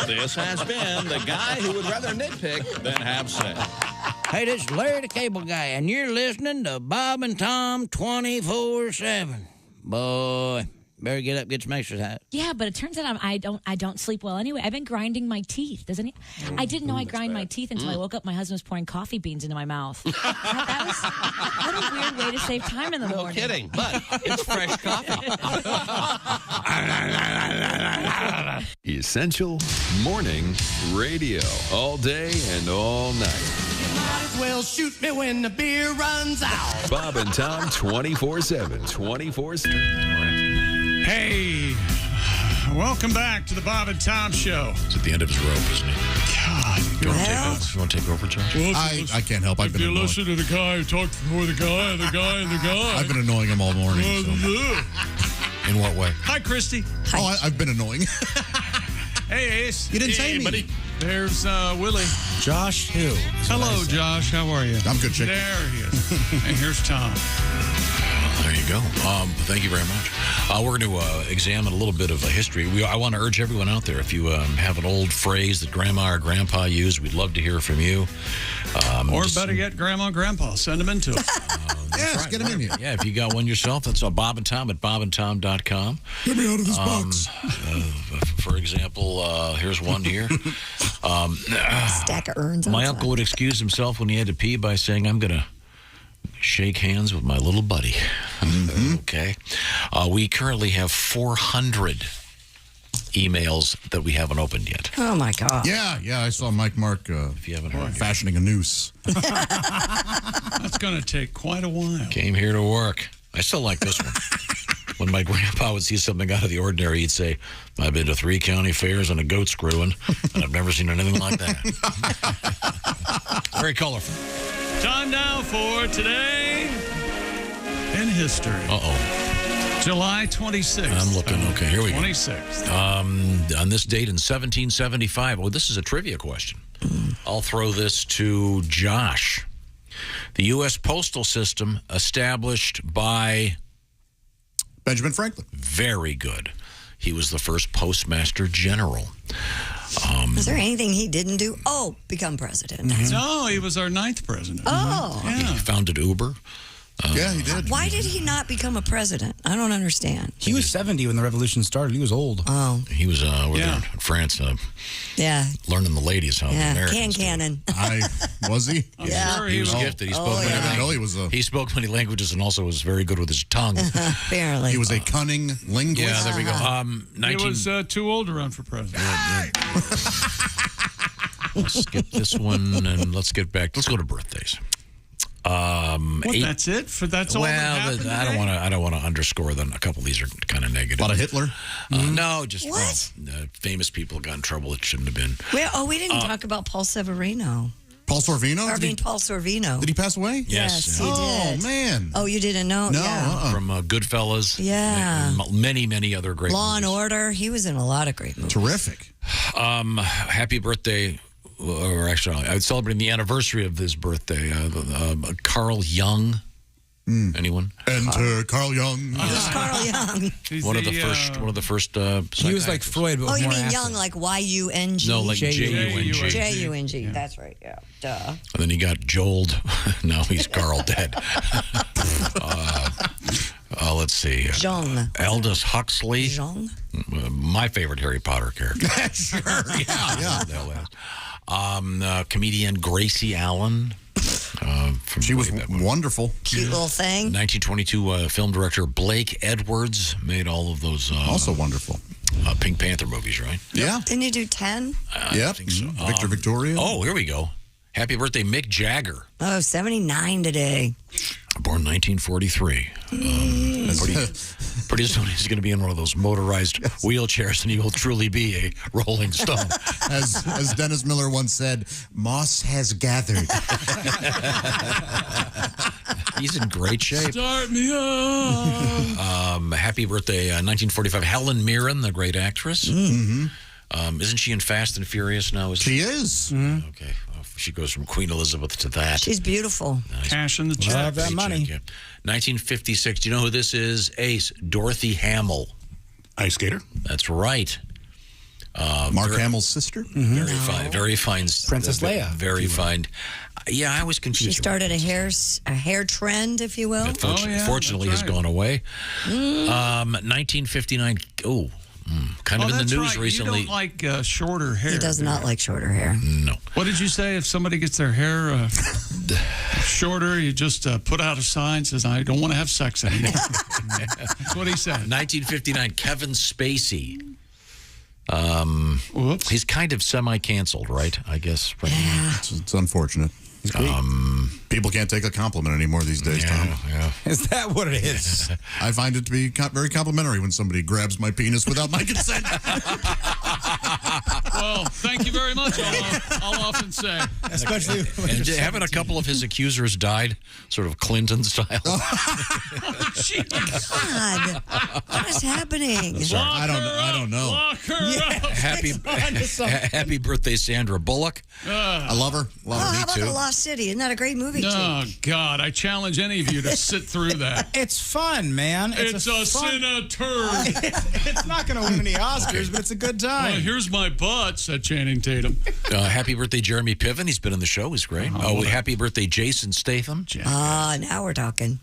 This has been the guy who would rather nitpick than have sex. Hey, this is Larry the Cable Guy, and you're listening to Bob and Tom 24/7. Boy, better get up, get some exercise. Yeah, but it turns out I don't sleep well anyway. I've been grinding my teeth. I didn't know I grind my teeth until I woke up. My husband was pouring coffee beans into my mouth. What a weird way to save time in the morning. No kidding, but it's fresh coffee. Essential Morning Radio. All day and all night. might as well shoot me when the beer runs out. Bob and Tom 24/7. 24/7. Hey, welcome back to the Bob and Tom Show. It's at the end of his rope, isn't he? God. You want to take over, Josh? I can't help. I've been annoying. Listen to the guy who talked before the guy, and the guy, and the guy. I've been annoying him all morning. In what way? Hi, Christy. Oh, I've been annoying. Hey, Ace. You didn't say me. Buddy. There's Willie. Josh who? Hello, Josh. How are you? I'm good, Chick. There he is. And here's Tom. There you go. Thank you very much. We're going to examine a little bit of history. I want to urge everyone out there, if you have an old phrase that Grandma or Grandpa used, we'd love to hear from you. Or better yet, Grandma and Grandpa. Send them into it. Yes, get them in here. Yeah, if you got one yourself, that's Bob and Tom at bobandtom.com. Get me out of this box. For example, here's one here. Stack of urns. My uncle would excuse himself when he had to pee by saying, I'm going to shake hands with my little buddy. Mm-hmm. Okay. We currently have 400 emails that we haven't opened yet. Oh, my God. Yeah, I saw Mike Mark if you haven't heard fashioning a noose. That's going to take quite a while. Came here to work. I still like this one. When my grandpa would see something out of the ordinary, he'd say, I've been to 3 county fairs and a goat screwing, and I've never seen anything like that. Very colorful. Time now for Today in History. Uh-oh. July 26th. I'm looking. Okay, here we go. 26th. On this date in 1775. Well, this is a trivia question. I'll throw this to Josh. The U.S. postal system established by Benjamin Franklin. Very good. He was the first postmaster general. Is there anything he didn't do? Oh, become president. No, he was our 9th president. Oh. He founded Uber. Yeah, he did. Why did he not become a president? I don't understand. He was 70 when the revolution started. He was old. Oh. He was over there in France Yeah. learning the ladies how the Yeah. Americans do it. Cannon. Was he? Yeah. Sure He was gifted. He spoke many languages. He spoke many languages and also was very good with his tongue. Apparently. He was a cunning linguist. Yeah, there we go. He was too old to run for president. Let's skip this one and let's get back. Let's go to birthdays. That's it? That's all that happened I don't want to underscore them. A couple of these are kind of negative. A lot of Hitler? No, just What? famous people got in trouble it shouldn't have been. We didn't talk about Paul Severino. Paul Sorvino? Paul Sorvino. Did he pass away? Yes. He did. Oh, man. Oh, you didn't know? No. Yeah. From Goodfellas. Yeah. And many other great Law and movies. Order. He was in a lot of great movies. Terrific. Happy birthday. Or actually, I was celebrating the anniversary of his birthday. Carl Jung. Anyone? Enter Carl Jung. Who's Carl Jung? One of the first. He was like Freud, but Oh, with you more mean acid. Young, like Y-U-N-G? No, like J-U-N-G. J-U-N-G. That's right, yeah. Duh. And then he got Joeled. Now he's Carl dead. Let's see. Jung. Aldous Huxley. Jung? My favorite Harry Potter character. Sure, yeah. Comedian Gracie Allen. She was wonderful. Cute little thing. 1922 film director Blake Edwards made all of those. Also wonderful. Pink Panther movies, right? Yeah. Didn't you do 10? Yeah. I think so. Victor Victoria. Oh, here we go. Happy birthday, Mick Jagger. Oh, 79 today. Born 1943. Pretty soon he's going to be in one of those motorized wheelchairs and he will truly be a Rolling Stone. As Dennis Miller once said, moss has gathered. He's in great shape. Start me up. Happy birthday, 1945. Helen Mirren, the great actress. Mm-hmm. Isn't she in Fast and Furious now? She is. Mm-hmm. Okay. Well, she goes from Queen Elizabeth to that. She's beautiful. Nice. Cash in the check. Love that money. Yeah. 1956. Do you know who this is? Ace. Dorothy Hamill. Ice skater. That's right. Mark Hamill's sister? Very fine. Very fine. Princess Leia. Very fine. Yeah, I was confused. She started a hair trend, if you will. Fortunately, has gone away. 1959. Oh, kind of in the news recently. You don't like shorter hair. He does not like shorter hair. No. What did you say? If somebody gets their hair shorter, you just put out a sign says, I don't want to have sex anymore. That's what he said. 1959, Kevin Spacey. Whoops. He's kind of semi-canceled, right? I guess. Yeah. It's unfortunate. People can't take a compliment anymore these days, Tom. Yeah. Is that what it is? I find it to be very complimentary when somebody grabs my penis without my consent. Well, thank you very much, I'll often say. Especially And haven't a couple of his accusers died, sort of Clinton style? God. What is happening? I don't know. Lock her up. Happy birthday, Sandra Bullock. I love her. Oh, how about The Lost City? Isn't that a great movie, Oh, God. I challenge any of you to sit through that. It's fun, man. It's a turd. It's not going to win any Oscars, but it's a good time. Here's my butt, said Channing Tatum. Happy birthday, Jeremy Piven. He's been on the show. He's great. Happy birthday, Jason Statham. Now we're talking.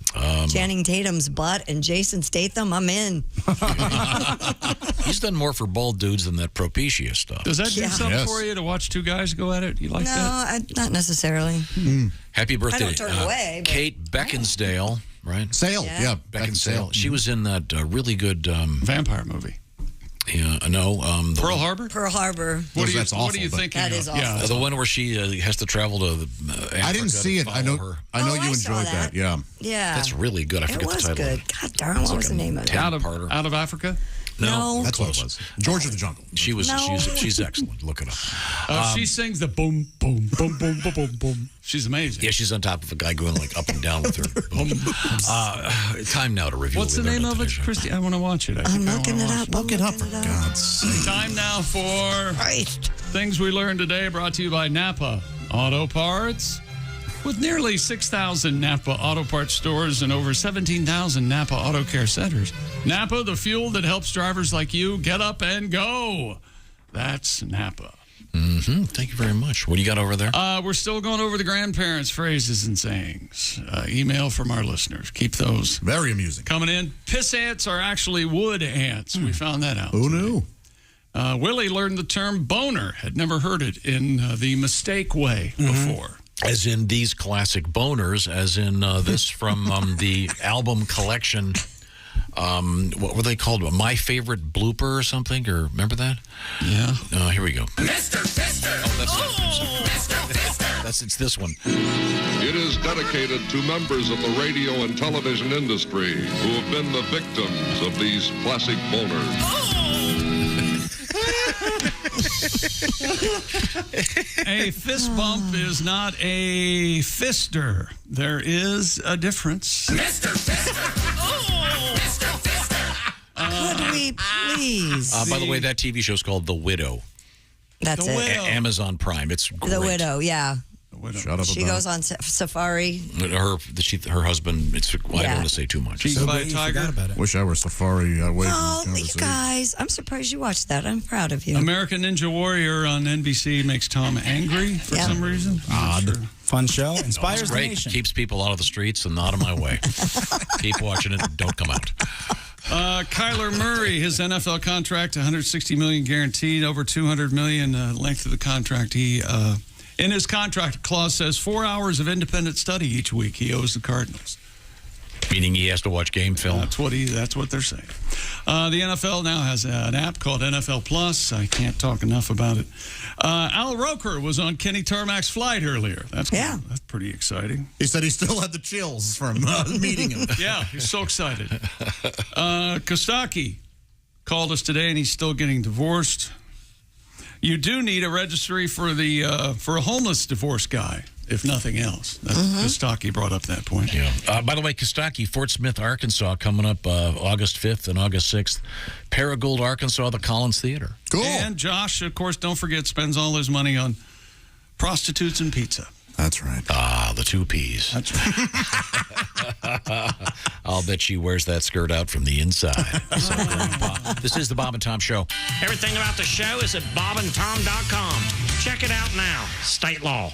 Channing Tatum's butt and Jason Statham, I'm in. He's done more for bald dudes than that Propecia stuff. Does that do something for you to watch two guys go at it? You like that? No, not necessarily. Happy birthday, I don't turn away, but- Kate Beckinsale, right? Sale, yeah. Beckinsale. She was in that really good vampire movie. Yeah, no. Pearl Harbor? Pearl Harbor. What are you awful, thinking That of? is awful. The one where she has to travel to Africa. I didn't see it. I know. Her. I know Oh, you I saw enjoyed that. that. Yeah. Yeah. That's really good. I It forget the was title. good. God darn, what was the name of it? Out of Africa? No. That's what it was. George of the Jungle. She was. No. She's excellent. Look it up. She sings the boom, boom, boom, boom, boom, boom, boom. She's amazing. Yeah, she's on top of a guy going like up and down with her. Time now to review. What's the name of it, Christy? I want to watch it. I'm looking it up. Look it up, for God's sake. Time now for things we learned today, brought to you by Napa Auto Parts. With nearly 6,000 Napa Auto Parts stores and over 17,000 Napa Auto Care centers, Napa, the fuel that helps drivers like you get up and go. That's Napa. Mm-hmm. Thank you very much. What do you got over there? We're still going over the grandparents' phrases and sayings. Email from our listeners. Keep those very amusing coming in. Piss ants are actually wood ants. We found that out. Who knew? Willie learned the term boner. Had never heard it in the mistake way before. As in these classic boners, as in this from the album collection. What were they called? My Favorite Blooper or something? Or remember that? Yeah. Here we go. Mr. Fister. Oh, it's this one. It is dedicated to members of the radio and television industry who have been the victims of these classic boners. A fist bump is not a fister. There is a difference. Mr. Fister. Mr. Fister. Could we please? By the way, that TV show is called The Widow. That's it. Amazon Prime. It's great. The Widow, yeah. Shut up. She goes on safari. Her husband. I don't want to say too much. She's by a tiger. Wish I were Safari. Oh, you guys, I'm surprised you watched that. I'm proud of you. American Ninja Warrior on NBC makes Tom angry for some reason. Odd. Fun show. Inspires It's the great. nation. Keeps people out of the streets and not in my way. Keep watching it. Don't come out. Kyler Murray, his NFL contract, $160 million guaranteed, over $200 million length of the contract. He in his contract clause says 4 hours of independent study each week he owes the Cardinals. Meaning he has to watch game film. That's what they're saying. The NFL now has an app called NFL Plus. I can't talk enough about it. Al Roker was on Kenny Tarmack's flight earlier. That's pretty exciting. He said he still had the chills from meeting him. Yeah, he's so excited. Kostaki called us today, and he's still getting divorced. You do need a registry for a homeless divorce guy, if nothing else. Kostaki brought up that point. Yeah. By the way, Kostaki, Fort Smith, Arkansas, coming up August 5th and August 6th. Paragould, Arkansas, the Collins Theater. Cool. And Josh, of course, don't forget, spends all his money on prostitutes and pizza. That's right. The 2 Ps. That's right. I'll bet she wears that skirt out from the inside. So, Grandpa. This is the Bob and Tom Show. Everything about the show is at bobandtom.com. Check it out now. State law.